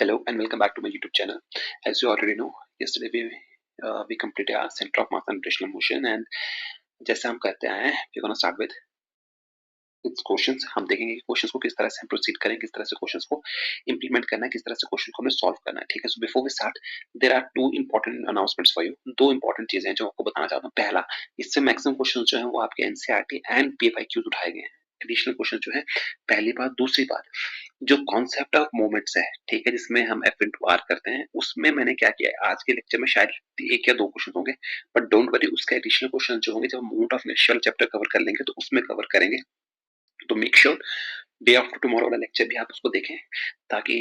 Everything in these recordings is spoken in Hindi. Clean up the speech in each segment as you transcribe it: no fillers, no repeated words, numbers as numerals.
Hello and welcome back to my YouTube channel. As you already know, yesterday we completed our center of mass and rotational motion and जैसे हम करते आए हैं, we're gonna start with its questions. हम देखेंगे कि क्वेश्चंस को किस तरह से हम प्रोसीड करें, किस तरह से क्वेश्चंस को इंप्लीमेंट करना है, किस तरह से क्वेश्चन को हमें सॉल्व करना है. ठीक है. So before we start, there are two important announcements for you. दो इंपॉर्टेंट चीजें हैं जो आपको बताना चाहता हूँ. पहला, इससे मैक्सिमम क्वेश्चंस जो हैं वो आपके एनसीईआरटी एंड पीएफआईक्यूज उठाए गए हैं. एडिशनल क्वेश्चन जो है, पहली बात. दूसरी बात, जो कॉन्सेप्ट ऑफ मोमेंट्स है, ठीक है, जिसमें हम एफ इंटू आर करते हैं, उसमें मैंने क्या किया है, आज के लेक्चर में शायद एक या दो क्वेश्चन होंगे, बट डोंट वरी, उसके एडिशनल क्वेश्चन जो होंगे जब हम moment of inertia chapter cover कर लेंगे तो उसमें कवर करेंगे. तो make sure day after tomorrow वाला लेक्चर भी आप उसको देखें ताकि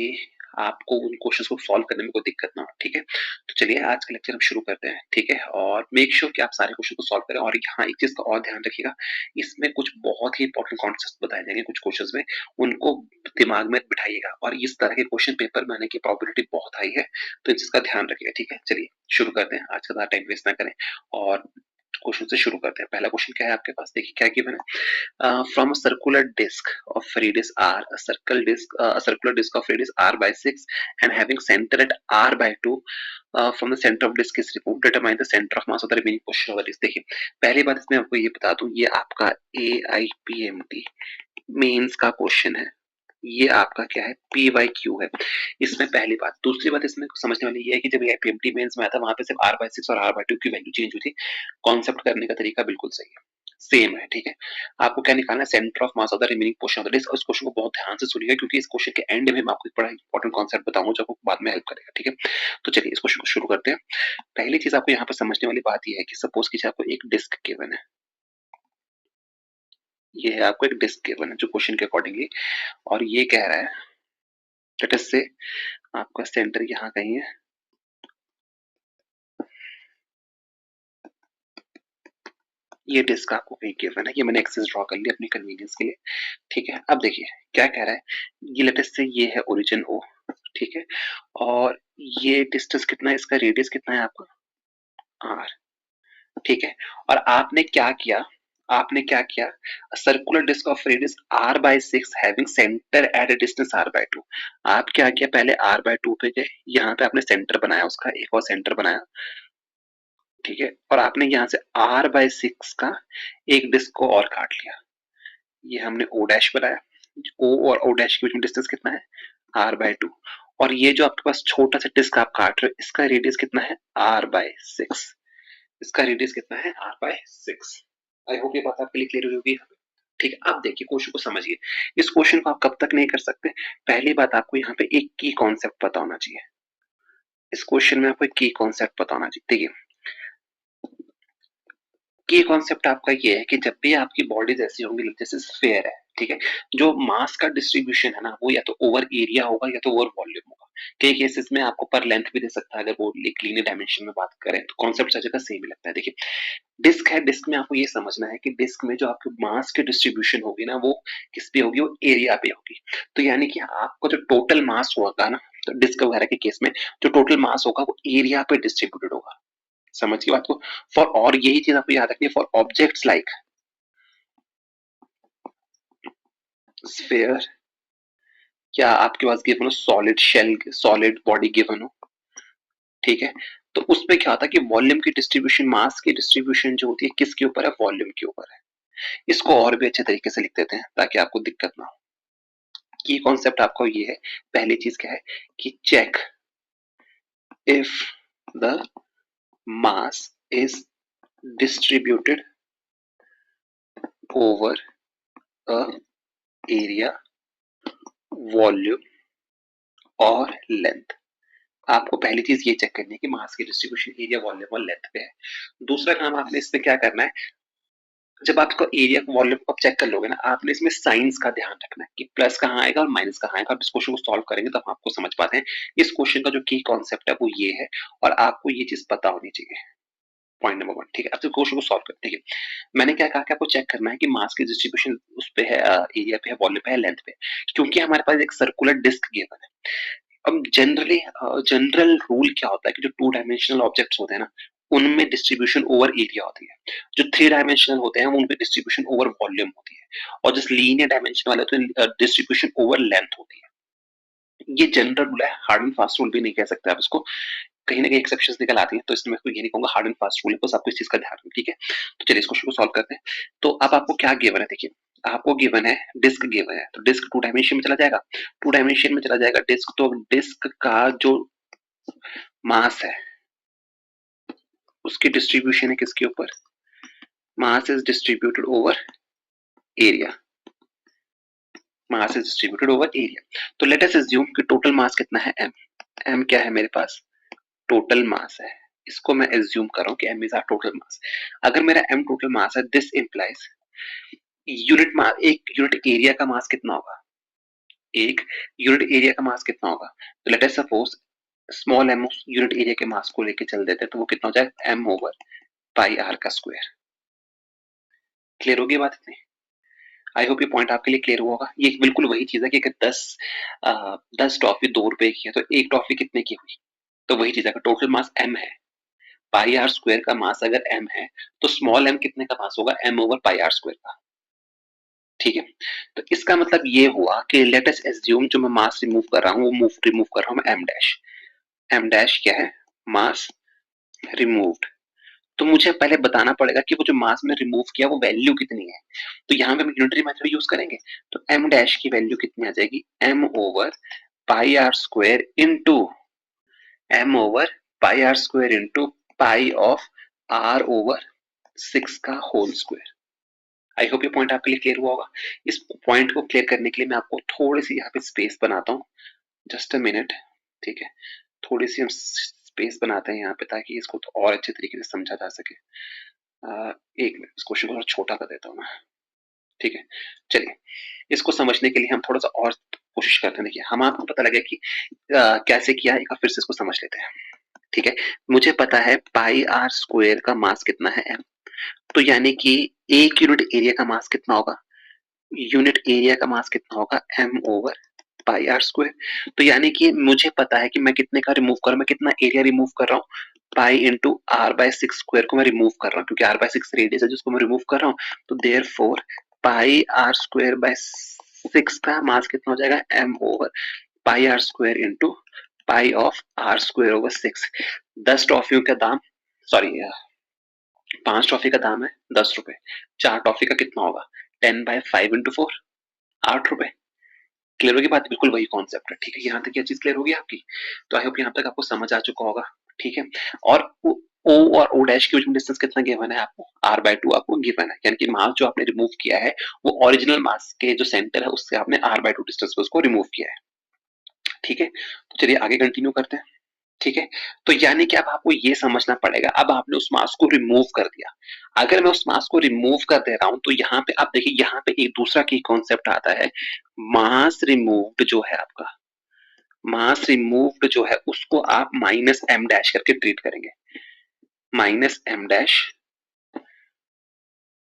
आपको उन क्वेश्चंस को सॉल्व करने में कोई दिक्कत ना हो. ठीक है. तो चलिए आज का लेक्चर हम शुरू करते हैं. ठीक है. और मेक श्योर कि आप सारे क्वेश्चन को सॉल्व करें. और यहाँ एक चीज का और ध्यान रखिएगा, इसमें कुछ बहुत ही इंपॉर्टेंट कॉन्सेप्ट बताए जाएंगे कुछ क्वेश्चंस में, उनको दिमाग में बिठाइएगा. और इस तरह के क्वेश्चन पेपर में आने की प्रोबेबिलिटी बहुत हाई है, तो इस चीज का ध्यान रखिएगा. ठीक है. चलिए शुरू करते हैं, आज का ज्यादा टाइम वेस्ट ना करें और क्वेश्चन से शुरू करते हैं. पहला क्वेश्चन क्या है आपके पास, देखिए क्या गिवन है. From a circular disc of radius r, a circular disc of radius r by 6 and having center at r by 2, from the center of disk is removed. Determine the center of mass of the remaining portion of the disk. देखिए पहली बात इसमें आपको ये बता दूं, ये आपका AIPMT मेंस का क्वेश्चन है. ये आपका क्या है, PYQ है. इसमें पहली बात. दूसरी बात इसमें समझने वाली ये है कि जब AIPMT मेंस में आया था वहां पे सिर्फ r/6 और r/2 की वैल्यू चेंज हुई थी. कॉन्सेप्ट करने का तरीका बिल्कुल सही है, सेम है. ठीक है. आपको क्या निकालना है, centre of mass of the remaining portion of the disc. इस क्वेश्चन को बहुत ध्यान से सुनिएगा क्योंकि इस क्वेश्चन के एंड में मैं आपको एक बड़ा इंपॉर्टेंट कॉन्सेप्ट बताऊंगा जो आपको बाद में हेल्प करेगा. ठीक है. तो चलिए इस क्वेश्चन को शुरू करते हैं. पहली चीज आपको यहाँ पर समझने वाली बात यह है कि सपोज कीजिए आपको एक डिस्क गिवन है. ये है आपको एक डिस्क गिवन है जो क्वेश्चन के अकॉर्डिंगली, और ये कह रहा है लेट अस से आपका सेंटर यहाँ कहीं है. ये डिस्क आपको कहीं गिवन है. ये मैंने एक्सेस ड्रॉ कर लिया अपनी कन्वीनियंस के लिए. ठीक है. अब देखिए क्या कह रहा है, ये लेट अस से ये है ओरिजिन O. ठीक है. और ये डिस्टेंस कितना है, इसका रेडियस कितना है आपका r. ठीक है. और आपने क्या किया, circular disc of radius r by 6 having centre at a distance r by 2. आप क्या किया, पहले r by 2 पे गए, यहाँ पे आपने सेंटर बनाया, उसका एक और सेंटर बनाया. ठीक है. और आपने यहाँ से r by 6 का एक डिस्क को और काट लिया. ये हमने O डैश बनाया. O और O डैश के बीच में डिस्टेंस कितना है, r by 2. और ये जो आपके पास छोटा सा डिस्क आप काट रहे हो, इसका रेडियस कितना है, r by 6. इसका रेडियस कितना है, r by 6. आई होप ये बात आपके लिए क्लियर होगी. ठीक है. अब देखिए क्वेश्चन को समझिए. इस क्वेश्चन को आप कब तक नहीं कर सकते, पहली बात आपको यहाँ पे एक की कॉन्सेप्ट पता होना चाहिए. इस क्वेश्चन में आपको एक की कॉन्सेप्ट पता होना चाहिए. देखिए की कॉन्सेप्ट आपका ये है कि जब भी आपकी बॉडीज ऐसी होंगी जैसे स्फीयर है, ठीक है, जो मास का डिस्ट्रीब्यूशन है ना, वो या तो ओवर एरिया होगा या तो ओवर वॉल्यूम होगा. कई केसेस में आपको पर लेंथ भी दे सकता है अगर वो एक लीनियर डायमेंशन में बात करें, तो कॉन्सेप्ट हर जगह सेम ही लगता है. देखिए डिस्क है, डिस्क में आपको ये समझना है कि डिस्क में जो आपकी मास की डिस्ट्रीब्यूशन होगी ना, वो किस पे होगी, वो एरिया पे होगी. तो यानी कि आपका जो टोटल मास होगा ना, तो डिस्क वगैरह के केस में जो टोटल मास होगा वो एरिया पे डिस्ट्रीब्यूटेड होगा. समझ की बात को. फॉर, और यही चीज आपको याद रखनी है फॉर ऑब्जेक्ट्स लाइक स्फीयर, क्या आपके पास गिवन हो solid shell, solid body given हो. ठीक है. तो उसमें क्या होता है कि वॉल्यूम की डिस्ट्रीब्यूशन, मास की डिस्ट्रीब्यूशन जो होती है किसके ऊपर है, वॉल्यूम के ऊपर है. इसको और भी अच्छे तरीके से लिख देते हैं ताकि आपको दिक्कत ना हो. की कॉन्सेप्ट आपको ये है, पहली चीज क्या है कि check if the mass is distributed over a area, volume और लेंथ. आपको पहली चीज ये चेक करनी है कि मास की डिस्ट्रीब्यूशन एरिया, वॉल्यूम और लेंथ पे है. दूसरा काम आपने इसमें क्या करना है, जब आपको एरिया वॉल्यूम को चेक कर लोगे ना, आपने इसमें साइंस का ध्यान रखना है कि प्लस कहाँ आएगा और माइनस कहाँ आएगा. आप इस क्वेश्चन को सॉल्व करेंगे तब आपको समझ पाते हैं. इस क्वेश्चन का जो की कॉन्सेप्ट है वो ये है, और आपको ये चीज पता होनी चाहिए. Point number 1. ठीक है. अब तो क्वेश्चन को सॉल्व करते हैं. मैंने क्या कहा कि आपको चेक करना है कि मास की डिस्ट्रीब्यूशन उस पे है, एरिया पे है, वॉल्यूम पे है, लेंथ पे. क्योंकि हमारे पास एक सर्कुलर डिस्क गिवन है. अब जनरल रूल क्या होता है कि जो 2 डायमेंशनल ऑब्जेक्ट्स होते हैं ना, उनमें डिस्ट्रीब्यूशन ओवर एरिया होती है. जो 3 डायमेंशनल होते हैं उनमें डिस्ट्रीब्यूशन ओवर वॉल्यूम होती है. और जो लीनियर डायमेंशन वाले होते हैं डिस्ट्रीब्यूशन ओवर लेंथ होती है. ये जनरल रूल है, हार्ड एंड फास्ट रूल भी नहीं कह सकते आप इसको, कहीं ना कहीं एक्सेप्शंस निकल आती हैं, तो इसमें मैं ये नहीं कहूंगा हार्ड एंड फास्ट रूल है, बस आपको इस चीज का ध्यान रखना, ठीक है। तो चलिए इस क्वेश्चन को सॉल्व करते हैं। तो अब आपको क्या गिवन है, देखिए आपको गिवन है डिस्क गिवन है, तो डिस्क 2 डायमेंशन में चला जाएगा, 2 डायमेंशन में चला जाएगा डिस्क, तो डिस्क का जो मास है उसकी डिस्ट्रीब्यूशन है किसके ऊपर, मास is distributed over area, mass is distributed over area. तो लेट अस अज्यूम कि टोटल मास कितना है m, m क्या है मेरे पास, टोटल मास है, इसको मैं एज्यूम कर रहा हूं कि m is our total mass. अगर मेरा m टोटल मास है, दिस इंप्लाइज यूनिट मास, एक यूनिट एरिया का मास कितना होगा, एक यूनिट एरिया का मास कितना होगा, तो late us suppose small m unit area के मास को लेके चल देते हैं, तो वो कितना हो जाएगा m ओवर पाई r का स्क्वायर। क्लियर होगी बात इतनी, आई होप ये पॉइंट आपके लिए क्लियर हुआ होगा। ये बिल्कुल वही चीज है कि अगर 10 टॉफी 2 रुपए की है तो एक टॉफी कितने की हुई, तो वही चीज है, अगर टोटल मास m है, पाई आर स्क्वायर का मास अगर m है, तो स्मॉल m कितने का मास होगा, m over pi r square का, ठीक है। तो इसका मतलब ये हुआ कि लेट अस एज्यूम जो मैं मास रिमूव कर रहा हूँ वो रिमूव कर रहा हूँ मैं m डैश, m डैश क्या है, मास रिमूव्ड। तो मुझे पहले बताना पड़ेगा कि वो जो मास में रिमूव किया वो वैल्यू कितनी है, तो यहाँ पे हम यूनिटरी मेथड यूज करेंगे, तो m डैश की वैल्यू कितनी आ जाएगी, m over pi r square into m over pi r square into pi of r over 6 का होल स्क्वायर। आई होप ये पॉइंट आपके लिए क्लियर हुआ होगा। इस पॉइंट को क्लियर करने के लिए मैं आपको थोड़ी सी यहाँ पे स्पेस बनाता हूँ, जस्ट अ मिनट, ठीक है। थोड़ी सी हम स्पेस बनाते हैं यहाँ पे ताकि इसको तो और अच्छे तरीके से समझा जा सके। एक मिनट, इस क्वेश्चन को थोड़ा छोटा कर देता हूँ मैं, ठीक है। चलिए इसको समझने के लिए हम थोड़ा सा और कोशिश करते हैं। देखिए हम आपको पता लगे कि कैसे किया, एक बार फिर से इसको समझ लेते हैं, ठीक है। मुझे पता है पाई आर स्क्वायर का मास कितना है m, तो यानी कि एक यूनिट एरिया का मास कितना होगा, यूनिट एरिया का मास कितना होगा m over pi r square. तो यानी कि मुझे पता है कि मैं कितने का रिमूव कर रहा हूं, मैं कितना एरिया रिमूव कर रहा हूँ, pi into r by 6 square को मैं रिमूव कर रहा हूँ, क्योंकि आर बाय 6 रेडियस है जिसको मैं रिमूव कर रहा हूँ। तो therefore pi r square by 6 का मास कितना हो जाएगा, m over pi r square into pi of r square over 6। 10 टॉफियों का दाम, सॉरी 5 टॉफी का दाम है 10 रुपए, 4 टॉफी का कितना होगा, 10/5 इंटू 4, 8 रुपए। क्लियर होगी बात, बिल्कुल वही कॉन्सेप्ट है, ठीक है। यहाँ तक ये चीज क्लियर होगी आपकी, तो आई होप यहाँ तक आपको समझ आ चुका होगा, ठीक है। और ओ और ओ डैश के बीच में डिस्टेंस कितना गिवन है आपको, r बाय 2 आपको गिवन है, यानी कि मास जो आपने रिमूव किया है वो ओरिजिनल मास के जो सेंटर है उससे आपने r बाय 2 डिस्टेंस पे उसको रिमूव किया है, ठीक है। तो चलिए आगे कंटिन्यू करते हैं, ठीक है। तो यानी कि अब आपको ये समझना पड़ेगा, अब आपने उस मास को रिमूव कर दिया, अगर मैं उस मास को रिमूव कर दे रहा हूं तो यहाँ पे आप देखिए, यहाँ पे एक दूसरा की कॉन्सेप्ट आता है, मास रिमूव्ड जो है आपका, मास रिमूव्ड जो है उसको आप माइनस एम डैश करके ट्रीट करेंगे, माइनस एम डैश,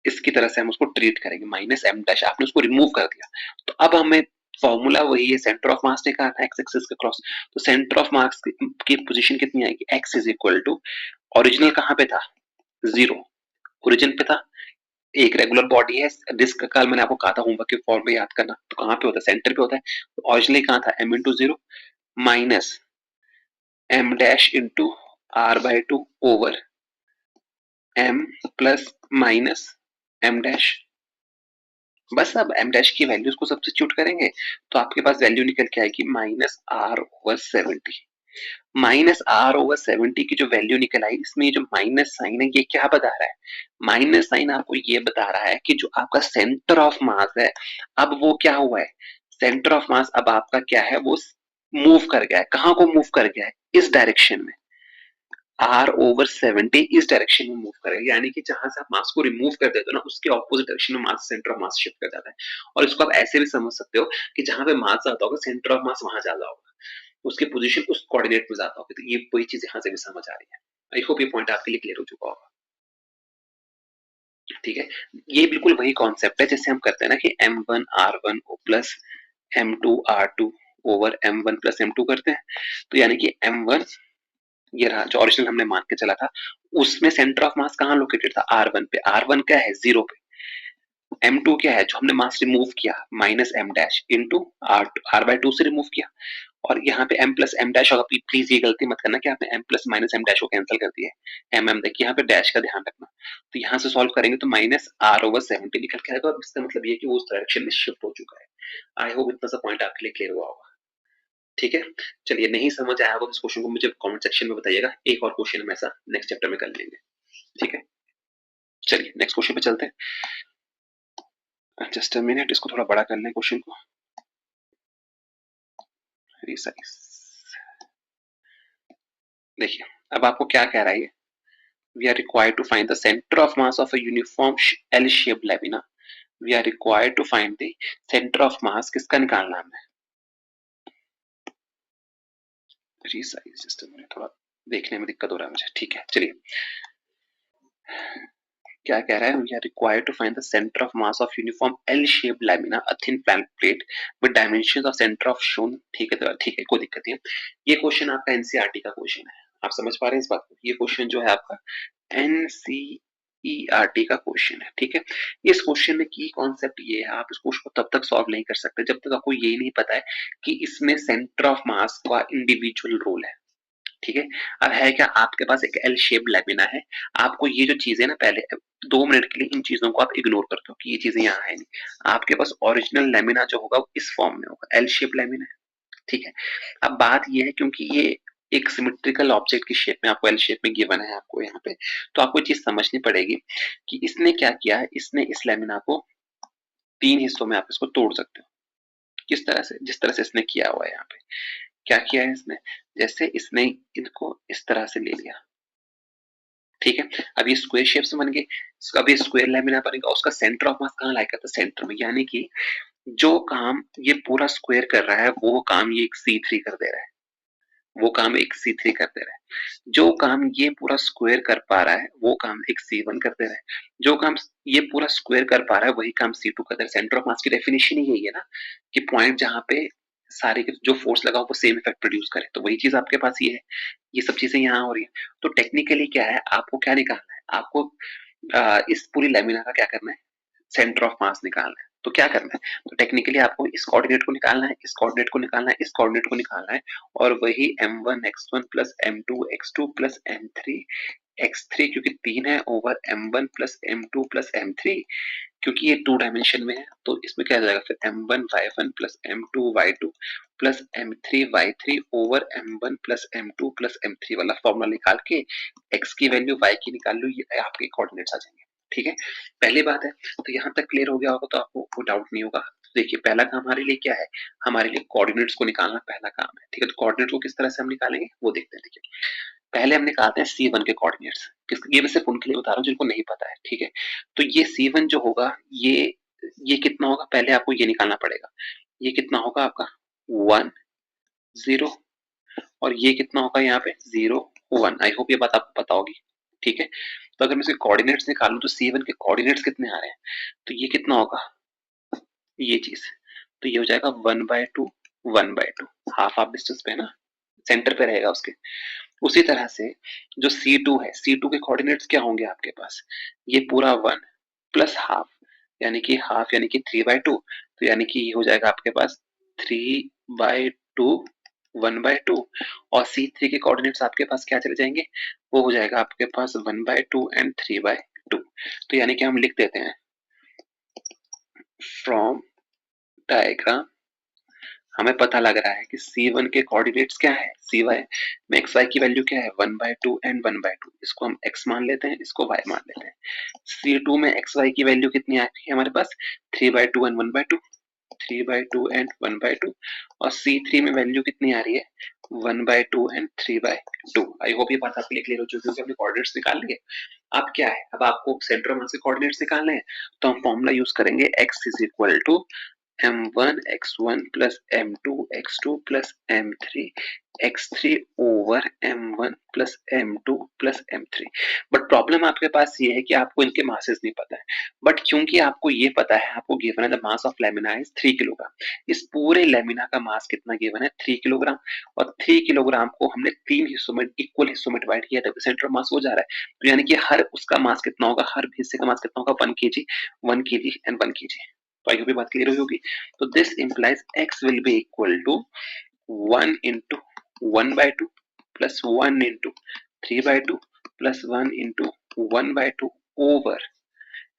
इसकी तरह से हम उसको ट्रीट करेंगे, माइनस एम डैश, आपने उसको रिमूव कर दिया। तो अब हमें फॉर्मूला वही है, सेंटर ऑफ मास निकालना है एक्स एक्सिस के क्रॉस, तो सेंटर ऑफ मास की पोजीशन कितनी आएगी, x is equal to, original कहाँ पे था, 0, ओरिजिन पे था, एक रेगुलर बॉडी है, डिस्क का कल मैंने आपको कहा था होमवर्क के फॉर्म में याद करना, तो कहाँ पे होता है, सेंटर पे होता है, तो ओरिजिनली कहाँ था, m into 0 minus m dash into r by 2 over m plus minus m dash. बस अब m डैश की वैल्यूज को सब्स्टिट्यूट करेंगे तो आपके पास वैल्यू निकल के आएगी minus r over 70, minus r over 70 की जो वैल्यू निकल आई, इसमें जो माइनस साइन है ये क्या बता रहा है, माइनस साइन आपको ये बता रहा है कि जो आपका सेंटर ऑफ मास है अब वो क्या हुआ है, सेंटर ऑफ मास अब आपका क्या है, वो मूव कर गया है, कहाँ को मूव कर गया है, इस डायरेक्शन में, r ओवर 70 इस डायरेक्शन में मूव करेगा, यानी कि जहां से आप मास को रिमूव कर देते हो ना उसके ऑपोजिट डायरेक्शन में मास, सेंटर ऑफ मास शिफ्ट कर जाता है। और इसको आप ऐसे भी समझ सकते हो कि जहां पे मास ज्यादा होगा सेंटर ऑफ मास वहां ज्यादा होगा, उसकी पोजीशन उस कोऑर्डिनेट में ज्यादा होगी, तो ये वही चीज यहाँ से भी समझ आ रही है। आई होप ये पॉइंट आपके लिए क्लियर हो चुका होगा, ठीक है। ये बिल्कुल वही कॉन्सेप्ट है जैसे हम करते हैं ना कि m1 r1 plus m2 r2 over m1 plus m2 करते हैं, तो यानी कि m1 ये रहा जो ओरिजिनल हमने मान के चला था, उसमें सेंटर ऑफ मास कहाँ लोकेटेड था, r1 पे, r1 क्या है 0 पे, m2 क्या है जो हमने मास रिमूव किया minus m dash into r2, r by 2 से रिमूव किया, और यहाँ पे m प्लस एम डैश होगा। प्लीज ये गलती मत करना कि आपने m plus minus m dash को कैंसिल कर दिया है, m देखिए यहाँ पे डैश का ध्यान रखना। तो यहाँ से सॉल्व करेंगे तो माइनस आर ओवर 70 निकल के आएगा, और इसका मतलब ये कि वो उस डायरेक्शन में शिफ्ट हो चुका है। आई होप इतना सा पॉइंट आपके लिए क्लियर हुआ होगा। ठीक है, चलिए नहीं समझ आया होगा इस क्वेश्चन को मुझे कमेंट सेक्शन में बताइएगा, एक और क्वेश्चन हम ऐसा नेक्स्ट चैप्टर में कर लेंगे। ठीक है, चलिए नेक्स्ट क्वेश्चन पे चलते हैं। जस्ट अ मिनट, इसको थोड़ा बड़ा कर लें क्वेश्चन को, रिसाइज। देखिए अब आपको क्या कह रहा है, we are required to find the center of mass of a uniform L-shaped lamina. We are required to find the center of mass, किसका निकालना हमें, रिसाइज। जस्ट अ मिनट, थोड़ा देखने में दिक्कत हो रहा है मुझे। ठीक है, चलिए क्या कह रहा है, we are required to find the center of mass of uniform L-shaped lamina, a thin plate with dimensions of center of shown। ठीक है, तो ठीक है, कोई दिक्कत नहीं है। ये क्वेश्चन आपका एनसीईआरटी का क्वेश्चन है, आप समझ पा रहे हैं इस बात को। ये क्वेश्चन जो है आपका एनसीईआरटी का क्वेश्चन है। ठीक है, इस क्वेश्चन में की कॉन्सेप्ट ये है, आप इस क्वेश्चन को तब तक सॉल्व नहीं कर सकते जब तक आपको ये नहीं पता है कि इसमें सेंटर ऑफ मास का इंडिविजुअल रोल है। ठीक है, अब है क्या, आपके पास एक एल शेप लेमिना है, आपको ये जो चीजें ना, पहले 2 मिनट के लिए इन चीजों को आप इग्नोर करते हो कि ये चीजें यहाँ है नहीं। आपके पास ओरिजिनल लेमिना जो होगा इस फॉर्म में होगा, एल शेप लेमिना है। ठीक है, अब बात ये है क्योंकि ये एक सिमेट्रिकल ऑब्जेक्ट की शेप में आपको एल शेप में गिवन है आपको यहाँ पे, तो आपको चीज समझनी पड़ेगी कि इसने क्या किया है, इसने इस लेमिना को 3 हिस्सों में आप इसको तोड़ सकते हो। किस तरह से, जिस तरह से इसने किया हुआ है यहाँ पे, क्या किया है इसने, जैसे इसने इनको इस तरह से ले लिया। ठीक है, अब ये स्क्वायर शेप से बन गए, अब ये स्क्वायर लेमिना बनेगा, उसका सेंटर ऑफ मास कहाँ लाया था, सेंटर में। यानी कि जो काम ये पूरा स्क्वायर कर रहा है वो काम ये एक C3 कर दे रहा है, वो काम एक C3 कर दे रहा है। जो काम ये पूरा स्क्वायर कर पा रहा है वो काम एक C1 कर दे रहा है। जो काम ये पूरा स्क्वायर कर पा रहा है वही काम C2 कर दे रहा है। सेंटर ऑफ मास की डेफिनेशन ही यही है ना, कि पॉइंट जहाँ पे सारे जो फोर्स लगा वो सेम इफेक्ट प्रोड्यूस करे, तो वही चीज आपके पास ये है। ये सब चीजें यहाँ हो रही है, तो टेक्निकली क्या है, आपको क्या निकालना है, आपको इस पूरी लेमिना का क्या करना है, सेंटर ऑफ मास निकालना है। तो क्या करना है, तो टेक्निकली आपको इस कोऑर्डिनेट को निकालना है, इस कोऑर्डिनेट को निकालना है, इस कोऑर्डिनेट को निकालना है, और वही m1 x1 plus m2 x2 plus m3 x3, क्योंकि 3 है, over m1 plus m2 plus m3, क्योंकि ये 2 डायमेंशन में है, तो इसमें क्या जाएगा फिर m1 y1 plus m2 y2 plus m3 y3 over m1 plus m2 plus m3 वाला फॉर्मूला निकाल के x की वैल्यू y की निकाल लो, ये आपके कोऑर्डिनेट्स आ जाएंगे। ठीक है, पहली बात है, तो यहाँ तक क्लियर हो गया होगा, तो आपको कोई डाउट नहीं होगा। तो देखिए पहला काम हमारे लिए क्या है, हमारे लिए कोऑर्डिनेट्स को निकालना पहला काम है। ठीक है, तो कोऑर्डिनेट को किस तरह से हम निकालेंगे वो देखते हैं। देखिए पहले हम निकालते हैं C1 के कोऑर्डिनेट्स, ये मैं सिर्फ उनके लिए बता रहा हूँ जिनको नहीं पता है। ठीक है, तो ये C1 जो होगा ये कितना होगा, पहले आपको ये निकालना पड़ेगा, ये कितना होगा आपका 1 0, और ये कितना होगा यहाँ पे 0 1। आई होप ये बात आपको पता होगी। ठीक है, तो अगर मैं इसके कोऑर्डिनेट्स निकालूं तो C1 के कोऑर्डिनेट्स कितने आ रहे हैं, तो ये कितना होगा, ये चीज, तो ये हो जाएगा 1/2 1/2, हाफ हाफ डिस्टेंस पे है ना, सेंटर पे रहेगा उसके। उसी तरह से जो C2 है, C2 के कोऑर्डिनेट्स क्या होंगे आपके पास, ये पूरा 1 प्लस हाफ, यानी कि हाफ यानी कि 3/2, तो यानी कि ये हो जाएगा आपके पास 3/2 1/2, और C3 के कोऑर्डिनेट्स आपके पास क्या चले जाएंगे, वो हो जाएगा आपके पास 1/2 एंड 3/2। तो यानी कि हम लिख देते हैं फ्रॉम डायग्राम हमें पता लग रहा है कि C1 के कोऑर्डिनेट्स क्या है, CY में XY की वैल्यू क्या है 1/2 एंड 1/2, इसको हम x मान लेते हैं, इसको y मान लेते हैं। C2 में XY की वैल्यू कितनी आ रही है हमारे पास 3/2 एंड 1/2, 3/2 एंड 1/2, और C3 में वैल्यू कितनी आ रही है 1/2 एंड 3/2। आई होप ये बात आपके लिए क्लियर हो चुकी है, हमने कोऑर्डिनेट्स निकाल लिए। अब क्या है, अब आपको सेंटर ऑफ मास के कोऑर्डिनेट्स निकालने हैं, तो हम फॉर्मूला यूज करेंगे x is equal to m1 x1 plus m2 x2 plus m3 x3 ओवर m1 plus m2 plus m3। But problem आपके पास ये है कि आपको इनके मासेस नहीं पता है, बट क्योंकि आपको ये पता है, आपको गिवन है the mass of lamina is 3 kilogram. इस पूरे लेमिना का मास कितना गिवन है 3 किलोग्राम, और 3 किलोग्राम को हमने 3 हिस्सों में इक्वल हिस्सों में डिवाइड किया, तभी सेंटर ऑफ मास हो जा रहा है। तो यानी कि हर उसका मास कितना होगा, हर हिस्से का मास कितना होगा 1 kg 1 kg एंड 1 kg। तो आई होप ये बात क्लियर होगी। तो this implies x will be equal to 1 into 1 by 2 plus 1 into 3 by 2 plus 1 into 1 by 2 over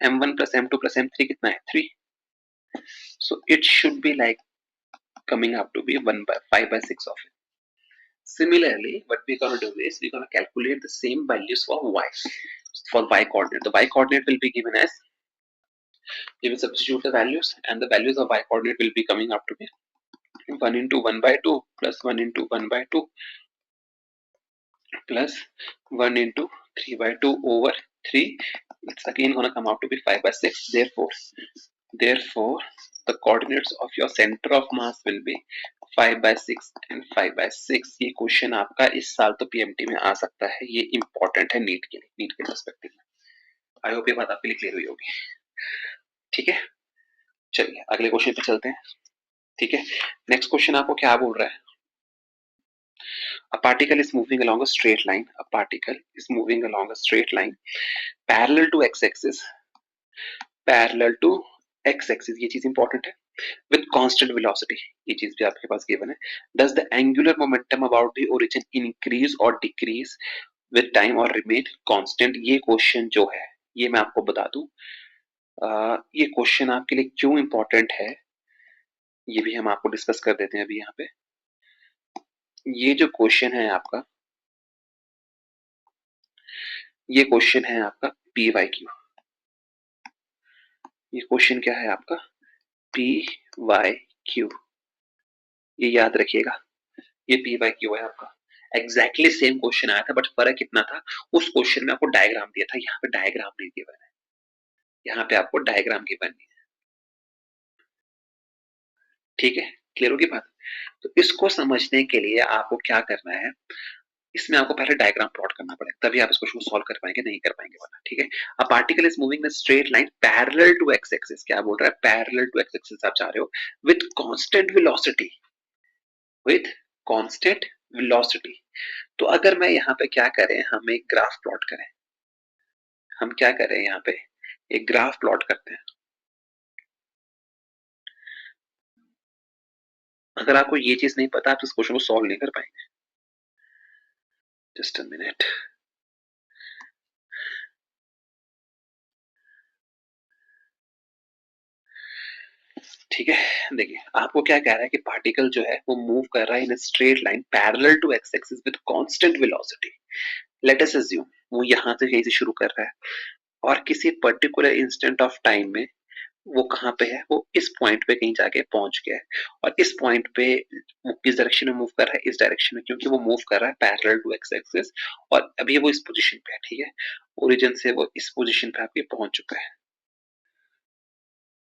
m1 plus m2 plus m3 कितना है 3. So it should be like coming up to be 1 by 5 by 6 of it. Similarly, what we're going to do is we're going to calculate the same values for y. For y coordinate, the y coordinate will be given as, we will substitute the values, and the values of y coordinate will be coming up to be 1 into 1 by 2 plus 1 into 1 by 2 plus 1 into 3 by 2 over 3. It's again going to come out to be 5 by 6. Therefore, the coordinates of your center of mass will be 5 by 6 and 5 by 6. ये क्वेश्चन आपका इस साल तो पीएमटी में आ सकता है, ये इंपॉर्टेंट है नीट के पर्सपेक्टिव में. आई होप ये बात आपके लिए क्लियर हुई होगी. ठीक है, चलिए अगले क्वेश्चन पे चलते हैं. ठीक है, नेक्स्ट क्वेश्चन आपको क्या बोल रहा है? A particle is moving along a straight line. A particle is moving along a straight line parallel to x-axis. Parallel to x-axis, ये चीज इंपॉर्टेंट है. With constant velocity, ये चीज भी आपके पास गिवन है. Does the angular momentum about the origin increase or decrease with time or remain constant? ये क्वेश्चन जो है, ये मैं आपको बता दूं, ये क्वेश्चन आपके लिए क्यों इंपॉर्टेंट है ये भी हम आपको डिस्कस कर देते हैं अभी यहाँ पे. ये जो क्वेश्चन है आपका, ये क्वेश्चन है आपका पी वाई क्यू. ये क्वेश्चन क्या है आपका? P Y Q. ये याद रखिएगा, ये पी वाई क्यू है आपका. एग्जैक्टली सेम क्वेश्चन आया था, बट फर्क कितना था, उस क्वेश्चन में आपको डायग्राम दिया था, यहाँ पे डायग्राम नहीं दिया है. यहाँ पे आपको डायग्राम गिवन है. ठीक है, क्लियर होगी बात? तो इसको समझने के लिए आपको क्या करना है, इसमें आपको पहले डायग्राम प्लॉट करना पड़ेगा, तभी आप इस क्वेश्चन को सॉल्व कर पाएंगे, नहीं कर पाएंगे वरना. ठीक है, a particle is moving in straight line parallel to x axis. क्या बोल रहा है? पैरेलल टू एक्स एक्सिस आप जा रहे हो with constant velocity. With constant velocity. तो अगर मैं यहाँ पे क्या करें, हम एक ग्राफ प्लॉट करें. हम क्या करें यहाँ पे, एक ग्राफ प्लॉट करते हैं. अगर आपको ये चीज नहीं पता, आप इस क्वेश्चन को सॉल्व नहीं कर पाएंगे. Just a minute. ठीक है, देखिए आपको क्या कह रहा है कि पार्टिकल जो है वो मूव कर रहा है in a straight line parallel to x axis with constant velocity. Let us assume वो यहां से कहीं से शुरू कर रहा है और किसी पर्टिकुलर इंस्टेंट ऑफ टाइम में वो कहाँ पे है, वो इस पॉइंट पे कहीं जाके पहुंच गया है. और इस पॉइंट पे वो किस डायरेक्शन में मूव कर रहा है? इस डायरेक्शन में, क्योंकि वो मूव कर रहा है पैरेलल टू एक्स एक्सिस. और अभी वो इस पोजीशन पे है. ठीक है, ओरिजिन से वो इस पोजीशन पे आपके पहुंच चुका है.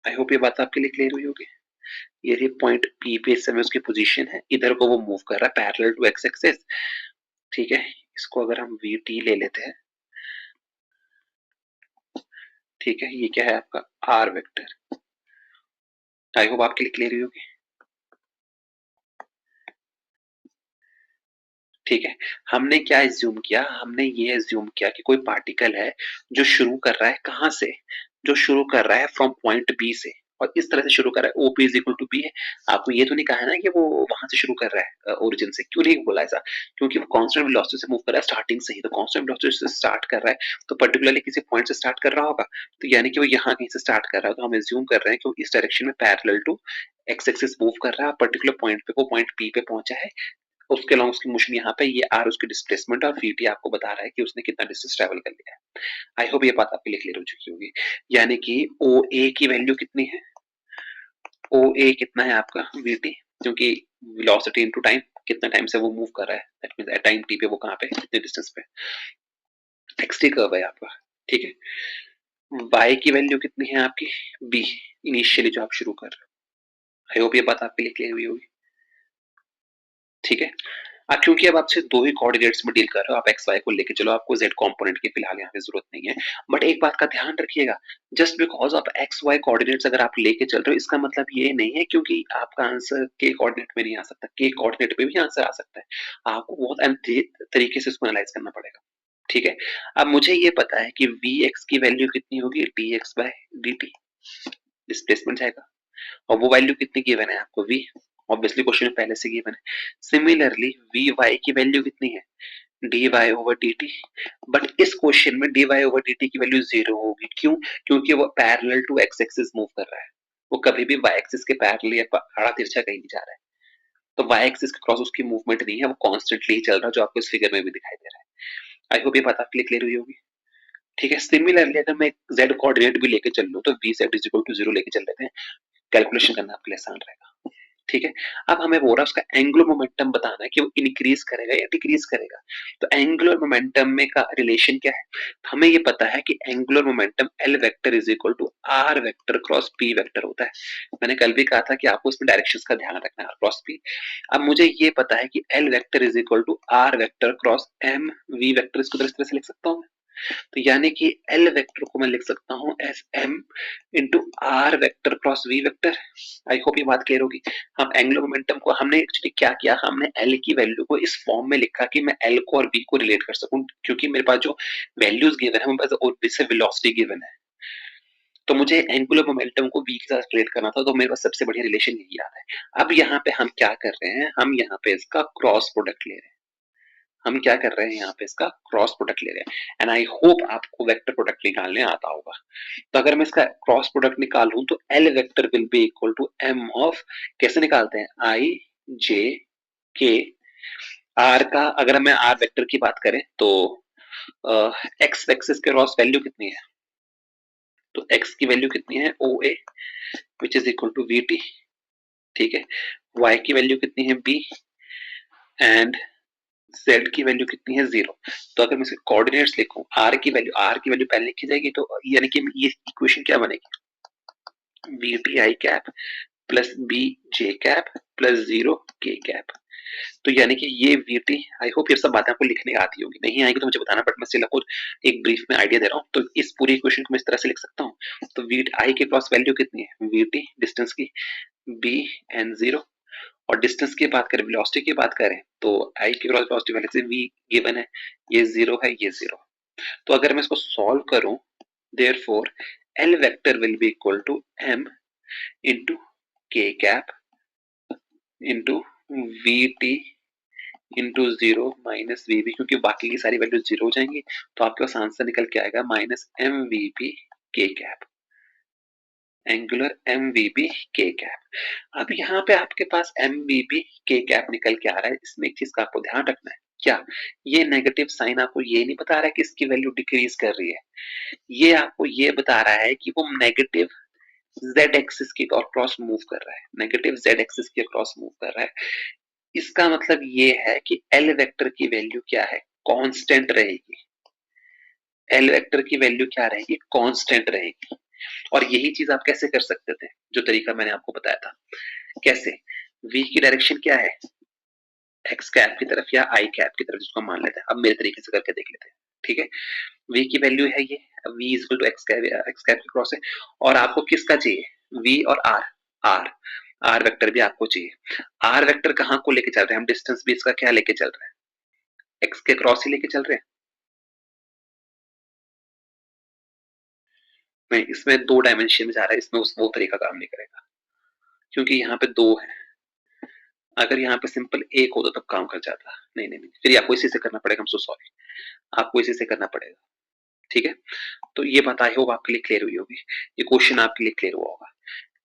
आई होप ये बात आपके लिए क्लियर हुई होगी. ये पॉइंट पी पे इस समय उसकी पोजीशन है, इधर को वो मूव कर रहा है पैरेलल टू एक्स एक्सिस. ठीक है, इसको अगर हम वी टी ले लेते हैं. ठीक है, ये क्या है आपका आर वेक्टर. आई होप आपके लिए क्लियर हुई होगी. ठीक है, हमने क्या एज्यूम किया, हमने ये एज्यूम किया कि कोई पार्टिकल है जो शुरू कर रहा है कहां से, जो शुरू कर रहा है फ्रॉम पॉइंट बी से, और इस तरह से शुरू कर रहा है. OP is equal to B है. आपको ये तो नहीं कहा ना कि वो वहां से शुरू कर रहा है ओरिजिन से. क्यों नहीं बोला ऐसा? क्योंकि वो कांस्टेंट वेलोसिटी से मूव कर रहा है स्टार्टिंग से ही. तो कांस्टेंट वेलोसिटी से स्टार्ट कर रहा है, तो पर्टिकुलरली किसी पॉइंट से स्टार्ट कर रहा होगा. तो यानी कि वो यहाँ कहीं से स्टार्ट कर रहा है, तो हम एज्यूम कर रहे हैं कि वो इस डायरेक्शन में parallel to x axis move कर रहा है. पर्टिकुलर पॉइंट पे वो पॉइंट पी पे पहुंचा है, उसके अलॉन्ग उसकी मोशन यहाँ पे, ये आर उसकी डिस्प्लेसमेंट, और वीटी आपको बता रहा है कि उसने कितना डिस्टेंस ट्रेवल कर लिया है. आई होप ये बात आपके लिए क्लियर हो चुकी होगी. यानी कि ओ ए की वैल्यू कितनी है, ओ ए कितना है आपका वीटी, क्योंकि वेलोसिटी इनटू टाइम, कितना टाइम से वो मूव कर रहा है, that means at time t पे वो कहाँ पे, कितने डिस्टेंस पे. एक्सटी कर्व है आपका. ठीक है, वाई की वैल्यू कितनी है आपकी, बी, इनिशियली जो आप शुरू कर रहे हो. आई होप ये बात आपके लिए क्लियर हुई होगी. ठीक है, क्योंकि अब आपसे दो ही कोऑर्डिनेट्स में डील कर रहे हो, आप एक्स वाई को लेके चलो, आपको जेड कंपोनेंट की फिलहाल यहाँ पे जरूरत नहीं है. बट एक बात का ध्यान रखिएगा, जस्ट बिकॉज आप एक्स वाई कोऑर्डिनेट्स अगर आप लेके चल रहे हो, इसका मतलब ये नहीं है क्योंकि आपका आंसर के कोऑर्डिनेट में नहीं आ सकता, के कोऑर्डिनेट पे भी आंसर आ सकता है. आपको बहुत तरीके से इसको एनालाइज करना पड़ेगा. ठीक है, अब मुझे ये पता है कि वी एक्स की वैल्यू कितनी होगी, d x by d t, displacement जाएगा, और वो वैल्यू कितनी गिवन है आपको, वी. ऑब्वियसली क्वेश्चन में पहले से गिवन है। सिमिलरली वी वाई की वैल्यू कितनी है, d y over d t, but इस क्वेश्चन में d y over d t की वैल्यू 0 होगी। क्यों? क्योंकि वो parallel to x axis move कर रहा है, वो कभी भी वाई एक्सिस के पैरेलल या आड़ा तिरछा कहीं नहीं जा रहा है। तो वाई एक्सिस के क्रॉस उसकी मूवमेंट नहीं है, वो कॉन्स्टेंटली चल रहा है, जो आपको इस फिगर में भी दिखाई दे रहा है। आई होप ये बात आपके लिए क्लियर हुई होगी। ठीक है, सिमिलरली अगर मैं जेड कोऑर्डिनेट भी लेके चल लूं तो v z is equal to 0 लेके चल लेते हैं, कैलकुलेशन करना आपके लिए आसान रहेगा। ठीक है, अब हमें बोल रहा है उसका एंगुलर मोमेंटम बताना है कि वो इंक्रीज करेगा या डिक्रीज करेगा। तो एंगुलर मोमेंटम में का रिलेशन क्या है, हमें ये पता है कि angular momentum l vector is equal to r vector cross p vector होता है। मैंने कल भी कहा था कि आपको इसमें डायरेक्शंस का ध्यान रखना है, आर क्रॉस पी। अब मुझे ये पता है कि l vector is equal to r vector cross m v vector, इसको इस तरह से लिख सकता हूँ। तो यानी कि एल वेक्टर को मैं लिख सकता हूँ as m into r vector cross v vector. I hope ये बात क्लियर होगी। हम एंगुलर मोमेंटम को हमने एक्चुअली क्या किया, हमने एल की वैल्यू को इस फॉर्म में लिखा कि मैं एल को और वी को रिलेट कर सकूं, क्योंकि मेरे पास जो वैल्यूज गिवन है मेरे पास जिससे वेलोसिटी गिवन है, तो मुझे एंगुलर मोमेंटम को वी के साथ रिलेट करना था, तो मेरे पास सबसे बढ़िया रिलेशन यही आता है। अब यहाँ पे हम क्या कर रहे हैं, हम यहाँ पे इसका क्रॉस प्रोडक्ट ले रहे हैं। हम क्या कर रहे हैं, यहाँ पे इसका क्रॉस प्रोडक्ट ले रहे हैं। एंड आई होप आपको वेक्टर प्रोडक्ट निकालने आता होगा। तो अगर मैं इसका क्रॉस प्रोडक्ट निकालूं तो l vector will be equal to m of, कैसे निकालते हैं, आई जे के। आर का अगर मैं आर वेक्टर की बात करें तो एक्स एक्सिस के क्रॉस वैल्यू कितनी है, तो एक्स की वैल्यू कितनी है, O A which is equal to v t. ठीक है, वाई की वैल्यू कितनी है, बी, एंड z की वैल्यू कितनी है, 0। तो अगर मैं इसके कोऑर्डिनेट्स लिखूं, r की वैल्यू पहले लिखी जाएगी, तो यानी कि ये इक्वेशन क्या बनेगी, b t i cap plus b j cap plus 0 k cap. तो यानी कि ये वी टी, आई होप ये सब बातें आपको लिखने आती होगी, नहीं आएगी तो मुझे बताना, बट मैं सिर्फ आपको एक ब्रीफ में आइडिया दे रहा हूँ। तो इस पूरी इक्वेशन को मैं इस तरह से लिख सकता हूँ। तो वी आई के क्रॉस वैल्यू कितनी है, वी टी डिस्टेंस की, बी एंड 0, और डिस्टेंस की बात करें, वेलोसिटी की बात करें, तो आई की क्रॉस वेलोसिटी वैल्यू से v गिवन है, ये 0 है, ये 0। तो अगर मैं इसको सॉल्व करूं, therefore l vector will be equal to m into k cap into vt into 0 minus vb, क्योंकि बाकी की सारी वैल्यू 0 हो जाएंगी, तो आपके पास आंसर निकल के आएगा minus mvp k cap, angular mvp k cap. अब यहाँ पे आपके पास mvp k कैप निकल के आ रहा है। इसमें एक चीज का आपको ध्यान रखना है, क्या ये नेगेटिव साइन आपको ये नहीं बता रहा है कि इसकी वैल्यू डिक्रीज कर रही है, ये आपको ये बता रहा है कि वो नेगेटिव z एक्सिस के क्रॉस मूव कर रहा है, नेगेटिव z एक्सिस के क्रॉस मूव कर रहा है। इसका मतलब ये है कि l वेक्टर की वैल्यू क्या है, कांस्टेंट रहेगी। l वेक्टर की वैल्यू क्या रहेगी, कांस्टेंट रहेगी। और यही चीज आप कैसे कर सकते थे, जो तरीका मैंने आपको बताया था। कैसे, v की डायरेक्शन क्या है, एक्स कैप की तरफ या आई कैप की तरफ, जिसको हम मान लेते हैं। अब मेरे तरीके से करके देख लेते हैं। ठीक है, v की वैल्यू है ये, v is equal to x cap की क्रॉस है, और आपको किसका चाहिए, v और r, r r वेक्टर भी आपको चाहिए। r वेक्टर कहाँ को लेके चल रहे हैं हम, डिस्टेंस भी इसका क्या लेके चल रहे हैं, x के क्रॉस ही लेके चल रहे हैं। नहीं, इसमें 2 डायमेंशन में जा रहा है, इसमें उस वो तरीका काम नहीं करेगा, क्योंकि यहाँ पे 2 है। अगर यहाँ पे सिंपल एक होता तब काम कर जाता। नहीं नहीं नहीं, फिर आपको इसी से करना पड़ेगा, हम सो सॉरी, आपको इसी से करना पड़ेगा। ठीक है, तो ये बात आई होप आपके लिए क्लियर हुई होगी, ये क्वेश्चन आपके लिए क्लियर हुआ होगा।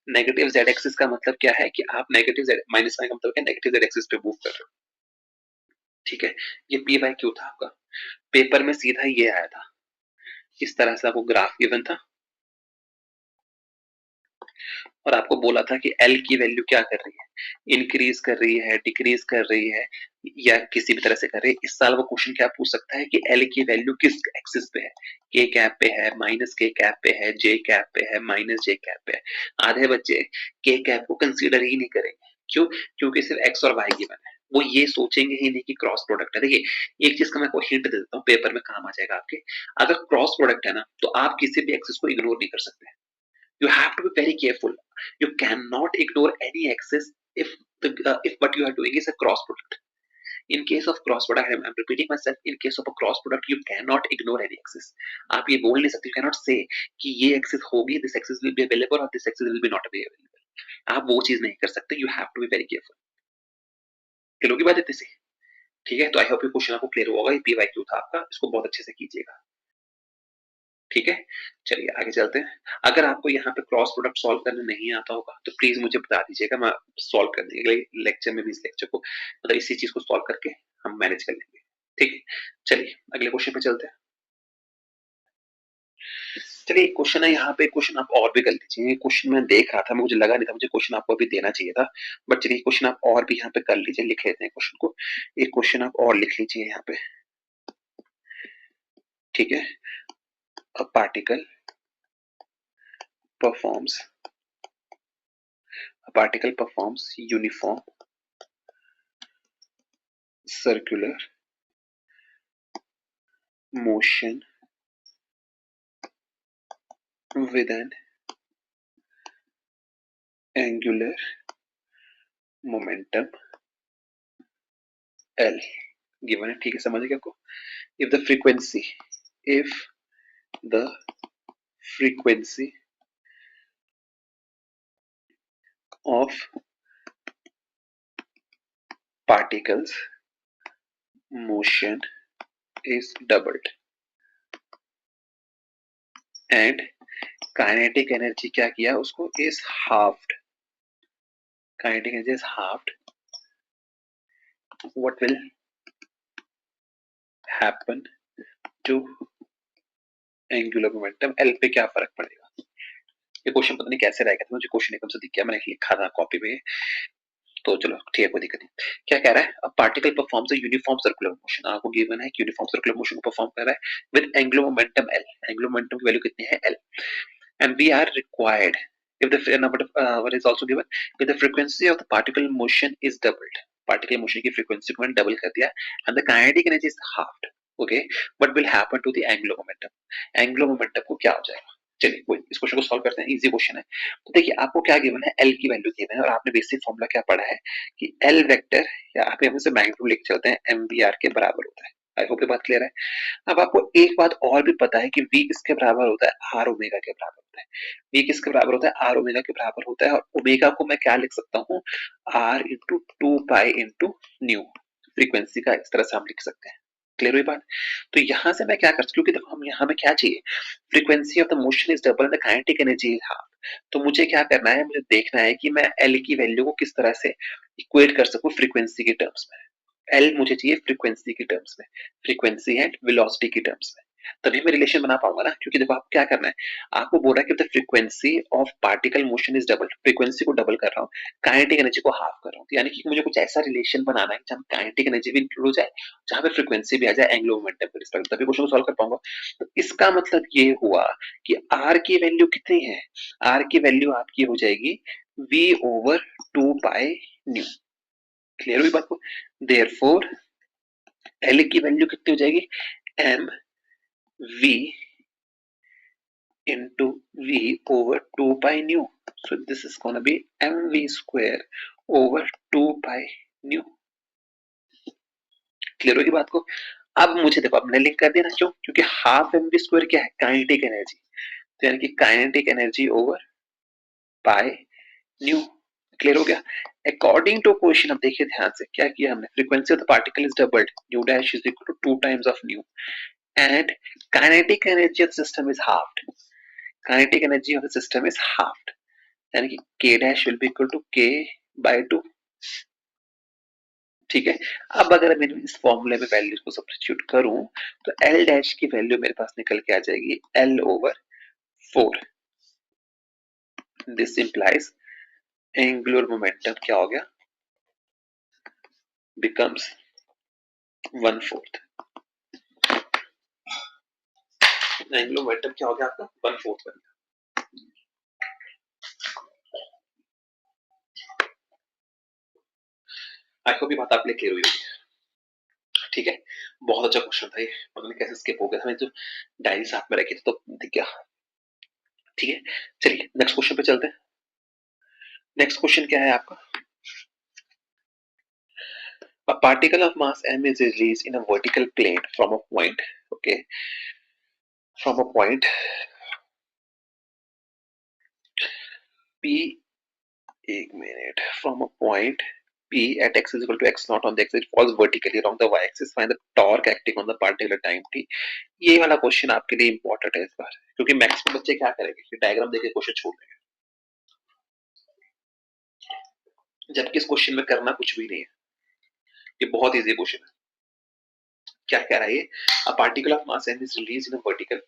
नेगेटिव z एक्सिस का मतलब क्या है कि आप नेगेटिव z माइनस का मतलब है नेगेटिव z एक्सिस पे मूव कर रहे हो। ठीक है, ये पी वाई क्यू था आपका, पेपर में सीधा ये आया था, इस तरह से आपको ग्राफ गिवन था, और आपको बोला था कि एल की वैल्यू क्या कर रही है, इंक्रीज कर रही है, डिक्रीज कर रही है, या किसी भी तरह से कर रही है। इस साल वो क्वेश्चन क्या पूछ सकता है कि एल की वैल्यू किस एक्सिस पे है, के कैप पे है, माइनस के कैप पे है, जे कैप पे है, माइनस जे कैप पे है। आधे बच्चे के कैप को कंसीडर ही नहीं करेंगे, क्यों, क्योंकि सिर्फ एक्स और वाई गिवन है, वो ये सोचेंगे ही नहीं कि क्रॉस प्रोडक्ट है। देखिए एक चीज का मैं आपको हिंट दे देता हूँ, पेपर में काम आ जाएगा आपके। अगर क्रॉस प्रोडक्ट है ना, तो आप किसी भी एक्सिस को इग्नोर नहीं कर सकते, you have to be very careful. You cannot ignore any axis if if what you are doing is a cross product. In case of cross product, I'm repeating myself. In case of a cross product, you cannot ignore any axis. आप ये बोल नहीं सकते, you cannot say कि ये axis होगी, this axis will be available और this axis will be not available. आप वो चीज नहीं कर सकते, you have to be very careful. Clear होगी बात इतनी सी? ठीक है, तो आई होप ये क्वेश्चन आपको क्लियर होगा। ये पीवाईक्यू था आपका, इसको बहुत अच्छे से कीजिएगा। ठीक है, चलिए आगे चलते हैं। अगर आपको यहाँ पे क्रॉस प्रोडक्ट सॉल्व करने नहीं आता होगा तो प्लीज मुझे बता दीजिएगा, मैं सॉल्व करने के लिए लेक्चर में भी इस लेक्चर को मतलब इसी चीज को सॉल्व करके हम मैनेज कर लेंगे। ठीक है, चलिए अगले क्वेश्चन पे चलते हैं। चलिए एक क्वेश्चन है यहाँ पे, क्वेश्चन आप और भी कर लीजिए। क्वेश्चन मैं देख रहा था, मुझे लगा नहीं था मुझे क्वेश्चन आपको अभी देना चाहिए था, बट चलिए क्वेश्चन आप और भी यहाँ पे कर लीजिए, लिख लेते हैं क्वेश्चन को। एक क्वेश्चन आप और लिख लीजिए यहाँ पे। ठीक है, a particle performs uniform circular motion with an angular momentum L given है। ठीक है, समझ गए आपको? if the frequency of particles motion is doubled and kinetic energy क्या किया उसको, is halved, kinetic energy is halved, what will happen to angular momentum L पे क्या फर्क पड़ेगा? ये क्वेश्चन पता नहीं कैसे रहेगा, तो मुझे क्वेश्चन एकदम से दिख गया, मैंने लिखा था कॉपी पे, तो चलो ठीक है, कोई दिक्कत नहीं। क्या कह रहा है, a particle performs a uniform circular motion, आपको गिवन है कि यूनिफॉर्म सर्कुलर मोशन को परफॉर्म कर रहा है with angular momentum L, angular momentum की वैल्यू कितनी है L, and we are required if the number what is also given if the frequency of the particle motion is doubled, particle motion की frequency को मैंने double कर दिया and the kinetic energy is halved, okay, what will happen to the angular momentum, angular momentum को क्या हो जाएगा? चलिए कोई इस क्वेश्चन को सॉल्व करते हैं, इजी क्वेश्चन है। तो देखिए आपको क्या गिवन है, एल की वैल्यू गिवन है और आपने बेसिक फॉर्मूला क्या पढ़ा है कि एल वेक्टर या आप यहाँ से मैग्नीट्यूड लेके चलते हैं एम वी आर के बराबर होता है। आई होप ये बात क्लियर है। अब आपको एक बात और भी पता है कि v किसके बराबर होता है, आर ओमेगा के बराबर होता है। v किसके बराबर होता है, आर ओमेगा के बराबर होता है, और ओमेगा को मैं क्या लिख सकता हूँ, r into two pi into new, frequency का इस तरह से हम लिख सकते हैं। क्लियर हुई बात? तो यहाँ से मैं क्या कर सकता हूँ, क्योंकि देखो हम यहाँ में क्या चाहिए, frequency of the motion is double and the kinetic energy is half. तो मुझे क्या करना है, मुझे देखना है कि मैं एल की वैल्यू को किस तरह से इक्वेट कर सकूं फ्रीक्वेंसी के टर्म्स में। एल मुझे चाहिए फ्रीक्वेंसी के टर्म्स में, फ्रीक्वेंसी एंड वेलोसिटी के टर्म्स में, तभी मैं रिलेशन बना पाऊंगा ना। क्योंकि देखो आपको क्या करना है, आपको बोल रहा है कि the frequency of particle motion is double, frequency को डबल कर रहा हूँ, काइनेटिक एनर्जी को हाफ कर रहा हूँ, तो यानी कि मुझे कुछ ऐसा रिलेशन बनाना है जहां काइनेटिक एनर्जी भी इंक्लूड हो जाए, जहां पे फ्रीक्वेंसी भी आ जाए एंगुलर मोमेंटम के रिस्पेक्ट, तभी क्वेश्चन को सॉल्व कर पाऊंगा। तो इसका मतलब ये हुआ कि आर की वैल्यू कितनी है, आर की वैल्यू आपकी हो जाएगी v over 2 pi nu. Clear हुई बात को? देयरफॉर एल की वैल्यू कितनी हो जाएगी, m v into v over 2 pi nu, so this is going to be mv square over 2 pi nu। Clear होगी बात को? अब मुझे देखो, अब मैंने लिंक कर दिया ना, क्यों? क्योंकि हाफ एम वी स्क्वायर क्या है, काइनेटिक एनर्जी, तो यानी कि kinetic energy over pi nu. Clear हो गया? अकॉर्डिंग टू क्वेश्चन, अब देखिए ध्यान से क्या किया हमने, frequency of the particle is doubled, nu dash is equal to 2 times of nu, and kinetic energy of the system is halved, kinetic energy of the system is halved, यानी कि k dash will be equal to k by 2। ठीक है, अब अगर मैं इस फॉर्मूले में वैल्यूज को सब्स्टिट्यूट करूं तो l डैश की वैल्यू मेरे पास निकल के आ जाएगी l over 4। This implies angular momentum क्या हो गया, बिकम्स 1/4। एंगुलर मोमेंटम क्या हो गया आपका, 1/4 बन गया। आई होप ये बात आपके लिए क्लियर हुई होगी। ठीक है, बहुत अच्छा क्वेश्चन था ये, पता नहीं कैसे स्किप हो गया था, मैंने जो डायरी साथ में रखी थी तो दिख गया। ठीक है, चलिए नेक्स्ट क्वेश्चन पे चलते हैं। नेक्स्ट क्वेश्चन क्या है आपका, a particle of mass m is released in a vertical plane from a point, okay, from a point p एक minute, from a point P at x is equal to x naught on the x, it falls vertically along the y axis, find the torque acting on the particular time t। ये वाला क्वेश्चन आपके लिए इंपॉर्टेंट है इस बार, क्योंकि मैक्सिमम बच्चे क्या करेंगे कि डायग्राम देके क्वेश्चन छोड़ देंगे, जबकि इस क्वेश्चन में करना कुछ भी नहीं है। ये बहुत इजी क्वेश्चन है। क्या कह रहा है ये? A particle of mass m is released in a vertical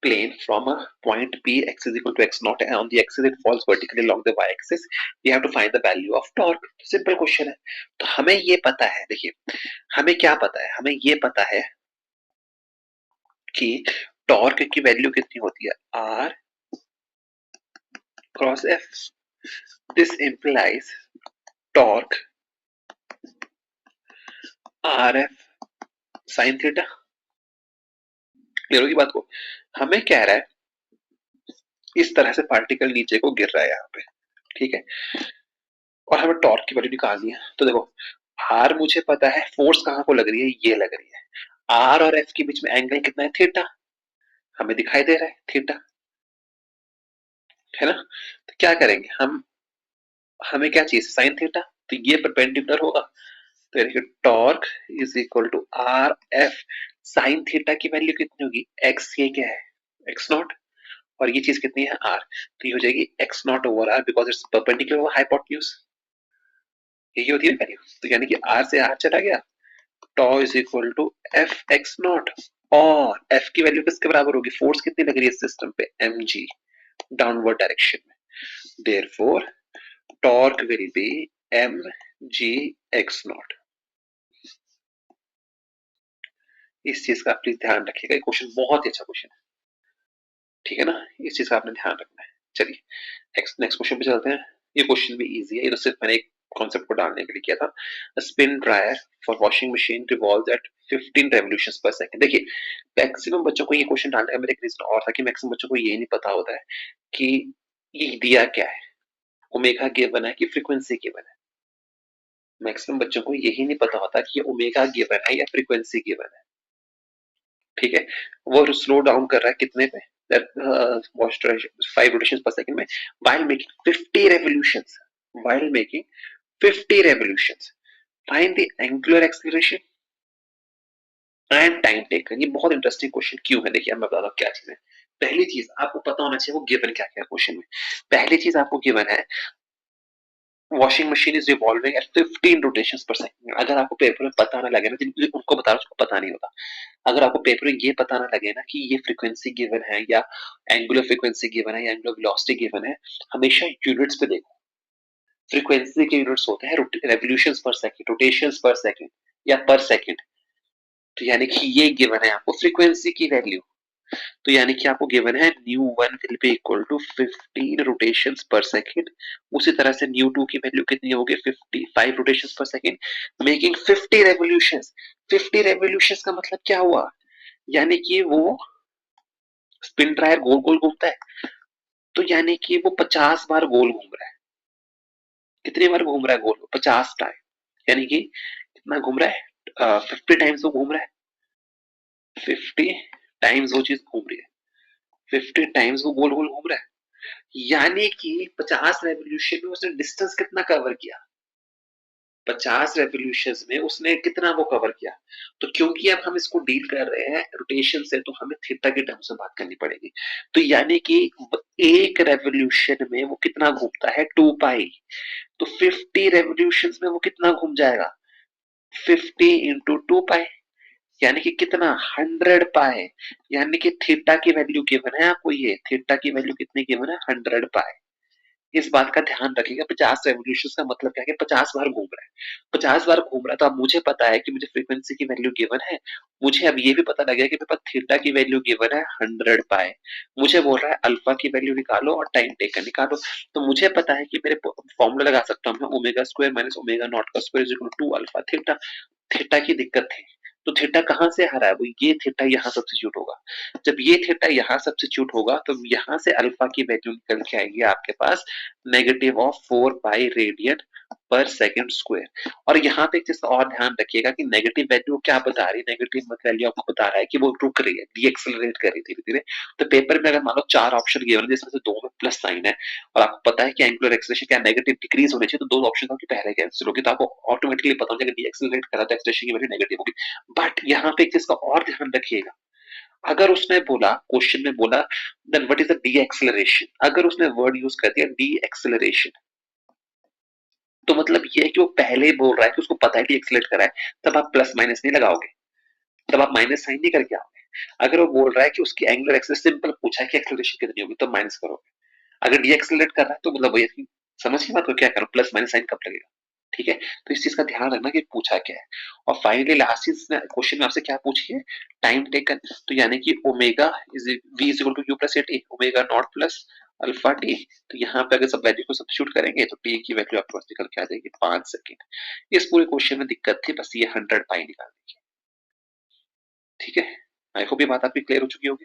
plane from a point P, x is equal to x naught, and on the axis it falls vertically along the y axis, we have to find the value of torque। Simple question है। तो हमें ये पता है, देखिए हमें क्या पता है, हमें ये पता है कि टॉर्क की वैल्यू कितनी होती है, r cross f। This implies torque rf sin theta. Clear होगी बात को? हमें कह रहा है इस तरह से पार्टिकल नीचे को गिर रहा है यहाँ पे, ठीक है, और हमें टॉर्क की वैल्यू निकालनी है। तो देखो आर मुझे पता है, फोर्स कहाँ को लग रही है, ये लग रही है। आर और एफ के बीच में एंगल कितना है, थीटा, हमें दिखाई दे रहा है थीटा, है ना। तो क्या करेंगे हम, हमें क्या चाहिए, साइन थीटा, तो ये परपेंडिकुलर होगा। तो यानी torque is equal to r F sine theta की वैल्यू कितनी होगी, एक्स, ये क्या है एक्स नॉट, और ये चीज कितनी है आर, तो ये हो जाएगी x not over r, because it's perpendicular over hypotenuse, यही होती है वैल्यू। तो यानी कि आर से आर चला गया, tau is equal to f x not, और एफ की वैल्यू किसके बराबर होगी, फोर्स कितनी लग रही है सिस्टम पे, एम जी, डाउनवर्ड डायरेक्शन में। Therefore torque will be m g x not. इस चीज का प्लीज ध्यान रखिएगा, ये क्वेश्चन बहुत ही अच्छा क्वेश्चन है, ठीक है ना, इस चीज का आपने ध्यान रखना है। चलिए नेक्स्ट क्वेश्चन पे चलते हैं। ये क्वेश्चन भी इजी है, ये तो सिर्फ मैंने एक कॉन्सेप्ट को डालने के लिए किया था। Spin dryer for washing machine revolves at 15 revolutions per second. देखिए मैक्सिमम बच्चों को ये क्वेश्चन डालने का मेरा एक रीजन और था कि मैक्सिमम बच्चों को ये नहीं पता होता है कि ये दिया क्या है, ओमेगा गिवन है कि फ्रीक्वेंसी गिवन है। मैक्सिमम बच्चों को यही नहीं पता होता कि ये ओमेगा गिवन है या फ्रीक्वेंसी गिवन है, ठीक है। वो स्लो डाउन कर रहा है कितने पे, 5 rotations per second में, while making 50 revolutions, while making 50 revolutions, find the angular acceleration and time taken। ये बहुत इंटरेस्टिंग क्वेश्चन क्यों है, देखिए मैं बताता हूँ क्या चीज है। पहली चीज आपको पता होना चाहिए वो गिवन क्या क्या क्वेश्चन में। पहली चीज आपको गिवन है washing machine is revolving at 15 rotations per second. अगर आपको पेपर में पता ना लगे ना, जिनको उनको बता रहा हूँ, उसको पता नहीं होता। अगर आपको पेपर में ये पता ना लगे ना कि ये फ्रीक्वेंसी गिवन है या एंगुलर फ्रीक्वेंसी गिवन है या एंगुलर वेलोसिटी गिवन है, हमेशा यूनिट्स पे देखो। फ्रीक्वेंसी के यूनिट्स होते हैं revolutions per second, rotations per second या पर सेकंड। तो यानी कि ये गिवन है आपको फ्रीक्वेंसी की वैल्यू, तो यानी कि आपको गिवन है nu one will be equal to 15 rotations per second. उसी तरह से न्यू टू की वैल्यू कितनी होगी, 55 rotations per second, making 50 revolutions. 50 revolutions का मतलब क्या हुआ, यानी कि वो स्पिन ड्रायर गोल गोल घूमता है, तो यानी कि वो 50 बार गोल घूम रहा है। कितनी बार घूम रहा है गोल, 50 टाइम, यानी कि कितना घूम रहा है, 50 टाइम्स वो घूम रहा है, 50 टाइम्स वो चीज घूम रही है, 50 टाइम्स वो गोल गोल घूम रहा है, यानी कि 50 रेवोल्यूशन में उसने डिस्टेंस कितना कवर किया, 50 रेवोल्यूशंस में उसने कितना वो कवर किया। तो क्योंकि अब हम इसको डील कर रहे हैं रोटेशन से, तो हमें थीटा के टर्म्स में बात करनी पड़ेगी। तो यानी कि एक रेवोल्यूशन में वो कितना घूमता है, 2 पाई, तो 50 रेवोल्यूशंस में वो कितना घूम जाएगा, 50 इंटू 2 पाई, यानी कि कितना, 100 पाई। यानी कि थीटा की वैल्यू गिवन है आपको, ये थीटा की वैल्यू कितनी गिवन है, 100 पाई। इस बात का ध्यान रखिएगा, 50 रेवोल्यूशन का मतलब क्या है, 50 बार घूम रहा है, 50 बार घूम रहा है। तो अब मुझे पता है कि मुझे फ्रीक्वेंसी की वैल्यू गिवन है, मुझे अब ये भी पता लग गया कि मेरे पास थीटा की वैल्यू गिवन है 100 पाए, मुझे बोल रहा है अल्फा की वैल्यू निकालो और टाइम टेकन निकालो। तो मुझे पता है कि मेरे फॉर्मूला लगा सकता हूँ मैं, omega square minus omega naught का square is equal to alpha theta. Theta की दिक्कत थी, तो थीटा कहां से आ रहा है, वो ये थीटा यहाँ सब्स्टिट्यूट होगा। जब ये थीटा यहाँ सब्स्टिट्यूट होगा तो यहाँ से अल्फा की वैल्यू निकल के आएगी आपके पास नेगेटिव ऑफ 4 पाई रेडियन पर सेकंड स्क्वायर। और यहाँ पे एक चीज का और ध्यान रखिएगा कि नेगेटिव वैल्यू क्या बता रही है, नेगेटिव वैल्यू आपको बता रहा है कि वो रुक रही है, डीएक्सेलरेट कर रही है धीरे धीरे। तो पेपर में अगर मान लो 4 ऑप्शन गिवन है जिसमें से 2 में प्लस साइन है और आपको पता है कि एंगुलर एक्सेलरेशन क्या नेगेटिव डिक्रीज होने चाहिए, तो 2 ऑप्शन आपके पहले कैंसिल होगी, तो आपको ऑटोमेटिकली पता हो जाएगा डीएक्सेलरेट करा तो एक्सेलरेशन की वैल्यू नेगेटिव होगी। बट यहाँ पे एक चीज का और ध्यान रखिएगा, अगर उसने बोला क्वेश्चन में बोला then what is the d acceleration, अगर उसने वर्ड यूज कर दिया डी एक्सेलरेशन, तो मतलब ये है कि वो पहले ही बोल रहा है कि उसको पता है डी एक्सेलरेट करा है, तब आप प्लस माइनस नहीं लगाओगे, तब आप माइनस साइन नहीं करके आओगे। अगर वो बोल रहा है कि उसकी एंगुलर एक्सेस सिंपल पूछा है कि एक्सेलरेशन कितनी होगी, तब माइनस करोगे। अगर डी एक्सेलरेट कर रहा है तो मतलब वही समझ की बात को क्या करो, प्लस माइनस साइन कब लगेगा, ठीक है। तो इस चीज का ध्यान रखना कि पूछा क्या है। और फाइनली लास्ट चीज क्वेश्चन में आपसे क्या पूछिए, टाइम टेकन, तो यानी कि omega is v is equal to u plus t, omega not plus alpha t. तो यहाँ पे अगर सब वैल्यू को सब्स्टिट्यूट करेंगे तो टी की वैल्यू आपके पास निकल के आ जाएगी 5 सेकंड। इस पूरे क्वेश्चन में दिक्कत थी बस ये 100 पाई निकालने की, ठीक है। आई होप ये बात आपकी क्लियर हो चुकी होगी।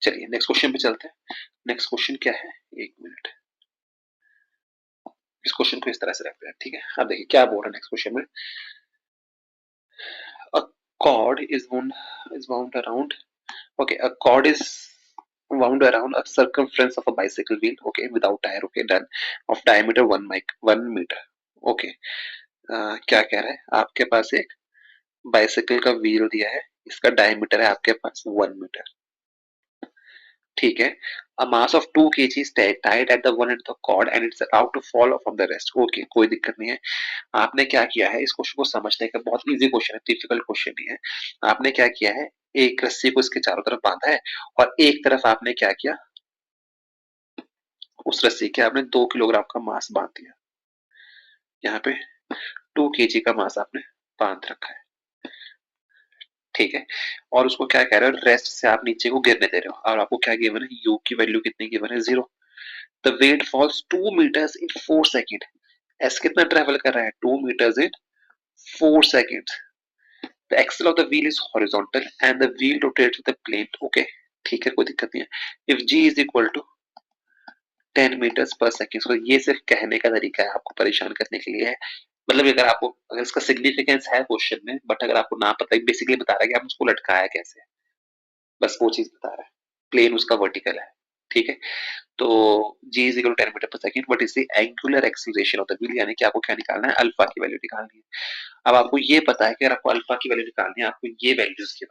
चलिए नेक्स्ट क्वेश्चन पे चलते हैं। नेक्स्ट क्वेश्चन क्या है, एक मिनट, इस क्वेश्चन को इस तरह से रखते हैं, ठीक है। अब देखिए क्या बोल रहा है नेक्स्ट क्वेश्चन में, a cord is wound around, okay, a cord is wound around a circumference of a bicycle wheel, okay, without tire, okay, done, of diameter 1 meter, okay। क्या कह रहा है, आपके पास एक बाइसिकल का व्हील दिया है, इसका डायमीटर है आपके पास 1 मीटर, ठीक है। a mass of 2 kg is tied at the one end of the cord and it's about to fall from the rest, okay, कोई दिक्कत नहीं है। आपने क्या किया है, इस क्वेश्चन को समझने का बहुत इजी क्वेश्चन है, डिफिकल्ट क्वेश्चन नहीं है। आपने क्या किया है, एक रस्सी को इसके चारों तरफ बांधा है और एक तरफ आपने क्या किया, उस रस्सी के आपने 2 किलोग्राम का मास बांध दिया, यहाँ पे 2 kg का मास आपने बांध रखा है, ठीक है। और उसको क्या कह रहे हो, रेस्ट से आप नीचे को गिरने दे रहे हो, और आपको क्या गिवन है, यू की वैल्यू कितनी गिवन है, 0। The weight falls 2 meters in 4 second, s कितना ट्रेवल कर रहा है, 2 meters in 4 seconds। The axle of the wheel is horizontal and the wheel rotates with the plane, okay, ठीक है, कोई दिक्कत नहीं है। If g is equal to 10 meters per second, so ये सिर्फ कहने का तरीका है, आपको परेशान करने के लिए है। मतलब अगर आपको, अगर इसका सिग्निफिकेंस है क्वेश्चन में, बट अगर आपको ना पता है, बेसिकली बता रहा है कि आप उसको लटकाया कैसे, बस वो चीज बता रहा है, प्लेन उसका वर्टिकल है, ठीक है। तो g is equal to 10 metre पर second, what is the angular acceleration of the wheel, यानी कि आपको क्या निकालना है, अल्फा की वैल्यू निकालनी है। अब आपको ये पता है कि अगर आपको अल्फा की वैल्यू निकालनी है, आपको ये वैल्यूज की,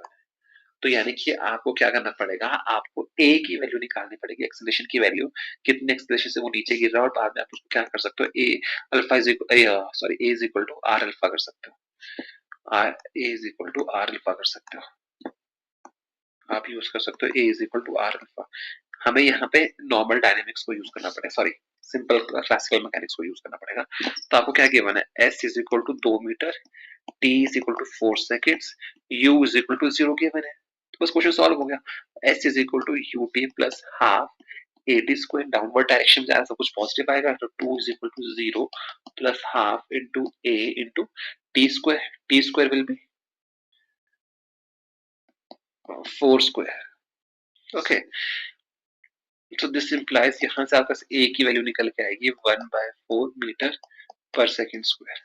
तो यानी कि आपको क्या करना पड़ेगा, आपको ए की वैल्यू निकालनी पड़ेगी, एक्सेलरेशन की वैल्यू, कितने एक्सेलरेशन से वो नीचे गिर रहा है, और बाद में आप उसको क्या कर सकते हो, A alpha is sorry A is equal to r alpha कर सकते हो, r A is equal to r alpha कर सकते हो, आप यूज कर सकते हो A is equal to r alpha. हमें यहाँ पे नॉर्मल डायनेमिक्स को यूज करना पड़ेगा, सॉरी सिंपल क्लासिकल मैकेनिक्स को यूज करना पड़ेगा। तो आपको क्या गिवन है, s is equal to 2 metre, t is equal to 4 seconds, u is equal to 0 given है, तो बस क्वेश्चन सॉल्व हो गया। S is equal to u t plus half a t square, downward direction जा रहा है, सब कुछ पॉजिटिव आएगा, तो 2 is equal to 0 plus half into a into t square will be 4 square, okay. तो दिस इंप्लाइज, यहाँ से आपका ए की वैल्यू निकल के आएगी 1/4 मीटर पर सेकेंड स्क्वायर,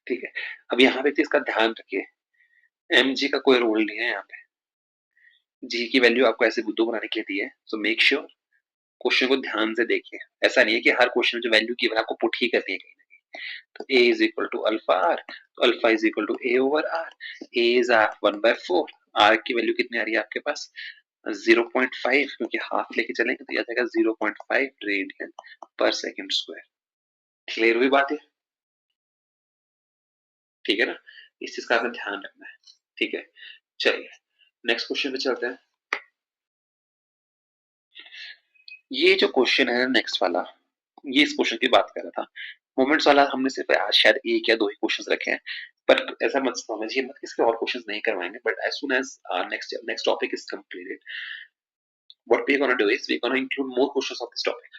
ठीक है। अब यहाँ पे इसका ध्यान रखिए, एम जी का कोई रोल नहीं है यहाँ पे, जी की वैल्यू आपको ऐसे बुद्धू बनाने के लिए दी है, सो मेक श्योर क्वेश्चन को ध्यान से देखिए। ऐसा नहीं है कि हर क्वेश्चन में जो वैल्यू की आपको पुट ही करनी है कहीं ना कहीं। तो a is equal to alpha r, तो alpha is equal to a over r, a is r 1/4, r की वैल्यू कितनी आ रही है आपके पास 0.5, क्योंकि हाफ लेके चलेंगे तो यह आ जाएगा 0.5 रेडियन पर सेकेंड स्क्वायर। क्लियर हुई बात है, ठीक है ना, इस चीज का आपने ध्यान रखना है, ठीक है। चलिए नेक्स्ट क्वेश्चन पे चलते हैं। ये जो क्वेश्चन है नेक्स्ट वाला, ये इस क्वेश्चन की बात कर रहा था, मोमेंट्स वाला हमने सिर्फ आज शायद एक या दो ही क्वेश्चंस रखे हैं, पर ऐसा मत समझिए मत इसके और क्वेश्चंस नहीं करवाएंगे, but as soon as next topic is completed, what we're going to do is we're going to include more questions of this topic,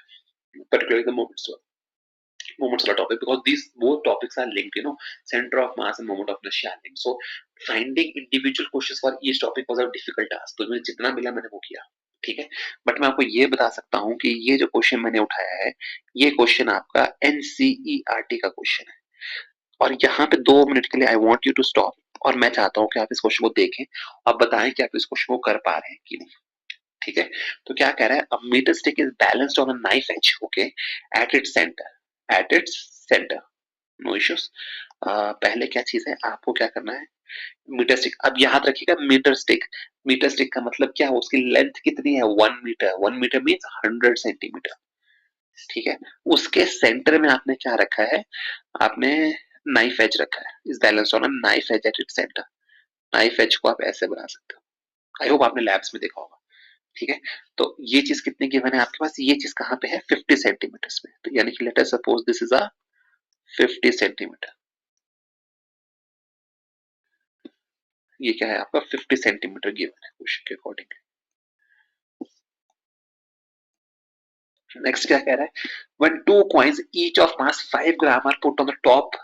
particularly the moments of the topic, because these both topics are linked, center of mass and moment of inertia are linked. So finding individual questions for each topic was a difficult task, तो मुझे जितना मिला मैंने वो किया, ठीक है, बट मैं आपको ये बता सकता हूँ कि ये जो क्वेश्चन मैंने उठाया है, ये क्वेश्चन आपका एनसीईआरटी का क्वेश्चन है, और यहाँ पे 2 मिनट के लिए I want you to stop, और मैं चाहता हूँ कि आप इस क्वेश्चन को देखें और बताएं कि आप इस क्वेश्चन को कर पा रहे हैं कि नहीं। ठीक है, तो क्या कह रहा है, a metre stick is balanced on a knife edge, okay, at its centre, at its centre, no issues. पहले क्या चीज है, आपको क्या करना है, मीटर स्टिक, अब याद रखिएगा मीटर स्टिक, मीटर स्टिक का मतलब क्या है, उसकी लेंथ कितनी है, 1 मीटर, 1 मीटर मीन्स 100 सेंटीमीटर। ठीक है, उसके सेंटर में आपने क्या रखा है, आपने नाइफ एज रखा है, इस balance on a knife as eight its centre. Knife edge को आप ऐसे बना सकते हो, आई होप आपने लैब्स में देखा होगा। ठीक है, तो ये चीज कितने गिवन है आपके पास, ये चीज कहाँ पे है, 50 सेंटीमीटर में, तो यानी कि late us suppose this is a 50 centimetre, ये क्या है आपका 50 सेंटीमीटर गिवन है क्वेश्चन के अकॉर्डिंग। नेक्स्ट क्या कह रहा है, when two coins each of mass 5 gram are put on the top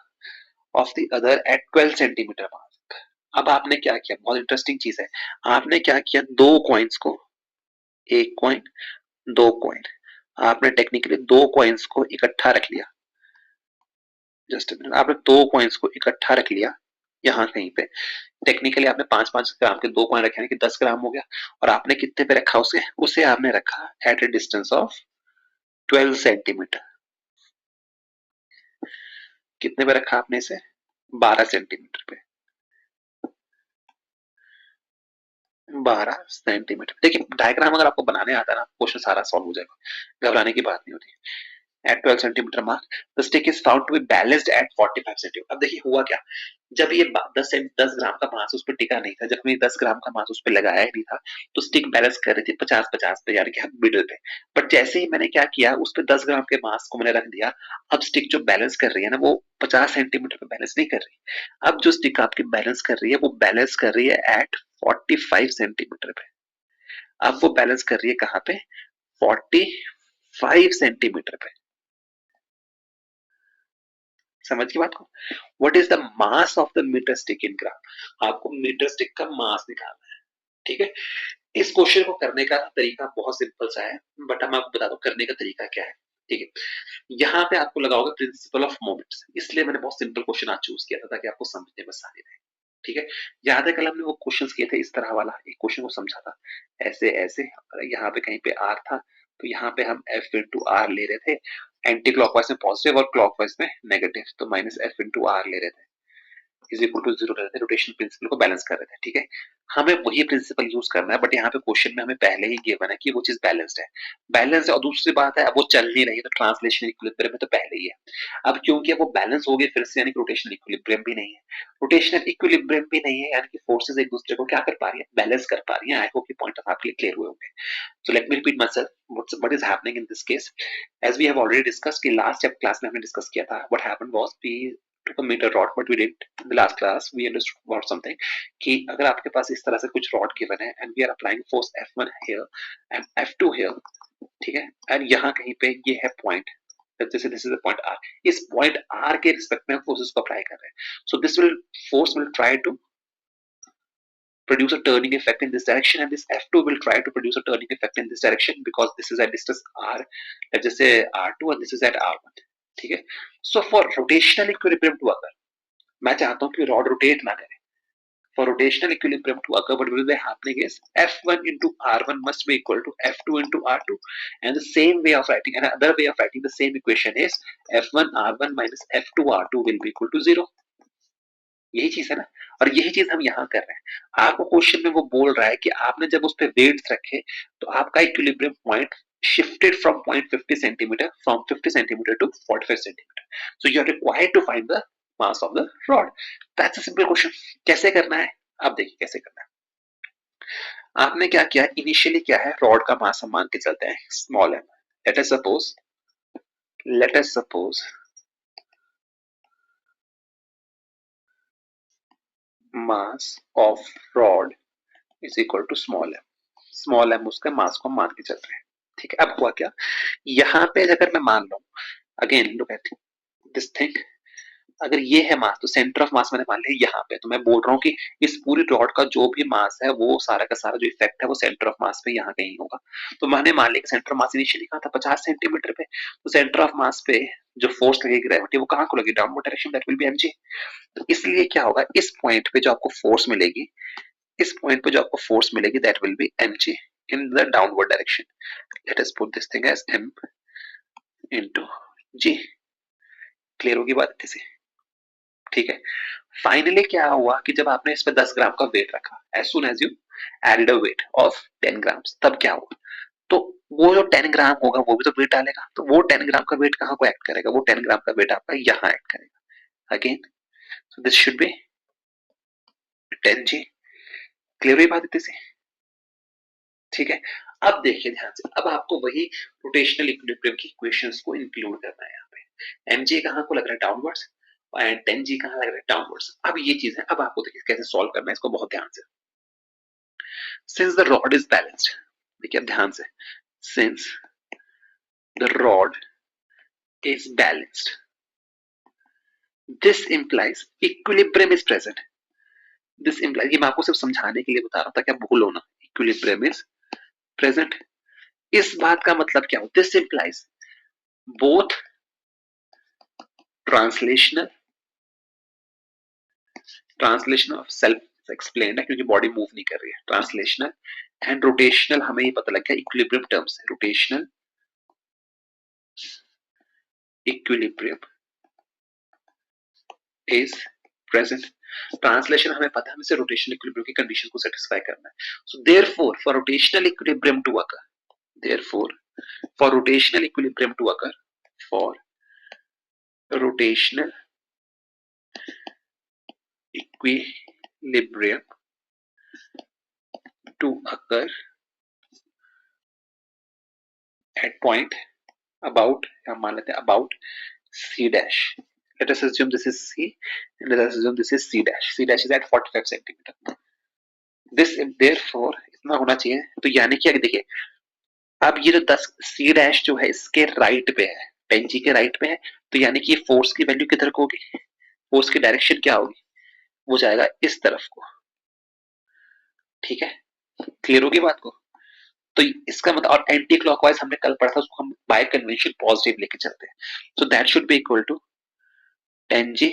of the other at 12 centimetre मास। अब आपने क्या किया, बहुत इंटरेस्टिंग चीज है, आपने क्या किया, दो कॉइन्स को, एक कॉइन, दो कॉइन, आपने टेक्निकली दो कॉइन्स को इकट्ठा रख लिया, जस्ट आपने दो कॉइन्स को इकट्ठा रख लिया यहाँ कहीं पे, टेक्निकली आपने 5-5 ग्राम के दो कॉइन रखे, यानी कि 10 ग्राम हो गया, और आपने कितने पे रखा उसे, उसे आपने रखा at a distance of 12 centimetre. कितने पे रखा आपने इसे, 12 सेंटीमीटर पे, 12 सेंटीमीटर। देखिए डायग्राम अगर आपको बनाने आता है ना, क्वेश्चन सारा सॉल्व हो जाएगा, घबराने की बात नहीं होती। At 12 centimetre mark the stick is found to be balanced at 45 centimetre. अब देखिए हुआ क्या, जब ये 10 ग्राम का मास उस पर टिका नहीं था, जब हमने 10 ग्राम का मास उस पर लगाया ही नहीं था, तो स्टिक बैलेंस कर रही थी 50-50 पे, यानी कि मिडिल पे। बट जैसे ही मैंने क्या किया, उस पर 10 ग्राम के मास को मैंने रख दिया, अब स्टिक जो बैलेंस कर रही है ना, वो 50 सेंटीमीटर पे बैलेंस नहीं कर रही, अब जो स्टिक आपकी बैलेंस कर रही है, वो बैलेंस कर रही है एट 45 सेंटीमीटर पे। अब वो बैलेंस कर रही है कहाँ पे, 45 सेंटीमीटर पे। समझ की बात को, what is the mass of the metre stick in gram, आपको मीटर स्टिक का मास निकालना है। ठीक है, इस क्वेश्चन को करने का तरीका बहुत सिंपल सा है, बट हम आपको बता दो करने का तरीका क्या है। ठीक है, यहाँ पे आपको लगा होगा प्रिंसिपल ऑफ मोमेंट्स, इसलिए मैंने बहुत सिंपल क्वेश्चन आज चूज किया था ताकि आपको समझने में आसानी रहे। ठीक है, याद है कल हमने वो क्वेश्चंस किए थे इस तरह वाला, एक क्वेश्चन को समझा था ऐसे ऐसे, यहाँ पे कहीं पे आर था, तो यहाँ पे हम एफ इंटू आर ले रहे थे, एंटी क्लॉकवाइज में पॉजिटिव और क्लॉकवाइज में नेगेटिव, तो माइनस एफ इंटू आर ले रहे थे, इज इक्वल टू जीरो रहते, रोटेशन प्रिंसिपल को बैलेंस कर रहे थे। ठीक है, हमें वही प्रिंसिपल यूज करना है, बट यहाँ पे क्वेश्चन में हमें पहले ही गिवन है कि वो चीज बैलेंस्ड है, बैलेंस है, और दूसरी बात है अब वो चल नहीं रही है, तो ट्रांसलेशन इक्विलिब्रियम में तो पहले ही है। अब क्योंकि वो बैलेंस हो गई फिर से, यानी कि रोटेशनल इक्विलिब्रियम भी नहीं है, रोटेशनल इक्विलिब्रियम भी नहीं है, यानी कि फोर्सेस एक दूसरे को क्या कर पा रही है, बैलेंस कर पा रही है। आई होप ये पॉइंट आपके लिए क्लियर हुए होंगे। So let me repeat my self, what is happening in this case, as we have already discussed कि last जब क्लास में हमने डिस्कस किया था, what happened was we took a meter rod, but we did in the last class we understood about something कि अगर आपके पास इस तरह से कुछ रॉड गिवन है and we are applying force F1 here and F2 here, ठीक है, and यहाँ कहीं पे ये है पॉइंट, जैसे this is the point R, इस पॉइंट R के रिस्पेक्ट में फोर्सेस को अप्लाई कर रहे हैं, so this will force will try to produce a turning effect in this direction, and this F2 will try to produce a turning effect in this direction because this is at distance R, let's just say R2, and this is at R1. ठीक है, so for rotational equilibrium to occur, मैं चाहता हूँ कि रॉड रोटेट ना करे, for rotational equilibrium to occur what will be happening is F1 into R1 must be equal to F2 into R2, and the same way of writing, another way of writing the same equation is F1 R1 minus F2 R2 will be equal to 0। यही चीज है ना, और यही चीज हम यहाँ कर रहे हैं। आपको क्वेश्चन में वो बोल रहा है कि आपने जब उस पर वेट्स रखे तो आपका equilibrium point shifted from point 50 centimeter from 50 centimeter to 45 centimeter, so you are required to find the mass of the rod। that's a simple question। कैसे करना है, आप देखिए कैसे करना है। आपने क्या किया, इनिशियली क्या है, रॉड का मास हम मान के चलते हैं small m, let us suppose mass of rod is equal to small m उसका मास को मान के चल रहे हैं। ठीक है, अब हुआ क्या, यहाँ पे अगर मैं मान लू, again look at this thing, अगर ये है मास तो सेंटर ऑफ मास मैंने मान लिया यहाँ पे, तो मैं बोल रहा हूँ कि इस पूरी रॉड का जो भी मास है वो सारा का सारा जो इफेक्ट है वो सेंटर ऑफ मास पे यहाँ कहीं होगा। तो मैंने मान लिया सेंटर ऑफ मास इनिशियली कहा था 50 सेंटीमीटर पे, तो सेंटर ऑफ मास पे जो फोर्स लगेगी ग्रेविटी वो कहाँ को लगेगी, downward direction, that will be mg। तो इसलिए क्या होगा, इस पॉइंट पे जो आपको फोर्स मिलेगी, इस पॉइंट पे जो आपको फोर्स मिलेगी that will be mg in the downward direction. Let us put this thing as m into g। Clear होगी बात अच्छे से? ठीक है। फाइनली क्या हुआ कि जब आपने इस पे 10 ग्राम का वेट रखा, as soon as you added a weight of 10 grams, तब क्या हुआ, तो वो जो 10 ग्राम होगा वो भी तो वेट डालेगा, तो वो 10 ग्राम का वेट कहाँ को एक्ट करेगा, वो 10 ग्राम का वेट आपका यहाँ एक्ट करेगा again. So this should be 10g। Clear हुई बात इतनी सी? ठीक है। अब देखिए ध्यान से, अब आपको वही रोटेशनल इक्विलिब्रियम की इक्वेशंस को इंक्लूड करना है यहाँ पे। mg कहाँ को लग रहा है, डाउनवर्ड्स, एंड 10g कहाँ लग रहा है, डाउनवर्ड्स। अब ये चीज है, अब आपको देखिए कैसे सॉल्व करना है इसको बहुत ध्यान से। Since the rod is balanced, देखिए अब ध्यान से, since the rod is balanced, this implies equilibrium is present। this implies, ये मैं आपको सिर्फ समझाने के लिए बता रहा था, क्या भूलो ना, equilibrium is present। इस बात का मतलब क्या हो, this implies both translational of self explained है क्योंकि बॉडी मूव नहीं कर रही है, ट्रांसलेशनल एंड रोटेशनल हमें ये पता लग गया इक्विलिब्रियम टर्म्स है, rotational equilibrium is present. Translation हमें पता है, हमें रोटेशनल इक्विलिब्रियम की कंडीशन को सेटिस्फाई करना है। So therefore for rotational equilibrium to occur, therefore for rotational equilibrium to occur, for rotational equilibrium to occur at point about, हम मान लेते हैं about c dash, let us assume this is c and let us assume this is c dash, c dash is at 45 centimeter। this therefore इतना होना चाहिए, तो यानी कि देखिए अब ये जो 10 c dash जो है इसके राइट पे है, 10g के राइट पे है, तो यानी कि फोर्स की वैल्यू किधर को होगी, फोर्स की डायरेक्शन क्या होगी, वो जाएगा इस तरफ को। ठीक है, क्लियर होगी बात को? तो इसका मतलब, और एंटी क्लॉकवाइज हमने कल पढ़ा था, उसको हम बाय कन्वेंशन पॉजिटिव लेके चलते हैं। So that should be equal to 10g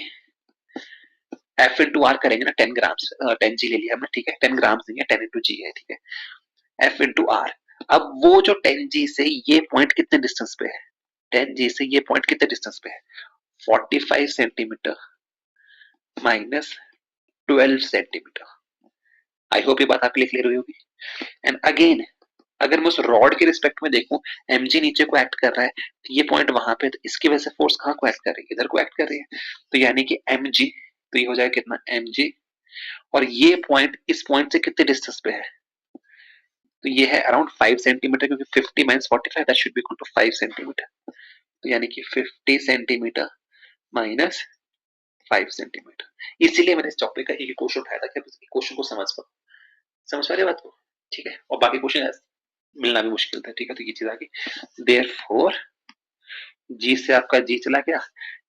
f into r करेंगे ना, 10 ग्राम्स 10g ले लिया हमने, ठीक है, 10 ग्राम्स नहीं है, 10 इंटू जी है, ठीक है, f इंटू आर। अब वो जो 10g से ये पॉइंट कितने डिस्टेंस पे है, 10g से ये पॉइंट कितने डिस्टेंस पे है, 45 सेंटीमीटर माइनस 12 सेंटीमीटर। आई होप ये बात आपके लिए क्लियर हुई होगी। एंड अगेन अगर मैं उस रॉड के रिस्पेक्ट में देखूं, mg नीचे को एक्ट कर रहा है, तो ये पॉइंट वहां पे, तो इसकी वजह से फोर्स कहाँ को एक्ट कर रही है, इधर को एक्ट कर रही है, तो यानी कि mg, तो ये हो जाएगा कितना mg, और ये पॉइंट इस पॉइंट से कितने डिस्टेंस पे है, तो ये है अराउंड 5 सेंटीमीटर, क्योंकि 50 minus 45 that should be equal to 5 centimetre, तो यानी कि 50 सेंटीमीटर माइनस 5 सेंटीमीटर। इसीलिए मैंने इस टॉपिक का एक क्वेश्चन उठाया था कि आप इस क्वेश्चन को समझ पाओ, समझ पा रहे बात को? ठीक है, और बाकी क्वेश्चन मिलना भी मुश्किल था, ठीक है, तो ये चीज आ गई। देयरफॉर जी से आपका जी चला गया,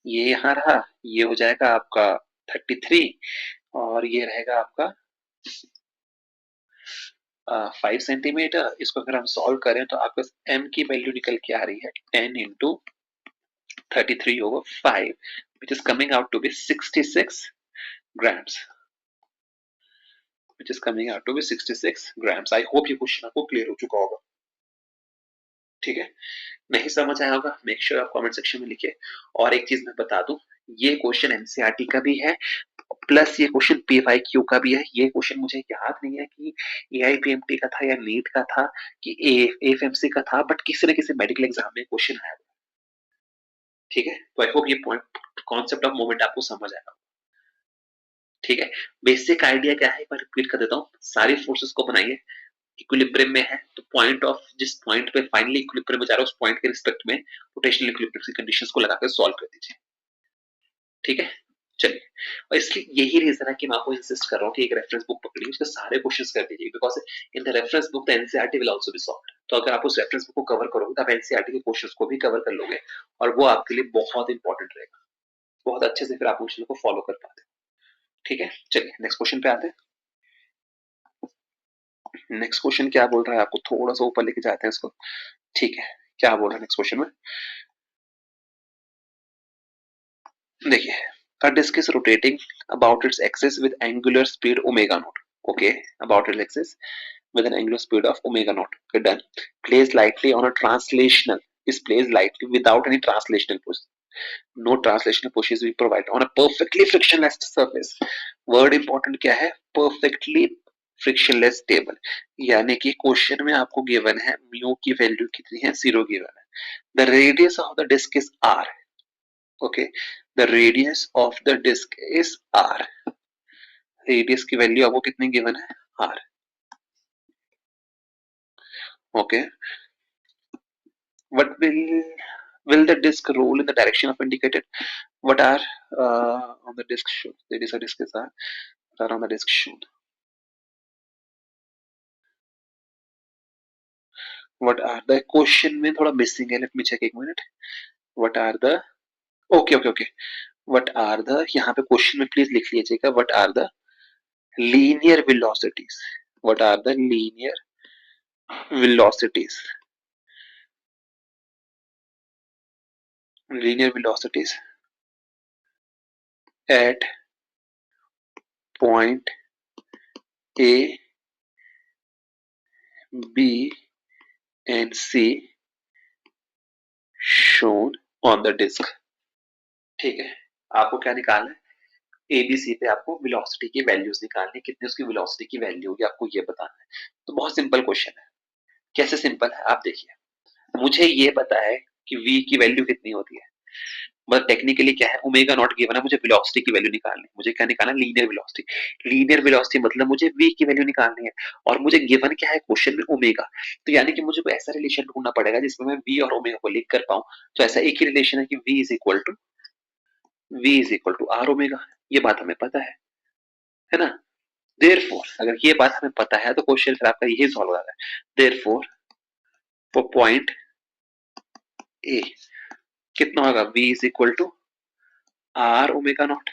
ये यहाँ रहा, ये हो जाएगा आपका 33 और ये रहेगा आपका 5 सेंटीमीटर। इसको अगर हम सॉल्व करें तो आपका m की वैल्यू निकल के आ रही है 10 into 33 over 5 which is coming out to be 66 grams, which is coming out to be 66 grams। I hope ये क्वेश्चन आपको क्लियर हो चुका होगा। ठीक है, नहीं समझ आया होगा मेक श्योर आप कमेंट सेक्शन में लिखिए। और एक चीज मैं बता दूं, ये क्वेश्चन एनसीईआरटी का भी है प्लस ये क्वेश्चन पीवाईक्यू का भी है। ये क्वेश्चन मुझे याद नहीं है कि एआईपीएमटी का था या नीट का था कि एएफएमसी का था, बट किसी न किसी मेडिकल एग्जाम में क्वेश्चन आया। ठीक है, तो आई होप ये पॉइंट कॉन्सेप्ट ऑफ मोमेंट आपको समझ आएगा। ठीक है, बेसिक आइडिया क्या है एक बार रिपीट कर देता हूँ, सारी फोर्सेस को बनाइए, इक्विलिब्रियम में है तो पॉइंट ऑफ जिस पॉइंट पे फाइनली इक्विलिब्रियम में जा रहा है उस पॉइंट के रिस्पेक्ट में रोटेशनल इक्विलिब्रियम की कंडीशंस को लगाकर सॉल्व कर दीजिए। ठीक है, चलिए, और इसलिए यही रीजन है कि मैं आपको इंसिस्ट कर रहा हूँ कि एक रेफरेंस बुक पकड़िए, उसके सारे क्वेश्चंस कर दीजिए, because in the reference book the NCERT will also be solved. तो अगर आप उस रेफरेंस बुक को कवर करोगे तो आप एनसीईआरटी के क्वेश्चंस को भी कवर कर लोगे और वो आपके लिए बहुत इंपॉर्टेंट रहेगा। बहुत अच्छे से फिर आप क्वेश्चन को फॉलो कर पाते हो। ठीक है, चलिए नेक्स्ट क्वेश्चन पे आते हैं। नेक्स्ट क्वेश्चन क्या बोल रहा है, आपको थोड़ा सा ऊपर लेके जाते हैं इसको। ठीक है, क्या बोल रहा है नेक्स्ट क्वेश्चन में, देखिए, a disk is rotating about its axis with angular speed omega naught. Okay, about its axis with an angular speed of omega naught. Okay, done. Placed lightly on a translational. Is placed lightly without any translational push. No translational push is being provided on a perfectly frictionless surface. Word important क्या है? Perfectly frictionless table. यानी कि क्वेश्चन में आपको गिवन है म्यू की वैल्यू कितनी है, 0 गिवन है. The radius of the disk is r. Okay, the radius of the disk is r. Radius की वैल्यू आपको कितनी गिवन है, r. Okay, what will the disk roll in the direction of indicated? What are on the disk shown? There is a disk is are on the disk shown. What are the question में थोड़ा missing है, let me check एक minute. What are the okay. What are the, यहाँ पे क्वेश्चन में प्लीज लिख लीजिएगा, what are the linear velocities? What are the linear velocities? Linear velocities at point A, B and C shown on the disk. ठीक है, आपको क्या निकालना है, ए बी सी पे आपको वेलोसिटी की वैल्यूज निकालनी है, कितनी उसकी वेलोसिटी की वैल्यू होगी आपको ये बताना है. तो बहुत सिंपल क्वेश्चन है. कैसे सिंपल है आप देखिए, मुझे ये पता है कि v की वैल्यू कितनी होती है, मतलब टेक्निकली क्या है, ओमेगा नॉट गिवन है, मुझे वेलोसिटी की वैल्यू निकालनी है. मुझे क्या निकालना है, लीनियर वेलोसिटी. लीनियर वेलोसिटी मतलब मुझे v की वैल्यू निकालनी है, और मुझे गिवन क्या है क्वेश्चन में, ओमेगा. तो यानी कि मुझे कोई ऐसा रिलेशन ढूंढना पड़ेगा जिसमें मैं v और ओमेगा को लिख कर पाऊं. तो ऐसा एक ही रिलेशन है कि v is equal to r omega. ये बात हमें पता है ना. देयरफॉर अगर ये बात हमें पता है तो क्वेश्चन फिर आपका यही सॉल्व हो रहा है. देयरफॉर फॉर पॉइंट ए कितना होगा, v is equal to r omega not.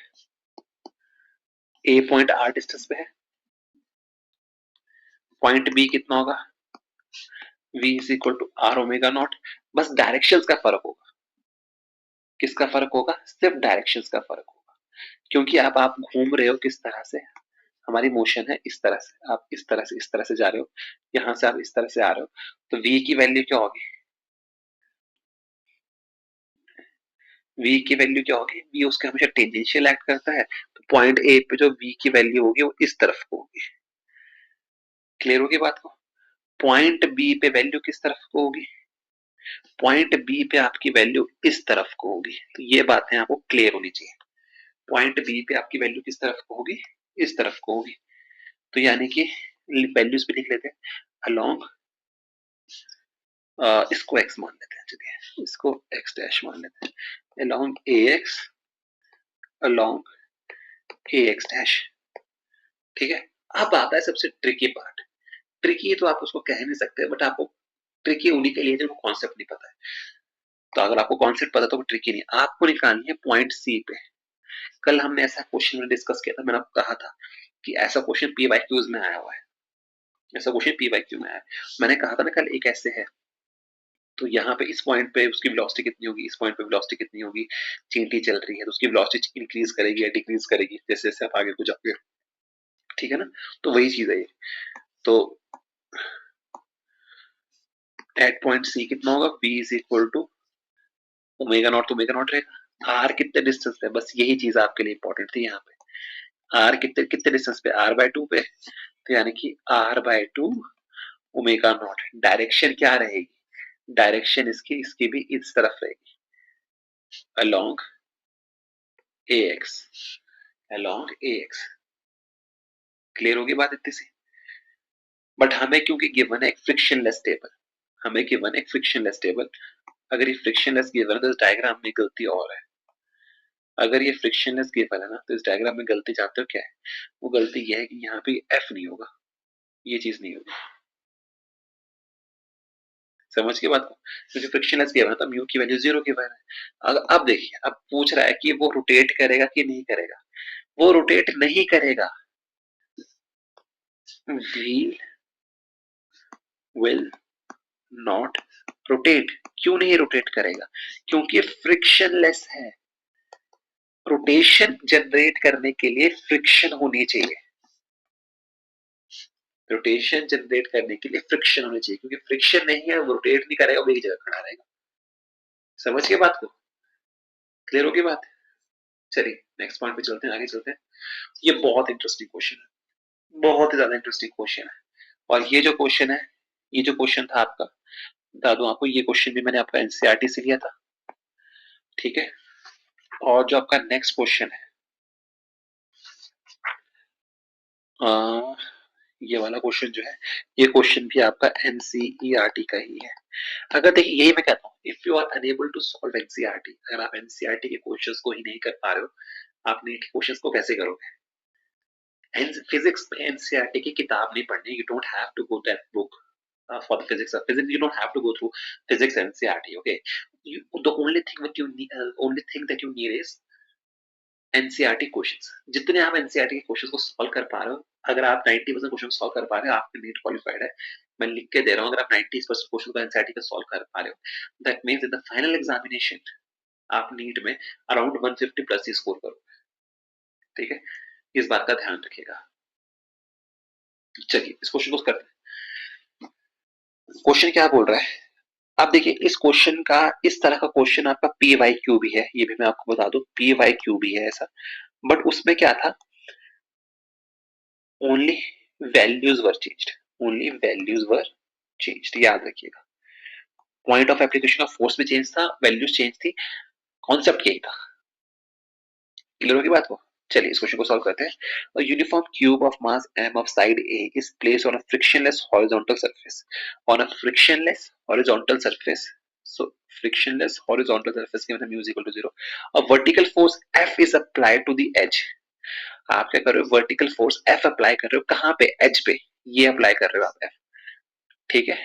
A point r distance पे है, पॉइंट बी कितना होगा, v is equal to r omega not. बस डायरेक्शंस का फर्क होगा. किसका फर्क होगा, सिर्फ डायरेक्शंस का फर्क होगा. क्योंकि अब आप घूम रहे हो किस तरह से, हमारी मोशन है इस तरह से, आप इस तरह से जा रहे हो, यहां से आप इस तरह से आ रहे हो. तो v की वैल्यू क्या होगी, v की वैल्यू क्या होगी, v उसका हमेशा टेंजेंशियल एक्ट करता है. तो पॉइंट ए पे जो v की वैल्यू होगी वो इस तरफ को होगी. क्लियर होगी बात को. पॉइंट बी पे वैल्यू किस तरफ को होगी, पॉइंट बी पे आपकी वैल्यू इस तरफ को होगी. तो ये बातें आपको क्लियर होनी चाहिए. पॉइंट बी पे आपकी वैल्यू किस तरफ को होगी, इस तरफ को होगी. तो यानी कि वैल्यूज पे लिख लेते हैं, अलोंग इसको x मान लेते हैं, चलिए इसको x डैश मान लेते हैं, अलोंग ax डैश. ठीक है, अब आता है सबसे ट्रिकी पार्ट. ट्रिकी तो आप उसको कह नहीं सकते, बट आपको ट्रिकी उन्हीं के लिए जिनको कॉन्सेप्ट नहीं पता है. तो अगर आपको कॉन्सेप्ट पता तो वो ट्रिकी नहीं. आपको निकालनी है पॉइंट सी पे. कल हमने ऐसा क्वेश्चन में डिस्कस किया था, मैंने आपको कहा था कि ऐसा क्वेश्चन पी वाई क्यूज में आया हुआ है, ऐसा क्वेश्चन पी वाई क्यू में आया है. मैंने कहा था ना कल एक ऐसे है, तो यहाँ पे इस पॉइंट पे उसकी वेलोसिटी कितनी होगी, इस पॉइंट पे वेलोसिटी कितनी होगी, चींटी चल रही है तो उसकी वेलोसिटी इंक्रीज करेगी या डिक्रीज करेगी जैसे जैसे आप आगे को जाओगे. ठीक है ना, तो वही चीज है ये. तो एट पॉइंट सी कितना होगा, v is equal to omega not, तो ओमेगा नॉट रहेगा. आर कितने डिस्टेंस पे, बस यही चीज आपके लिए इंपॉर्टेंट थी यहाँ पे. आर कितने कितने डिस्टेंस पे, आर बाय टू पे. तो यानी कि r by two omega not. Direction क्या रहेगी, डायरेक्शन इसकी इसकी भी इस तरफ रहेगी, along ax, along ax. Clear होगी बात इतनी सी. बट हमें क्योंकि गिवन है एक फ्रिक्शनलेस टेबल, हमें गिवन है एक फ्रिक्शनलेस टेबल. अगर ये फ्रिक्शनलेस गिवन है तो इस डायग्राम में गलती और है. अगर ये फ्रिक्शनलेस गिवन है ना तो इस डायग्राम में गलती जानते हो क्या है, वो गलती ये है कि यहाँ पे एफ नहीं होगा, ये चीज नहीं होगी. समझ के बात को, क्योंकि फ्रिक्शनलेस गिवन है तो म्यू की वैल्यू 0 गिवन है। अब देखिए, अब पूछ रहा है कि वो रोटेट करेगा कि नहीं करेगा। वो रोटेट नहीं करेगा। Wheel will not rotate. क्यों नहीं रोटेट करेगा? क्योंकि फ्रिक्शनलेस है। रोटेशन जनरेट करने के लिए फ्रिक्शन होनी चाहिए। रोटेशन जनरेट करने के लिए फ्रिक्शन होनी चाहिए, क्योंकि फ्रिक्शन नहीं है वो रोटेट नहीं करेगा, वो एक जगह खड़ा रहेगा। समझ के बात को? क्लियर होगी बात? चलिए नेक्स्ट पॉइंट पे चलते हैं, आगे चलते हैं। ये बहुत इंटरेस्टिंग क्वेश्चन है, बहुत ही ज्यादा इंटरेस्टिंग क्वेश्चन है। और ये जो क्वेश्चन है, ये जो क्वेश्चन था आपका, बता दूं आपको, ये क्वेश्चन भी मैंने आपका एनसीईआरटी से लिया था, ठीक है। और जो आपका नेक्स्ट क्वेश्चन है, ये वाला क्वेश्चन जो है, ये क्वेश्चन भी आपका एनसीईआरटी का ही है। अगर देखिए, यही मैं कहता हूँ, if you are unable to solve NCERT, अगर आप एनसीईआरटी के क्वेश्चंस को ही नहीं कर पा रहे हो, आप नीट के क्वेश्चंस को कैसे करोगे? फिजिक्स में एनसीईआरटी की किताब नहीं पढ़नी, you don't have to go that book for the physics, you don't have to go through physics NCERT, okay? The only thing that you need is NCERT questions. जितने आप एनसीईआरटी के क्वेश्चंस को सॉल्व कर पा रहे हो, अगर आप 90% क्वेश्चन सॉल्व कर पा रहे हो, आप नीट क्वालिफाइड है। मैं लिख के दे रहा हूँ, अगर आप 90% क्वेश्चन को एनसीईआरटी का सॉल्व कर पा रहे हो, that means in the final examination आप नीट में अराउंड 150 प्लस ही स्कोर करो, ठीक है। इस बात का ध्यान रखिएगा। चलिए इस क्वेश्चन को करते हैं। क्वेश्चन क्या बोल रहा है? अब देखिए, इस क्वेश्चन का, इस तरह का क्वेश्चन आपका पी वाई क्यू भी है, ये भी मैं आपको बता दूं, पी वाई क्यू भी है ऐसा। बट उसमें क्या था, only values were changed, only values were changed, याद रखिएगा। Point of application of force में चेंज था, वैल्यूज चेंज थी, कॉन्सेप्ट यही था। क्लियर होगी बात को? चलिए इस क्वेश्चन को सॉल्व करते हैं। A uniform cube of mass m of side A is placed on a frictionless horizontal surface. On a frictionless horizontal surface. So frictionless horizontal surface के मतलब mu is equal to 0. A vertical force F is applied to the edge. आप क्या कर रहे हो? वर्टिकल फोर्स F अप्लाई कर रहे हो, कहां पे? एज पे। ये अप्लाई कर रहे हो आप F, ठीक है,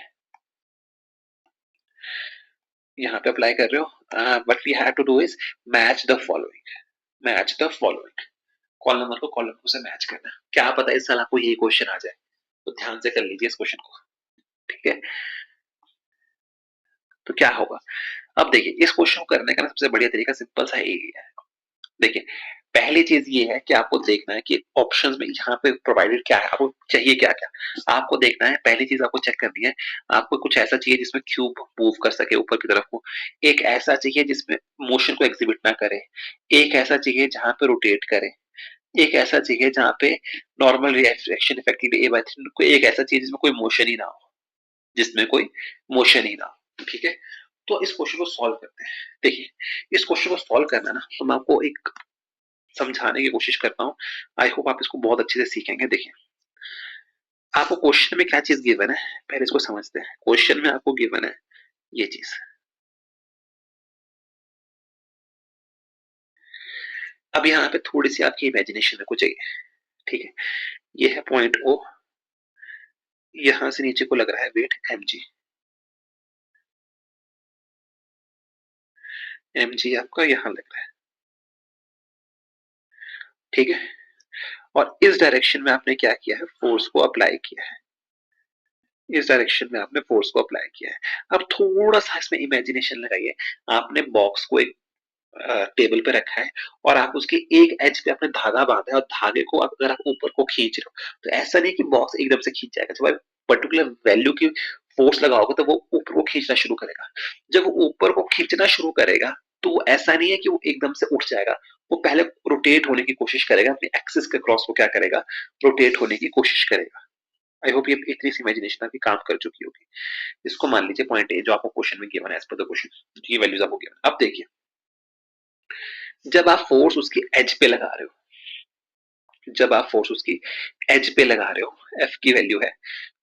यहाँ पे अप्लाई कर रहे हो। What we have to do is match the following, match the following. Column को कॉल नंबर से मैच करना। क्या पता इस साल आपको ये क्वेश्चन आ जाए, तो ध्यान से कर लीजिए इस क्वेश्चन को, ठीक है। तो क्या होगा, अब देखिए, इस क्वेश्चन को करने का सबसे बढ़िया तरीका सिंपल सा यही है। देखिए, पहली चीज ये है कि आपको देखना है कि ऑप्शंस में यहाँ पे प्रोवाइडेड क्या है, आपको चाहिए क्या क्या। आपको देखना है, पहली चीज आपको चेक करनी है, आपको कुछ ऐसा चाहिए जिसमें क्यूब मूव कर सके ऊपर की तरफ को, एक ऐसा चाहिए जिसमें मोशन को एग्जिबिट ना करे, एक ऐसा चाहिए जहां पे रोटेट करे, एक ऐसा चाहिए जहां पे नॉर्मल रिएक्शन इफेक्टिवली A/3, कोई एक ऐसा चाहिए जिसमें कोई मोशन ही ना हो, जिसमें कोई मोशन ही ना हो, ठीक है। तो इस क्वेश्चन को सॉल्व करते हैं। देखिए, इस क्वेश्चन को सॉल्व करना ना, तो मैं आपको एक समझाने की कोशिश करता हूँ। आई होप आप इसको बहुत अच्छे से सीखेंगे। देखिए, आपको क्वेश्चन में क्या चीज गिवन है, पहले इसको समझते हैं। क्वेश्चन में आपको गिवन है ये चीज। अब यहाँ पे थोड़ी सी आपकी इमेजिनेशन में को चाहिए, ठीक है। ये है पॉइंट ओ, यहां से नीचे को लग रहा है वेट mg, mg आपका यहां लग रहा है, ठीक है। और इस डायरेक्शन में आपने क्या किया है, फोर्स को अप्लाई किया है, इस डायरेक्शन में आपने फोर्स को अप्लाई किया है। अब थोड़ा सा इसमें इमेजिनेशन लगाइए, आपने बॉक्स को एक टेबल पे रखा है, और आप उसके एक एज पे अपने धागा बांधा है, और धागे को अगर आप ऊपर को खींच रहे हो, तो ऐसा नहीं कि बॉक्स एकदम से खींच जाएगा। जब आप पर्टिकुलर वैल्यू की फोर्स लगाओगे तो वो ऊपर को खींचना शुरू करेगा। जब वो ऊपर को खींचना शुरू करेगा, तो वो ऐसा नहीं है कि वो एकदम से उठ जाएगा, वो पहले रोटेट होने की कोशिश करेगा, अपने एक्सिस के क्रॉस को क्या करेगा, रोटेट होने की कोशिश करेगा। आई होप ये इतनी सी इमेजिनेशन आपकी काम कर चुकी होगी। इसको मान लीजिए पॉइंट ए जो आपको क्वेश्चन में गिवन है, एज पर द क्वेश्चन ये वैल्यूज आपको गिवन। अब देखिए, जब आप फोर्स उसकी एज पे लगा रहे हो, जब आप फोर्स उसकी एज पे लगा रहे हो, एफ की वैल्यू है,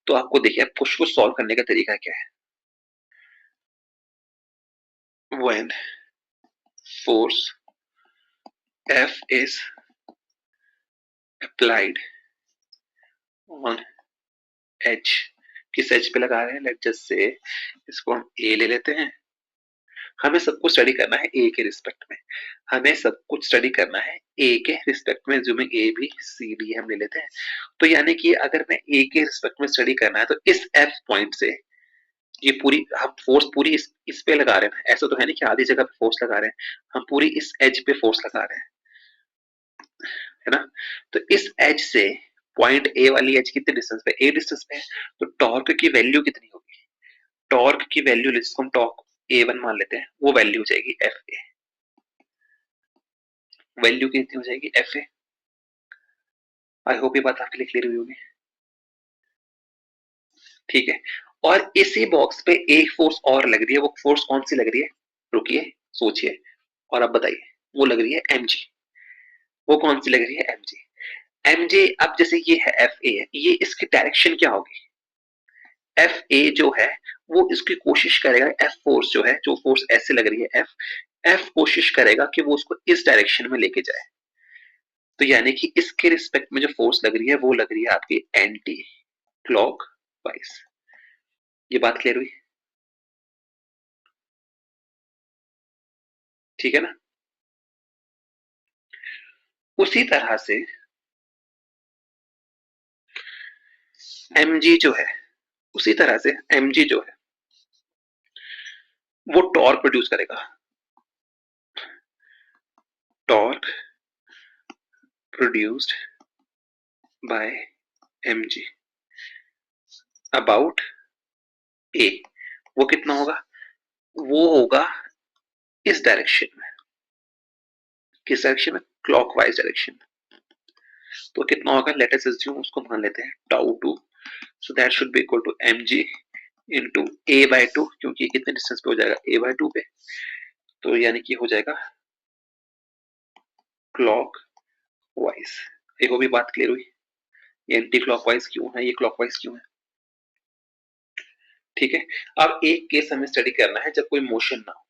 तो आपको देखिए पुश को सॉल्व करने का तरीका क्या है। When force f is applied on edge, किस एज पे लगा रहे हैं, लेट जस्ट से इसको हम ए ले लेते हैं। हमें सब कुछ स्टडी करना है ए के रिस्पेक्ट में, हमें सब कुछ स्टडी करना है ए के रिस्पेक्ट में, जो में ए बी सी डी हम ले लेते हैं। तो यानी कि अगर मैं ए के रिस्पेक्ट में स्टडी करना है तो इस एफ पॉइंट से ये पूरी हम फोर्स पूरी इस पे लगा रहे हैं, ऐसा तो है नहीं कि आधी जगह पे फोर्स लगा रहे हैं, हम पूरी इस एज पे फोर्स लगा रहे हैं, है ना। तो इस एज से पॉइंट ए वाली एज कितने डिस्टेंस पे, ए डिस्टेंस पे है, तो टॉर्क की वैल्यू कितनी होगी, टॉर्क की वैल्यू जिसको हम टॉर्क A1 मान लेते हैं, वो वैल्यू हो जाएगी एफ ए, वैल्यू कितनी हो जाएगी एफ ए। आई होप ये बात आपके लिए क्लियर हुई होगी, ठीक है। और इसी बॉक्स पे एक फोर्स और लग रही है, वो फोर्स कौन सी लग रही है, रुकिए सोचिए और आप बताइए, वो लग रही है एम जी। वो कौन सी लग रही है, एम जी। एम जे, अब जैसे ये है एफ ए है, ये इसकी डायरेक्शन क्या होगी, एफ ए जो है वो इसकी कोशिश करेगा, एफ फोर्स जो है, जो फोर्स ऐसे लग रही है एफ, एफ कोशिश करेगा कि वो उसको इस डायरेक्शन में लेके जाए। तो यानी कि इसके रिस्पेक्ट में जो फोर्स लग रही है वो लग रही है आपकी एंटी क्लॉक वाइज। ये बात क्लियर हुई, ठीक है ना। उसी तरह से एम जी जो है, उसी तरह से एम जी जो है वो टॉर्क प्रोड्यूस करेगा, torque produced by m g about A, वो कितना होगा, वो होगा इस डायरेक्शन में, किस डायरेक्शन में, क्लॉकवाइज डायरेक्शन। तो कितना होगा, लेट अस अज्यूम उसको मान लेते हैं tau two, so that should be equal to m g into a by two, क्योंकि कितने डिस्टेंस पे हो जाएगा, ए बाय टू पे, तो यानी कि हो जाएगा क्लॉक वाइज। एक वो भी बात क्लियर हुई, ये एंटी क्लॉकवाइज क्यों है, ये क्लॉकवाइज क्यों है, ठीक है। अब एक केस हमें स्टडी करना है जब कोई मोशन ना हो,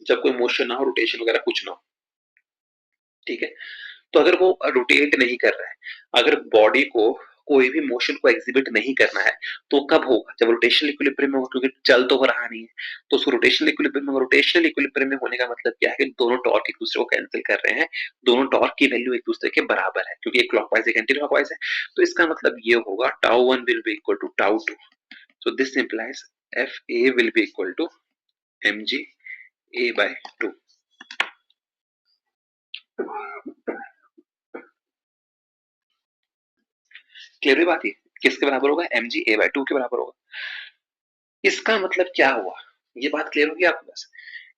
जब कोई मोशन ना हो, रोटेशन वगैरह कुछ ना हो, ठीक है। तो अगर वो रोटेट नहीं कर रहा है, अगर बॉडी को कोई भी मोशन को एग्जिबिट नहीं करना है, तो कब होगा, जब रोटेशनल इक्विलिब्रियम में होगा, क्योंकि चल तो हो रहा नहीं है, तो उसको रोटेशनल इक्विलिब्रियम में, रोटेशनल इक्विलिब्रियम में होने का मतलब क्या है कि दोनों टॉर्क एक दूसरे को कैंसिल कर रहे हैं, दोनों टॉर्क की वैल्यू एक दूसरे के बराबर है, क्योंकि एक क्लॉकवाइज एक एंटी क्लॉकवाइज है। तो इसका मतलब ये होगा tau one will be equal to tau two, so this implies f a will be equal to m g a by two. Clear हुई बात, ये किसके बराबर होगा, m g a by two के बराबर होगा। इसका मतलब क्या हुआ, ये बात क्लियर होगी आपके पास,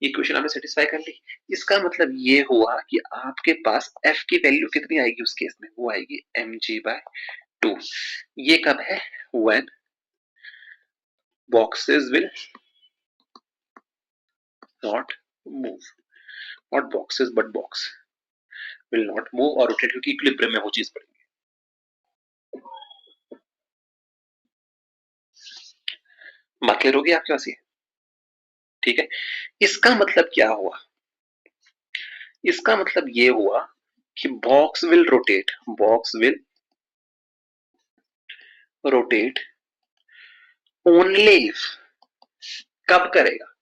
ये क्वेश्चन आपने सेटिस्फाई कर ली। इसका मतलब ये हुआ कि आपके पास एफ की वैल्यू कितनी आएगी उस केस में, वो आएगी एम जी बाय टू। ये कब है, when boxes will not move, not boxes but box will not move और रोटेट, क्योंकि इक्विलिब्रियम में वो चीज पड़ेगी। बात क्लियर होगी आपके पास ये, ठीक है। इसका मतलब क्या हुआ, इसका मतलब ये हुआ कि box will rotate, box will rotate only if, कब करेगा,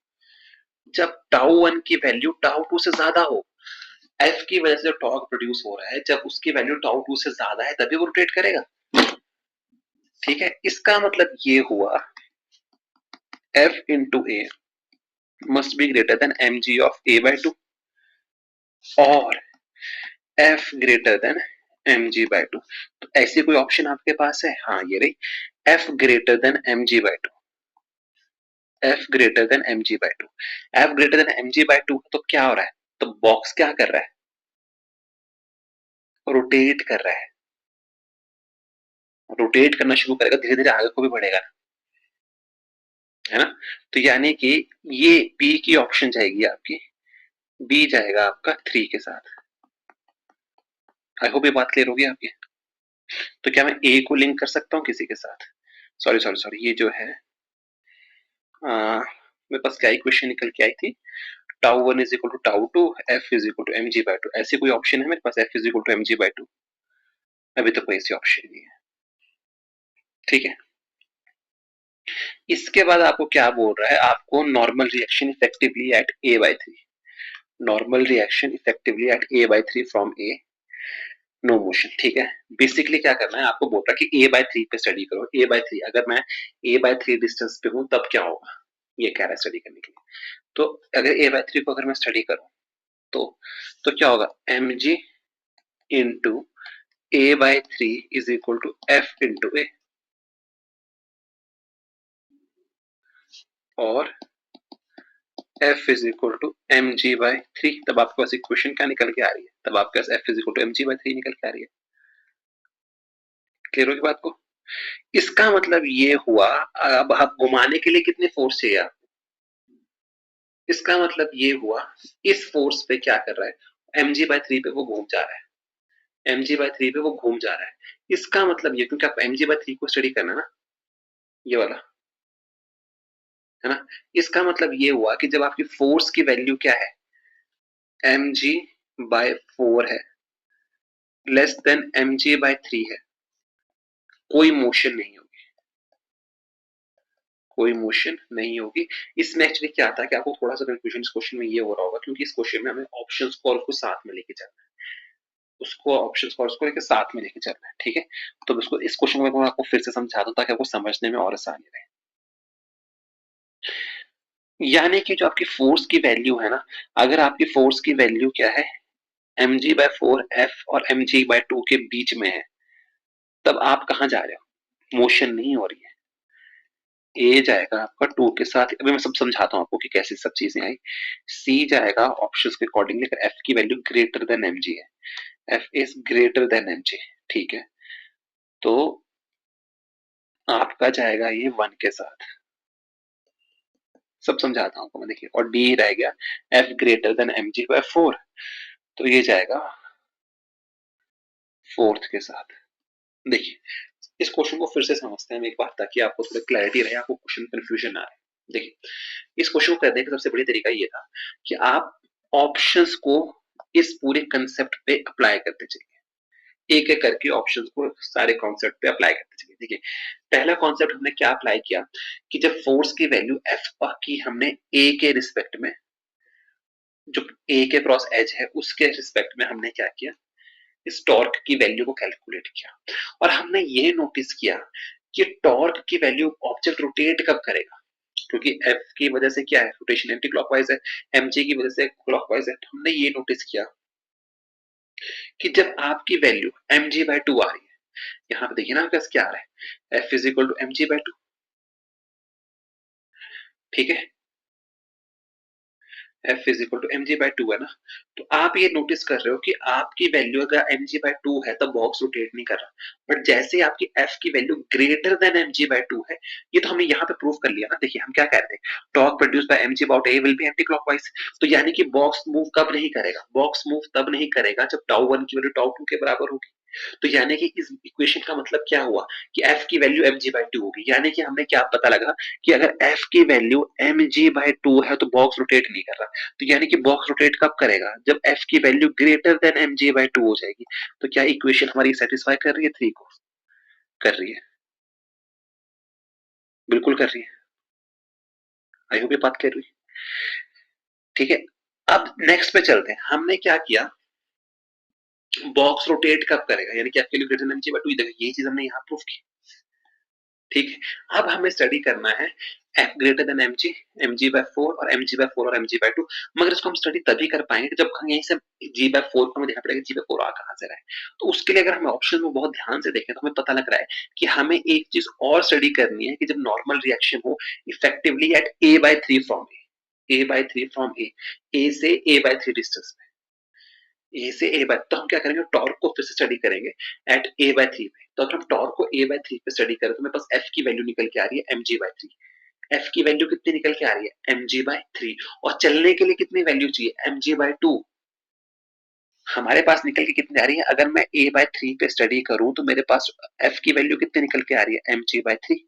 जब टाउ वन की वैल्यू टाउ टू से ज्यादा हो, एफ की वजह से टॉर्क प्रोड्यूस हो रहा है, जब उसकी वैल्यू टाउ टू से ज्यादा है तभी वो रोटेट करेगा, ठीक है। इसका मतलब ये हुआ F into A must be greater than m g of A by two, और F greater than m g by two. तो ऐसी कोई ऑप्शन आपके पास है, हाँ ये रही, f greater than m g by two, f greater than m g by two, f greater than m g by two, तो क्या हो रहा है, तो बॉक्स क्या कर रहा है, रोटेट कर रहा है, रोटेट करना शुरू करेगा, धीरे धीरे आगे को भी बढ़ेगा, है ना। तो यानी कि ये बी की ऑप्शन जाएगी आपकी, बी जाएगा आपका थ्री के साथ। आई होप ये बात क्लियर होगी आपकी। तो क्या मैं ए को लिंक कर सकता हूँ किसी के साथ, सॉरी सॉरी सॉरी, ये जो है मेरे पास क्या इक्वेशन निकल के आई थी, tau one is equal to tau two, F is equal to m g by two, ऐसी कोई ऑप्शन है मेरे पास, F is equal to m g by two, अभी तो कोई ऐसी ऑप्शन नहीं है, ठीक है। इसके बाद आपको क्या बोल रहा है, आपको normal reaction effectively at a by three, normal reaction effectively at a by three from a, no motion. ठीक है, बेसिकली क्या करना है, आपको बोल रहा है कि ए बाई थ्री पे स्टडी करो। ए बाई थ्री, अगर मैं ए बाई थ्री डिस्टेंस पे हूं तब क्या होगा, ये कह रहा है स्टडी करने के लिए। तो अगर ए बाई थ्री को अगर मैं स्टडी करूं तो क्या होगा, m g into A by three is equal to F into A, और F is equal to m g by three. तब आपके पास इक्वेशन क्या निकल के आ रही है, तब आपके पास F is equal to m g by three निकल के आ रही है। क्लियर होगी बात को। इसका मतलब ये हुआ, अब आप घुमाने के लिए कितने फोर्स चाहिए आप, इसका मतलब ये हुआ इस फोर्स पे क्या कर रहा है, एम जी बाई थ्री पे वो घूम जा रहा है, एम जी बाई थ्री पे वो घूम जा रहा है। इसका मतलब ये, क्योंकि आप एम जी बाई थ्री को स्टडी करना ना, ये वाला है ना, इसका मतलब ये हुआ कि जब आपकी फोर्स की वैल्यू क्या है, एम जी बाई फोर है, less than m g by three है, कोई मोशन नहीं होगी, कोई मोशन नहीं होगी। इसमें एक्चुअली क्या आता है कि आपको थोड़ा सा कंफ्यूजन इस क्वेश्चन में ये हो रहा होगा, क्योंकि इस क्वेश्चन में हमें ऑप्शंस को और को साथ में लेके चलना है, उसको ऑप्शंस को और उसको लेके साथ में लेके चलना है। ठीक है, तो इसको, इस क्वेश्चन को मैं आपको फिर से समझा दूं ताकि आपको समझने में और आसानी रहे। यानी कि जो आपकी फोर्स की वैल्यू है ना, अगर आपकी फोर्स की वैल्यू क्या है, m g by four f और एम जी बाई टू के बीच में है, तब आप कहां जा रहे हो, मोशन नहीं हो रही है। ए जाएगा आपका टू के साथ, अभी मैं सब समझाता हूं आपको कि कैसे सब चीजें आई। सी जाएगा ऑप्शंस के अकॉर्डिंगली, अगर एफ की value greater than m g है, F is greater than m g, ठीक है, तो आपका जाएगा ये वन के साथ, सब समझाता हूं आपको मैं, देखिए। और डी रह गया f greater than m g by four, तो ये जाएगा फोर्थ के साथ। देखिए, इस क्वेश्चन को फिर से समझते हैं हम एक बार, ताकि आपको थोड़ी क्लैरिटी रहे, आपको क्वेश्चन कंफ्यूजन ना आए। देखिए, इस क्वेश्चन को करने का सबसे बढ़िया तरीका ये था कि आप ऑप्शंस को इस पूरे कंसेप्ट पे अप्लाई करते चलिए, एक एक करके ऑप्शंस को सारे कॉन्सेप्ट पे अप्लाई करते चलिए। देखिए, पहला कॉन्सेप्ट हमने क्या अप्लाई किया कि जब फोर्स की वैल्यू एफ की हमने ए के रिस्पेक्ट में, जो ए के क्रॉस एज है उसके रिस्पेक्ट में हमने क्या किया, इस टॉर्क की वैल्यू को कैलकुलेट किया, और हमने ये नोटिस किया कि टॉर्क की वैल्यू ऑब्जेक्ट रोटेट कब करेगा, क्योंकि एफ की वजह से क्या है, रोटेशन एंटी क्लॉकवाइज है, एमजी की वजह से क्लॉकवाइज है। तो हमने ये नोटिस किया कि जब आपकी value m g by two आ रही है, यहाँ पे देखिए ना आपके पास क्या आ रहा है, F is equal to m g by two, ठीक है, F is equal to m g by two है ना। तो आप ये नोटिस कर रहे हो कि आपकी वैल्यू अगर एम जी बाई टू है तब बॉक्स रोटेट नहीं कर रहा, बट जैसे आपकी एफ की value greater than m g by two है, ये तो हमने यहाँ पे प्रूव कर लिया ना। देखिए, हम क्या कहते हैं, torque produce by m g about a will be anticlockwise, तो यानी कि बॉक्स मूव कब नहीं करेगा, बॉक्स मूव तब नहीं करेगा जब टाउ वन की वैल्यू टाउ टू के बराबर होगी। तो यानी कि इस इक्वेशन का मतलब क्या हुआ कि एफ की value m g by two होगी, यानी कि हमने क्या पता लगा कि अगर एफ की value m g by two है तो बॉक्स रोटेट नहीं कर रहा। तो यानी कि बॉक्स रोटेट कब करेगा, जब एफ की value greater than m g by two हो जाएगी। तो क्या इक्वेशन हमारी सेटिस्फाई कर रही है थ्री को, कर रही है, बिल्कुल कर रही है। आई होप ये बात कर रही है, ठीक है। अब नेक्स्ट पे चलते हैं, हमने क्या किया, बॉक्स रोटेट कब करेगा, यानी कि एफ की value greater than m g by two, ये चीज हमने यहाँ प्रूफ की, ठीक है। अब हमें स्टडी करना है f greater than m g by four और एम जी बाय फोर और एम जी बाय टू, मगर इसको हम स्टडी तभी कर पाएंगे जब हम यहीं से जी बाय फोर को हमें देखना पड़ेगा, जी बाय फोर आ कहां से रहा है। तो उसके लिए अगर हम ऑप्शन में बहुत ध्यान से देखें तो हमें पता लग रहा है कि हमें एक चीज और स्टडी करनी है कि जब नॉर्मल रिएक्शन हो effectively at A by three from A by three from A से ए बाय थ्री डिस्टेंस में, ए से ए बाय, तो हम क्या करेंगे, टॉर्क को फिर से स्टडी करेंगे एट ए बाय थ्री पे। तो अगर हम टॉर्क को ए बाय थ्री पे स्टडी करें तो मेरे पास एफ की वैल्यू निकल के आ रही है m g by three, f की वैल्यू कितनी निकल के आ रही है, एम जी बाय थ्री, और चलने के लिए कितनी वैल्यू चाहिए, एम जी बाय टू, हमारे पास निकल के कितनी आ रही है, अगर मैं ए बाय थ्री पे स्टडी करूं तो मेरे पास एफ की वैल्यू कितनी निकल के आ रही है, एम जी बाय थ्री,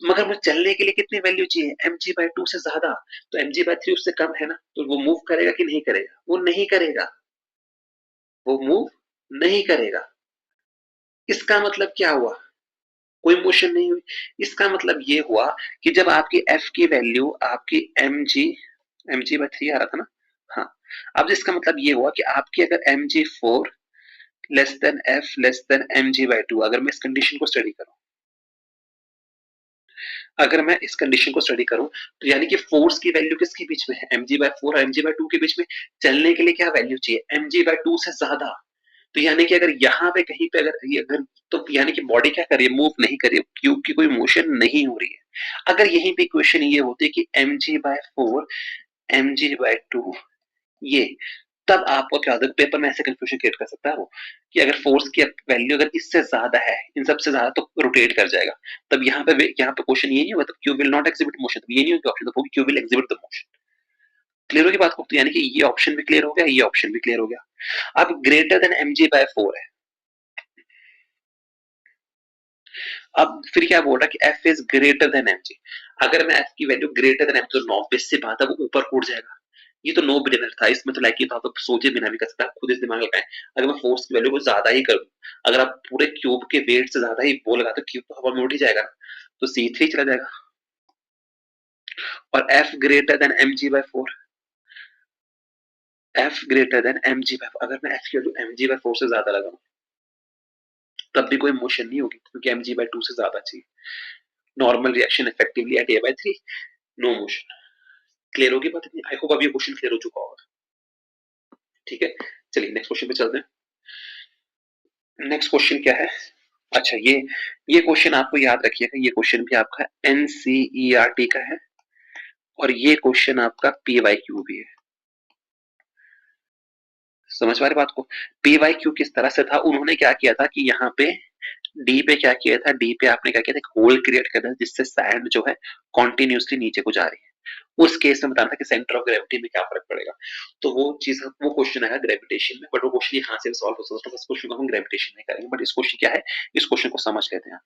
मगर मुझे चलने के लिए कितनी वैल्यू चाहिए, एम जी बाय टू से ज्यादा, तो एम जी बाय थ्री उससे कम है ना, तो वो मूव करेगा कि नहीं करेगा, वो नहीं करेगा, वो मूव नहीं करेगा। इसका मतलब क्या हुआ, कोई मोशन नहीं हुई। इसका मतलब ये हुआ कि जब आपकी एफ की वैल्यू आपकी mg/3 आ रहा था ना, हाँ, अब इसका मतलब ये हुआ कि आपकी अगर mg4 less than f less than mg/2, अगर मैं इस कंडीशन को स्टडी करूं, अगर मैं इस कंडीशन को स्टडी करूं, तो यानी कि फोर्स की वैल्यू किसके बीच में है, mg/4 और mg/2 के बीच में। चलने के लिए क्या वैल्यू चाहिए, mg/2 से ज्यादा। तो यानी कि अगर यहाँ पे कहीं पे अगर ये अगर तो यानी कि बॉडी क्या कर रही है, मूव नहीं कर रही है, क्योंकि कोई मोशन नहीं हो रही है। अगर यहीं पे क्वेश्चन ये होती कि mg/4 mg/2 ये, तब आपको क्या होता है, पेपर में ऐसे कंफ्यूजन क्रिएट कर सकता है वो, कि अगर फोर्स की वैल्यू अगर इससे ज्यादा है, इन सबसे ज्यादा, तो रोटेट कर जाएगा। तब यहाँ पे क्वेश्चन ये नहीं होगा, तब Q will not exhibit motion, तब ये नहीं होगी ऑप्शन, तब होगी Q will exhibit the motion. Clear होगी बात को, तो यानी कि ये ऑप्शन भी क्लियर हो गया, ये ऑप्शन भी क्लियर हो गया। अब ग्रेटर देन mg/4 है, अब फिर क्या बोल रहा है कि f is greater then mg। अगर मैं f की वैल्यू ग्रेटर देन mg, तो ऑब्वियस सी बात है वो ऊपर उड़ जाएगा। ये तो नो ब्रेनर था, इसमें तो लाइक आप सोचे बिना भी कर सकते हैं, खुद इस दिमाग लगाएं। अगर मैं फोर्स की वैल्यू को ज्यादा ही कर दूं, अगर आप पूरे क्यूब के वेट से ज्यादा ही वो लगा, तो क्यूब तो हवा में उड़ ही जाएगा ना, तो c3 चला जाएगा। और f greater than mg/4, f greater than mg/4, अगर मैं f की वैल्यू mg/4 से ज्यादा लगाऊं, तब भी कोई मोशन नहीं होगी, क्योंकि mg/2 से ज्यादा चाहिए। Normal reaction effectively at a/3, no motion. Clear होगी बात इतनी, आई होप अब ये क्वेश्चन क्लियर हो चुका होगा। ठीक है, चलिए नेक्स्ट क्वेश्चन पे चलते हैं। नेक्स्ट क्वेश्चन क्या है, अच्छा ये क्वेश्चन आपको याद रखिएगा, ये क्वेश्चन भी आपका एनसीईआरटी का है, और ये क्वेश्चन आपका पीवाईक्यू भी है। समझ पा रहे बात को, पीवाईक्यू किस तरह से था, उन्होंने क्या किया था कि यहाँ पे डी पे क्या किया था, डी पे आपने क्या किया था, एक होल क्रिएट कर दिया जिससे सैंड जो है कॉन्टिन्यूसली नीचे को जा रही है। उस केस में बताना था कि सेंटर ऑफ ग्रेविटी में क्या फर्क पड़ेगा। तो वो चीज, वो क्वेश्चन आएगा ग्रेविटेशन में, बट वो क्वेश्चन यहाँ से सॉल्व हो सकता है, तो इस क्वेश्चन को हम ग्रेविटेशन में करेंगे। बट इस क्वेश्चन क्या है, इस क्वेश्चन को समझ लेते हैं।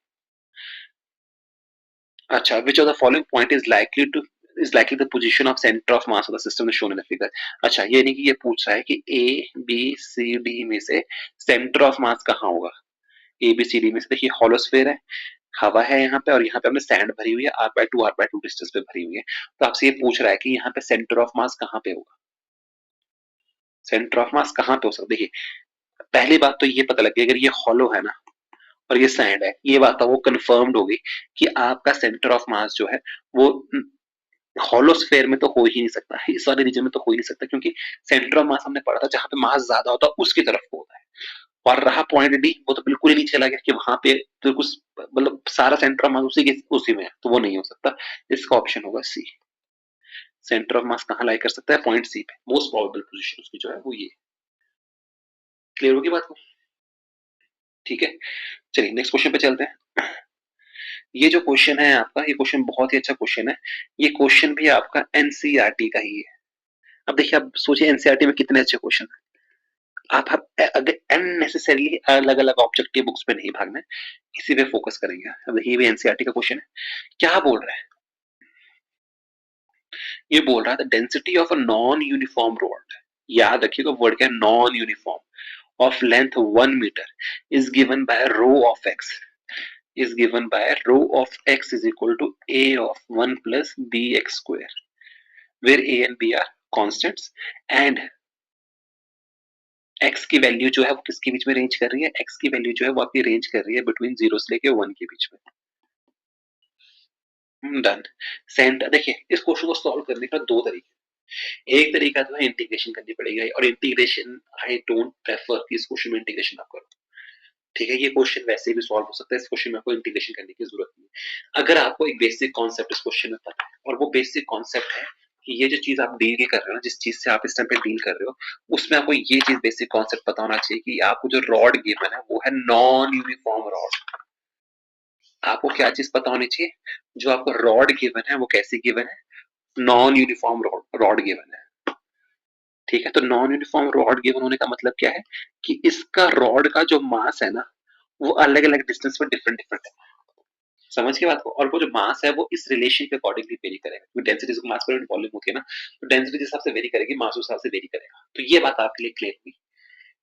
अच्छा, which of the following point is likely the position of center of mass of the system is shown in the figure। अच्छा, ये नहीं कि ये पूछ रहा है कि ए बी सी डी में से सेंटर ऑफ मास कहाँ होगा। ए बी सी डी में से देखिए हॉलोस्फेयर है, हवा है यहाँ पे, और यहाँ पे हमने सैंड भरी हुई है, r/2 डिस्टेंस पे भरी हुई है। तो आपसे ये पूछ रहा है कि यहाँ पे सेंटर ऑफ मास कहाँ पे होगा, सेंटर ऑफ मास कहाँ पे हो सकता है। देखिए पहली बात तो ये पता लग गई, अगर ये हॉलो है ना और ये सैंड है, ये बात तो वो कंफर्म्ड होगी कि आपका सेंटर ऑफ मास जो है वो हॉलोस्फेयर में तो हो ही नहीं सकता, इस वाले रीजन में तो हो ही नहीं सकता, क्योंकि सेंटर ऑफ मास हमने पढ़ा था जहां पे मास ज्यादा होता है उसकी तरफ को होता है। और रहा पॉइंट डी, वो तो बिल्कुल ही नहीं चला गया कि वहां पे तो कुछ मतलब सारा सेंटर ऑफ मास उसी में है, तो वो नहीं हो सकता। इसका ऑप्शन होगा सी। सेंटर ऑफ मास कहाँ लाई कर सकता है, पॉइंट सी पे, मोस्ट प्रोबेबल पोजीशन उसकी जो है वो ये। क्लियर होगी बात को, ठीक है, चलिए नेक्स्ट क्वेश्चन पे चलते हैं। ये जो क्वेश्चन है आपका, ये क्वेश्चन बहुत ही अच्छा क्वेश्चन है, ये क्वेश्चन भी आपका एनसीईआरटी का ही है। अब देखिए, आप सोचिए एनसीईआरटी में कितने अच्छे क्वेश्चन है। आप अगर अननेसेसरीली अलग अलग ऑब्जेक्टिव बुक्स पे नहीं भागना है, इसी पे फोकस करेंगे। अब देखिए भी एनसीईआरटी का क्वेश्चन है, क्या बोल रहा है, ये बोल रहा है the density of a non uniform rod, याद रखिएगा वर्ड क्या है, non uniform, of length 1 metre is given by rho of x, is given by rho of x is equal to a of 1 plus bx square, where a and b are constants, and x की वैल्यू जो है वो किसके बीच में रेंज कर रही है, x की वैल्यू जो है वो आपकी रेंज कर रही है बिटवीन 0 से लेके 1 के बीच में। डन। सेंटर, देखिए इस क्वेश्चन को सॉल्व करने का दो तरीके, एक तरीका तो है इंटीग्रेशन करनी पड़ेगी, और इंटीग्रेशन आई डोंट प्रेफर कि इस क्वेश्चन में इंटीग्रेशन आप करो। ठीक है, ये क्वेश्चन वैसे भी सॉल्व हो सकता है, इस क्वेश्चन में आपको इंटीग्रेशन करने की जरूरत नहीं। अगर आपको एक बेसिक कॉन्सेप्ट इस क्वेश्चन में पता है, और वो बेसिक कॉन्सेप्ट है कि ये जो चीज आप डील कर रहे हो, जिस चीज से आप इस टाइम पे डील कर रहे हो, उसमें आपको ये चीज बेसिक कॉन्सेप्ट पता होना चाहिए कि आपको जो रॉड गिवन है वो है नॉन यूनिफॉर्म रॉड। आपको क्या चीज पता होनी चाहिए, जो आपको रॉड गिवन है वो कैसी गिवन है, नॉन यूनिफॉर्म रॉड गिवन है। ठीक है, तो नॉन यूनिफॉर्म रॉड गिवन होने का मतलब क्या है कि इसका रॉड का जो मास है ना, वो अलग अलग डिस्टेंस पर डिफरेंट डिफरेंट है। समझ के बात को, और वो जो मास है वो इस रिलेशन के अकॉर्डिंगली वेरी करेगा, क्योंकि डेंसिटी को मास पर वॉल्यूम होती है ना, तो डेंसिटी जिस हिसाब से वेरी करेगी मास उस हिसाब से वेरी करेगा। तो ये बात आपके लिए क्लियर हुई।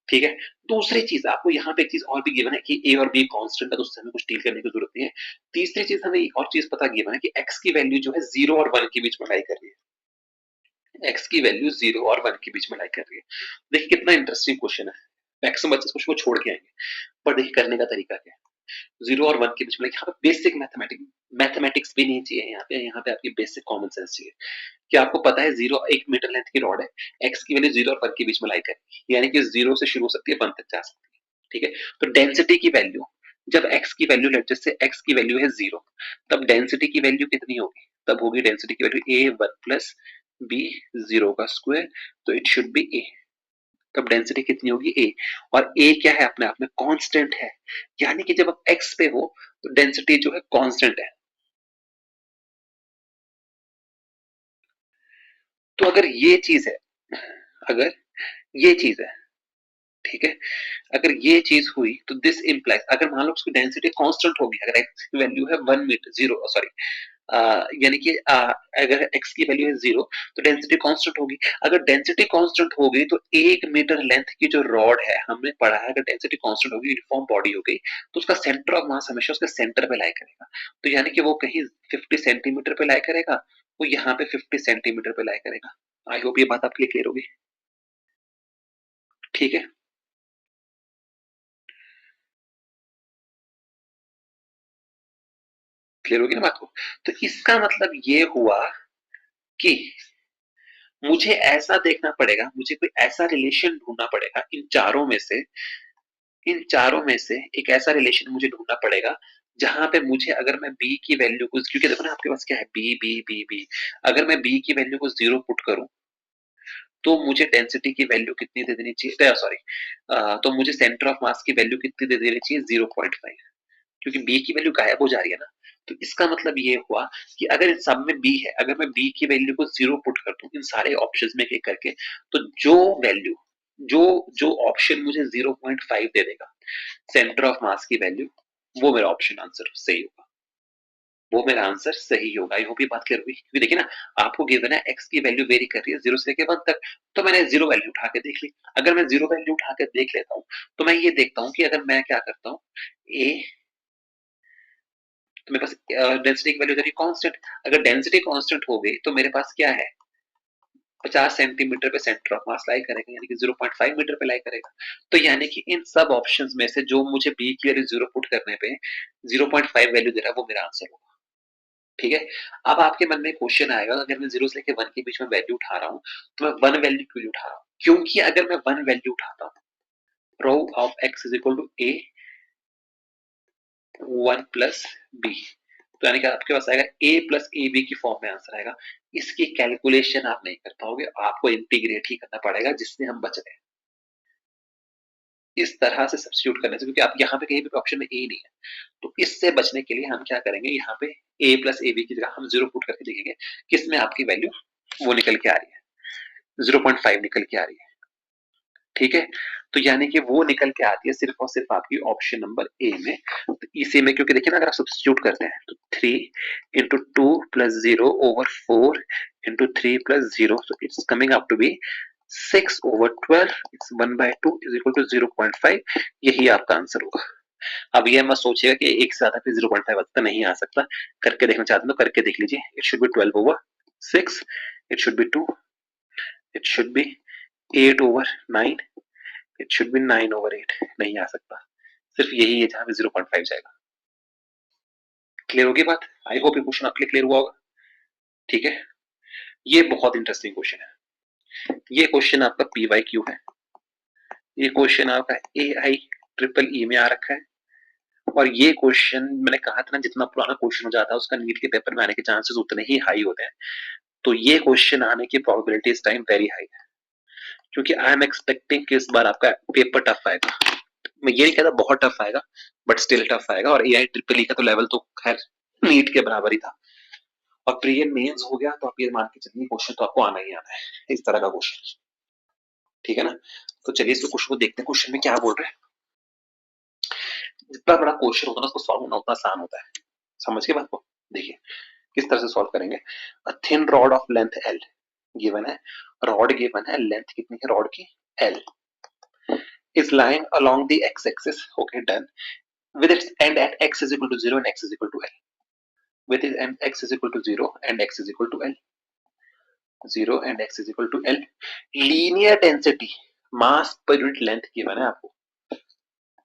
ठीक है। दूसरी चीज आपको यहाँ पे एक चीज और भी गिवन है कि ए और बी कांस्टेंट है, तो उससे हमें कुछ डील करने की जरूरत नहीं है। तीसरी चीज हमें एक और चीज पता गिवन है कि एक्स की वैल्यू जो है 0 और 1 के बीच में लाई कर रही है। एक्स की वैल्यू 0 और 1 के बीच में लाई कर रही है। देखिए कितना इंटरेस्टिंग क्वेश्चन है। मैक्सिमम बच्चे इस क्वेश्चन को छोड़ के आएंगे, पर देखिए करने का तरीका क्या है। 0 और 1 के बीच में, यहाँ पे बेसिक मैथमेटिक्स भी नहीं चाहिए, यहाँ पे आपकी बेसिक कॉमन सेंस चाहिए कि आपको पता है 0 1 मीटर लेंथ की रॉड है, एक्स की वैल्यू 0 और 1 के बीच में लाई करेगी, यानी कि 0 से शुरू हो सकती है 1 तक जा सकती है। ठीक है, तो डेंसिटी की वैल्यू जब x की वैल्यू लेट जैसे x की वैल्यू है 0, तब डेंसिटी की वैल्यू कितनी होगी, तब होगी डेंसिटी की वैल्यू a 1 प्लस b 0 का स्क्वायर, तो इट शुड बी a। तब डेंसिटी कितनी होगी a, और a क्या है अपने आप में कांस्टेंट है, यानी कि जब आप x पे हो तो डेंसिटी जो है कांस्टेंट है। तो अगर ये चीज है, अगर ये चीज है, ठीक है, अगर ये चीज हुई तो दिस इंप्लाइज, अगर मान लो उसकी डेंसिटी कांस्टेंट होगी, अगर x की वैल्यू है 1 मीटर 0 सॉरी यानी कि अगर x की वैल्यू है 0 तो डेंसिटी कांस्टेंट होगी। अगर डेंसिटी कांस्टेंट हो गई तो 1 मीटर लेंथ की जो रॉड है, हमने पढ़ा है अगर डेंसिटी कांस्टेंट होगी, यूनिफॉर्म बॉडी हो गई, तो उसका सेंटर ऑफ मास हमेशा उसके सेंटर पे लाई करेगा। तो यानी कि वो कहीं 50 सेंटीमीटर पे लाई करेगा, वो यहाँ पे 50 सेंटीमीटर पे लाई करेगा। आई होप ये बात आपके लिए क्लियर होगी। ठीक है, क्लियर होगी ना बात को। तो इसका मतलब ये हुआ कि मुझे ऐसा देखना पड़ेगा, मुझे कोई ऐसा रिलेशन ढूंढना पड़ेगा इन चारों में से एक ऐसा रिलेशन मुझे ढूंढना पड़ेगा जहां पे मुझे, अगर मैं b की वैल्यू को, क्योंकि देखो ना आपके पास क्या है b b b b, अगर मैं b की वैल्यू को 0 पुट करूं तो मुझे डेंसिटी की वैल्यू कितनी दे देनी चाहिए, सॉरी तो मुझे सेंटर ऑफ मास की वैल्यू कितनी दे देनी चाहिए 0.5, क्योंकि b की वैल्यू गायब हो जा रही है ना। तो इसका मतलब ये हुआ कि अगर इन सब में b है, अगर मैं b की वैल्यू को 0 पुट कर दूं इन सारे ऑप्शंस में एक करके, तो जो वैल्यू जो जो ऑप्शन मुझे 0.5 दे देगा सेंटर ऑफ मास की वैल्यू, वो मेरा ऑप्शन आंसर सही होगा, वो मेरा आंसर सही होगा। आई होप ये बात क्लियर हुई। क्योंकि देखिए ना, आपको गिवन है x की वैल्यू वेरी कर रही है 0 से लेकर 1 तक, तो मैंने 0 वैल्यू उठा के देख ली। अगर मैं 0 वैल्यू उठा के देख लेता हूं तो मैं ये देखता हूं कि अगर मैं क्या करता हूं, a, तो मेरे पास डेंसिटी की वैल्यू इधर कांस्टेंट, अगर डेंसिटी कांस्टेंट हो गई तो मेरे पास क्या है, 50 सेंटीमीटर पे सेंटर ऑफ मास लाई करेगा, यानी कि 0.5 मीटर पे लाई करेगा। तो यानी कि इन सब ऑप्शंस में से जो मुझे b की वैल्यू 0 पुट करने पे 0.5 वैल्यू दे रहा है, वो मेरा आंसर होगा। ठीक है, अब आपके मन में क्वेश्चन आएगा, अगर मैं 0 से लेकर 1 के बीच में वैल्यू उठा रहा हूं तो मैं 1 वैल्यू क्यों उठा रहा हूं, क्योंकि अगर मैं 1 वैल्यू उठाता हूं, rho of x is equal to a 1 plus b, तो यानी कि आपके पास आएगा a प्लस ए बी की फॉर्म में आंसर आएगा। इसकी कैलकुलेशन आप नहीं कर पाओगे, आपको इंटीग्रेट ही करना पड़ेगा, जिससे हम बच गए इस तरह से सब्स्टिट्यूट करने से, क्योंकि आप यहाँ पे कहीं भी ऑप्शन में ए नहीं है। तो इससे बचने के लिए हम क्या करेंगे, यहाँ पे a प्लस ए बी की जगह हम 0 पुट करके देखेंगे किसमें आपकी वैल्यू वो निकल के आ रही है, 0.5 निकल के आ रही है। ठीक है, तो यानी कि वो निकल के आती है सिर्फ और सिर्फ आपकी ऑप्शन नंबर ए में। तो इसी में, क्योंकि देखिए ना, अगर आप सब्स्टिट्यूट करते हैं तो 3 into 2 plus 0 over 4 into 3 plus 0, so it's coming up to be 6 over 12, it's 1/2 is equal to 0.5, यही आपका आंसर होगा। अब ये मत सोचिएगा कि एक से ज्यादा फिर 0.5 आता नहीं आ सकता, करके देखना चाहते हैं तो करके देख लीजिए। It should B 12 over 6, it should B 2, it should B 8 over 9, it should B 9 over 8, नहीं आ सकता, सिर्फ यही है जहां पे 0.5 जाएगा। क्लियर होगी बात? आई होप ये क्वेश्चन आपके लिए क्लियर हुआ होगा। ठीक है, ये बहुत इंटरेस्टिंग क्वेश्चन है। ये क्वेश्चन आपका PYQ है, ये क्वेश्चन आपका AI EEE में आ रखा है, और ये क्वेश्चन मैंने कहा था ना, जितना पुराना क्वेश्चन हो जाता है उसका नीट के पेपर में आने के चांसेस उतने ही हाई होते हैं। तो ये क्वेश्चन आने की प्रोबेबिलिटी इस टाइम वेरी हाई है, क्योंकि आई एम एक्सपेक्टिंग कि इस बार आपका पेपर टफ आएगा। मैं ये नहीं कहता बहुत टफ आएगा, बट स्टिल टफ आएगा। और AI EEE का तो लेवल तो खैर नीट के बराबर ही था, और प्री एंड मेंस हो गया, तो आप ये मान के चलिए क्वेश्चन तो आपको आना ही आना है इस तरह का क्वेश्चन। ठीक है ना, तो चलिए इस क्वेश्चन को देखते हैं, क्वेश्चन में क्या बोल रहे हैं। जितना बड़ा क्वेश्चन होता है ना, उसको सॉल्व होना उतना आसान होता है। समझ के बात को देखिए किस तरह से सॉल्व करेंगे। A thin rod of length L given है, रॉड गिवन है, लेंथ कितनी है रॉड की L, is lying along the x-axis. Okay, done. With its end at x is equal to 0 and x is equal to L. With its end x is equal to 0 and x is equal to L. 0 and x is equal to L. Linear density, mass per unit length given है आपको.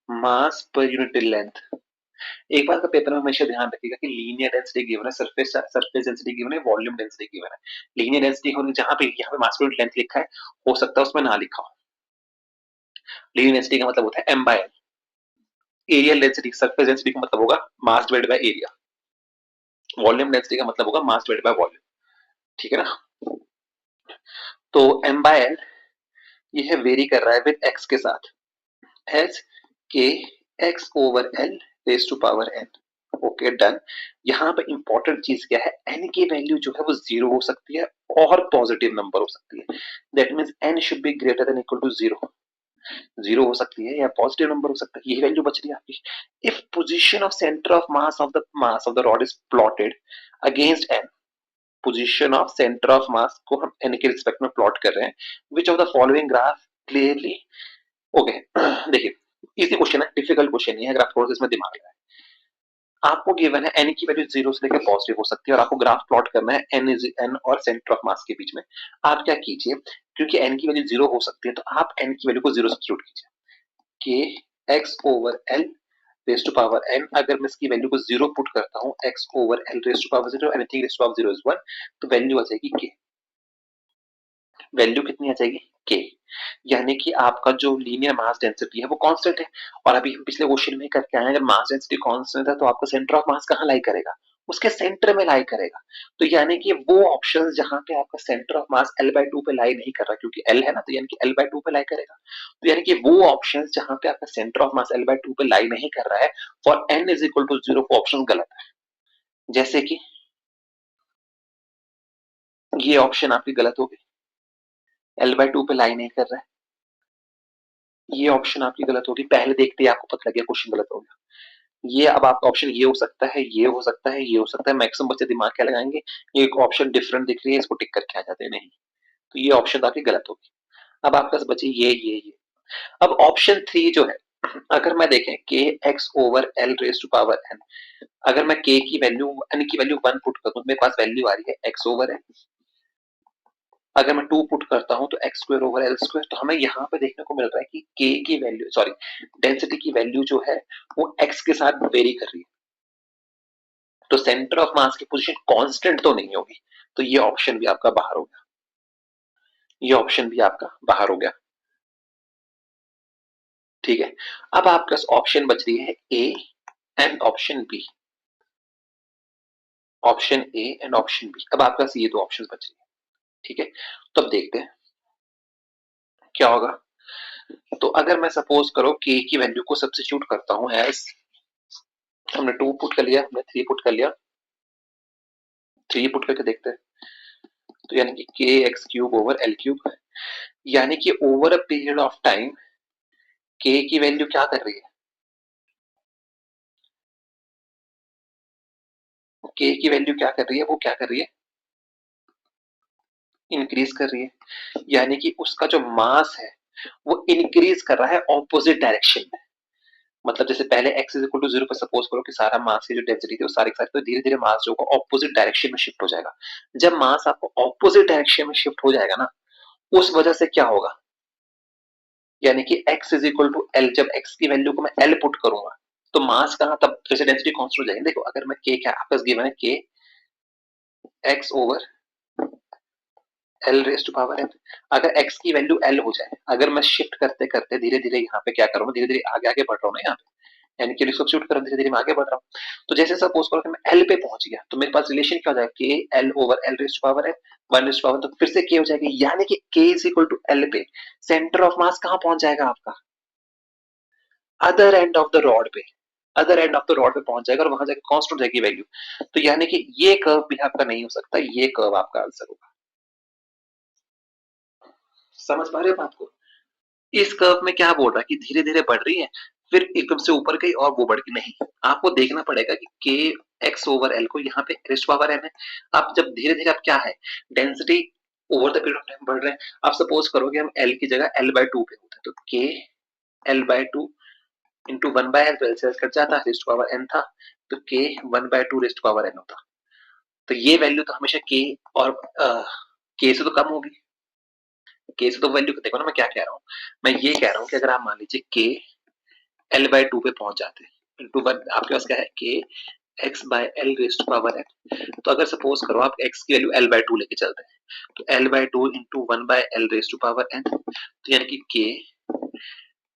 Mass per unit length. एक बार का पेपर में हमेशा ध्यान रखिएगा कि लीनियर डेंसिटी गिवन है, सरफेस डेंसिटी गिवन है, वॉल्यूम डेंसिटी गिवन है. लीनियर डेंसिटी होने जहां पे यहाँ पे मास पर यूनिट लेंथ लिखा है, हो सकता है उसमें ना लिखा हो. लीनियर डेंसिटी का मतलब होता है m by l. Areal density, surface density का मतलब होगा mass divided by area. Volume density का मतलब होगा मास डिवाइडेड बाय वॉल्यूम. ठीक है ना. तो m by l यह वेरी कर रहा है विद x के साथ, as k x over l raise to power n. Okay, done. यहाँ पे इंपॉर्टेंट चीज क्या है, n की वैल्यू जो है वो 0 हो सकती है और पॉजिटिव नंबर हो सकती है. That means n should be greater than equal to 0. 0 हो सकती है या पॉजिटिव नंबर हो सकता है. यही वैल्यू बच रही है आपकी. If position of centre of mass of the rod is plotted against n, position of centre of मास को हम n के रिस्पेक्ट में प्लॉट कर रहे हैं. Which of the following graph clearly. Okay, देखिए इजी क्वेश्चन है, डिफिकल्ट क्वेश्चन नहीं है. अगर आप थोड़ा सा इसमें दिमाग लगाएं, आपको गिवन है n की वैल्यू 0 से लेकर पॉजिटिव हो सकती है और आपको ग्राफ प्लॉट करना है n और सेंटर ऑफ मास के बीच में. आप क्या कीजिए, क्योंकि n की वैल्यू 0 हो सकती है तो आप n की वैल्यू को 0 सब्स्टिट्यूट कीजिए. k x over l raise to power n. अगर मैं इसकी वैल्यू को 0 पुट करता हूं, x over l raise to power 0, anything raise to power 0 is 1, तो वैल्यू आ जाएगी k. वैल्यू कितनी आ जाएगी, k. यानी कि आपका जो लीनियर मास डेंसिटी है वो कांस्टेंट है. और अभी हम पिछले क्वेश्चन में करके आए हैं, अगर मास डेंसिटी कांस्टेंट है तो आपका सेंटर ऑफ मास कहां लाई करेगा, उसके सेंटर में लाई करेगा. तो यानी कि वो ऑप्शन जहां पे आपका सेंटर ऑफ मास L/2 पे लाई नहीं कर रहा, क्योंकि L है ना, तो यानी कि L/2 पे लाई करेगा. तो यानी कि वो ऑप्शन जहां पे आपका सेंटर ऑफ मास L/2 पे लाई नहीं कर रहा है, for n is equal to 0, वो ऑप्शन गलत है. जैसे कि ये ऑप्शन आपकी गलत हो गई, L/2 पे लाई नहीं कर रहा है. ये ऑप्शन आपकी गलत होगी, पहले देखते ही आपको पता लग गया क्वेश्चन गलत हो गया. ये अब आपका ऑप्शन ये हो सकता है, ये हो सकता है, ये हो सकता है. मैक्सिमम बच्चे दिमाग क्या लगाएंगे, ये एक ऑप्शन डिफरेंट दिख रही है, इसको टिक करके आ जाते हैं. नहीं, तो ये ऑप्शन आपकी गलत होगी. अब आपके पास बचे ये. अब ऑप्शन 3 जो है, अगर मैं देखें k x over l raise to power n, अगर मैं के की वैल्यू एन की वैल्यू 1 पुट करूं, मेरे पास वैल्यू आ रही है एक्स ओवर एन. अगर मैं 2 पुट करता हूं तो x square over L square. तो हमें यहाँ पे देखने को मिल रहा है कि के की वैल्यू, सॉरी, डेंसिटी की वैल्यू जो है वो एक्स के साथ वेरी कर रही है. तो सेंटर ऑफ मास की पोजीशन कांस्टेंट तो नहीं होगी. तो ये ऑप्शन भी आपका बाहर हो गया. ये ऑप्शन भी आपका बाहर हो गया. ठीक है. अब आपके पास ऑप्शन बच रही है A and option B. Option A and option B. अब आपके पास ये दो ऑप्शन बच रही है. ठीक है. तो अब देखते हैं क्या होगा. तो अगर मैं सपोज करो के की वैल्यू को सब्स्टिट्यूट करता हूं एज, हमने 2 पुट कर लिया, हमने 3 पुट कर लिया, 3 पुट करके देखते हैं. तो यानी कि के x cube over L cube, यानी कि over a period of time के की वैल्यू क्या कर रही है, के की वैल्यू क्या कर रही है, वो क्या कर रही है, इंक्रीज कर रही है. यानी कि उसका जो मास है वो इंक्रीज कर रहा है ऑपोजिट डायरेक्शन में. मतलब जैसे पहले x इज इक्वल टू 0 पर सपोज करो कि सारा मास की जो डेंसिटी थी वो सारी सारी, तो धीरे धीरे मास जो है ऑपोजिट डायरेक्शन में शिफ्ट हो जाएगा. जब मास आपको ऑपोजिट डायरेक्शन में शिफ्ट हो जाएगा ना, उस वजह से क्या होगा, यानी कि x is equal to l, जब x की वैल्यू को मैं l पुट करूंगा तो मास कहां, तब जैसे डेंसिटी कांस्टेंट हो जाएगी. देखो अगर मैं k, क्या आपका गिवन है k x over l raise to power n. अगर x की वैल्यू l हो जाए, अगर मैं शिफ्ट करते करते धीरे धीरे यहाँ पे क्या करूंगा, धीरे धीरे आगे आगे बढ़ रहा हूँ ना यहाँ पे, यानी कि सब्स्टिट्यूट कर धीरे धीरे मैं आगे बढ़ रहा हूँ. तो जैसे सपोज करो कि मैं एल पे पहुंच गया, तो मेरे पास रिलेशन क्या हो जाएगा, k l over l raise to power n 1 raise to power, तो फिर से के हो जाएगी. यानी कि k is equal to l पे सेंटर ऑफ मास कहां पहुंच जाएगा आपका, other end of the rod पे, other end of the rod पे पहुंच जाएगा और वहां जाके कांस्टेंट हो जाएगी वैल्यू. तो यानी कि ये कर्व भी आपका नहीं हो सकता, ये कर्व आपका आंसर होगा. समझ पा रहे हो बात को. इस कर्व में क्या बोल रहा है कि धीरे धीरे बढ़ रही है, फिर एकदम से ऊपर गई और वो बढ़ गई. नहीं, आपको देखना पड़ेगा कि के एक्स ओवर एल को यहाँ पे रेस्ट पावर एन है. आप जब धीरे धीरे, आप क्या है, density over the period of time बढ़ रहे हैं. आप सपोज करोगे हम एल की जगह एल बाय 2 पे होता है, तो के L/2 इंटू 1/n, तो एल कट जाता, रेस्ट पावर n था, तो k 1/2 रेस्ट पावर n होता। तो ये वैल्यू तो हमेशा k और k से तो कम होगी। k से तो वैल्यू देखो ना मैं क्या कह रहा हूँ, मैं ये कह रहा हूँ कि अगर आप मान लीजिए k L/2 पे पहुंच जाते इंटू वन, आपके पास क्या है k x/l rest power n। तो अगर सपोज करो आप x की वैल्यू L/2 लेके चलते हैं, तो L/2 into 1/l rest power n, तो यानी कि k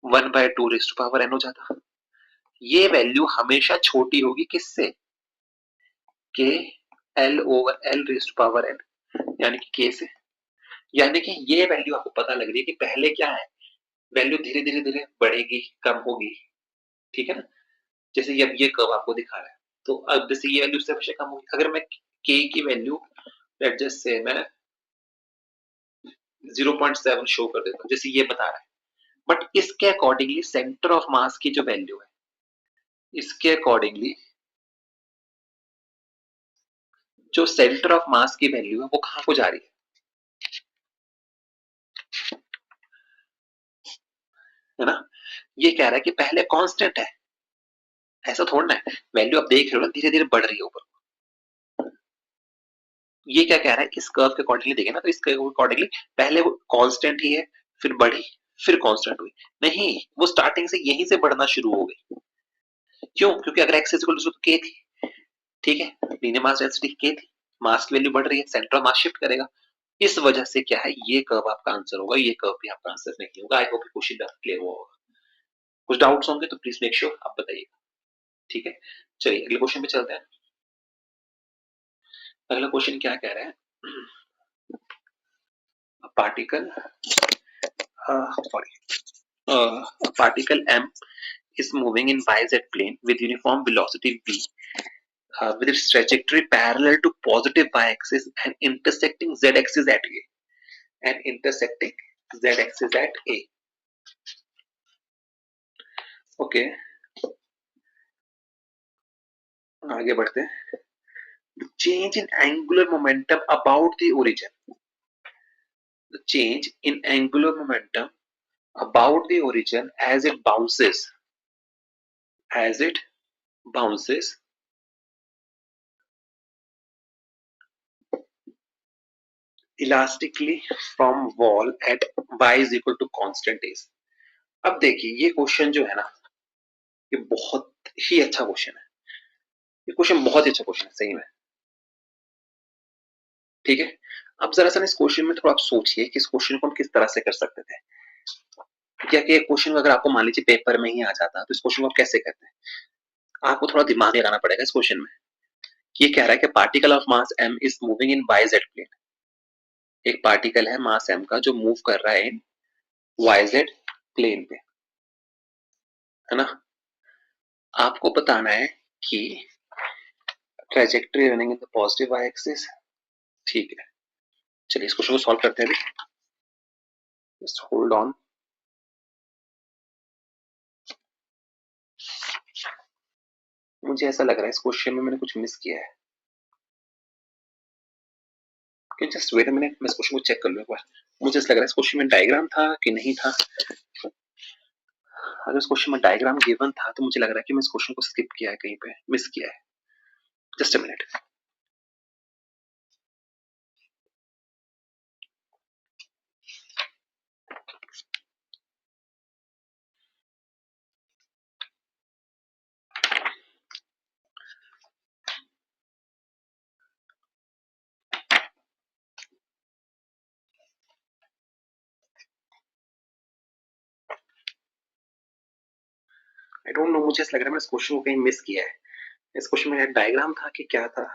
1/2 रेस्ट पावर n हो जाता। ये वैल्यू हमेशा छोटी होगी किससे, k L/l rest power n, यानी कि k से। यानी कि ये वैल्यू आपको पता लग रही है कि पहले क्या है, वैल्यू धीरे धीरे धीरे बढ़ेगी, कम होगी, ठीक है ना। जैसे ये अब ये कर्व आपको दिखा रहा है, तो अब जैसे ये वैल्यू उससे हमेशा कम होगी। अगर मैं k की वैल्यू लेट्स जस्ट से मैं 0.7 शो कर देता हूँ, जैसे ये बता रहा है, बट इसके अकॉर्डिंगली सेंटर ऑफ मास की जो वैल्यू है, इसके अकॉर्डिंगली जो सेंटर ऑफ मास की वैल्यू है वो कहां को जा रही है ना। ये कह रहा है कि पहले कांस्टेंट है, ऐसा थोड़ा है, वैल्यू आप देख रहे हो ना धीरे धीरे बढ़ रही है ऊपर। ये क्या कह रहा है, इस कर्व के अकॉर्डिंगली देखें ना, तो इस कर्व के अकॉर्डिंगली पहले वो कांस्टेंट ही है, फिर बढ़ी, फिर कांस्टेंट हुई। नहीं, वो स्टार्टिंग से यहीं से बढ़ना शुरू हो गई। क्यों, क्योंकि अगर x इक्वल टू k थी, ठीक है, लीनियर मास डेंसिटी k थी, मास की वैल्यू बढ़ रही है, सेंटर ऑफ मास शिफ्ट करेगा, इस वजह से क्या है, ये कर्व आपका आंसर होगा, ये कर्व भी आपका आंसर नहीं होगा। आई होप क्वेश्चन क्लियर हुआ होगा। कुछ डाउट्स होंगे तो प्लीज मेक श्योर आप बताइएगा, ठीक है। चलिए अगले क्वेश्चन पे चलते हैं। अगला क्वेश्चन क्या कह रहा है, particle particle m is moving in yz plane with uniform velocity v, with its trajectory parallel to positive y-axis and intersecting z-axis at a, and intersecting z-axis at a. Okay okay, आगे बढ़ते हैं। Change in angular momentum about the origin. The change in angular momentum about the origin as it bounces elastically from wall at y is equal to constant is. अब देखिए ये क्वेश्चन जो है ना, ये बहुत ही अच्छा क्वेश्चन है, ये क्वेश्चन बहुत ही अच्छा क्वेश्चन है सही में, ठीक है। अब जरा सा इस क्वेश्चन में थोड़ा आप सोचिए कि इस क्वेश्चन को हम किस तरह से कर सकते थे। क्या कि क्वेश्चन अगर आपको मान लीजिए पेपर में ही आ जाता तो इस क्वेश्चन को आप कैसे करते हैं, आपको थोड़ा दिमाग लगाना पड़ेगा इस क्वेश्चन में। ये कह रहा है कि particle of mass m is moving in yz plane, एक पार्टिकल है मास m का जो मूव कर रहा है इन yz प्लेन पे, है ना। आपको बताना है कि trajectory running in the positive y axis, ठीक है। चलिए इस क्वेश्चन को सॉल्व करते हैं अभी, जस्ट होल्ड ऑन। मुझे ऐसा लग रहा है इस क्वेश्चन में मैंने कुछ मिस किया है, कि जस्ट वेट अ मिनट, मैं इस क्वेश्चन को चेक कर लूं एक बार। मुझे ऐसा लग रहा है इस क्वेश्चन में डायग्राम था कि नहीं था। अगर इस क्वेश्चन में डायग्राम गिवन था तो मुझे लग रहा है कि मैं इस क्वेश्चन को स्किप किया है, कहीं पे मिस किया है। Just a minute. I don't know, मुझे ऐसा लग रहा है मैं इस क्वेश्चन को कहीं मिस किया है। इस क्वेश्चन में डायग्राम था कि क्या था।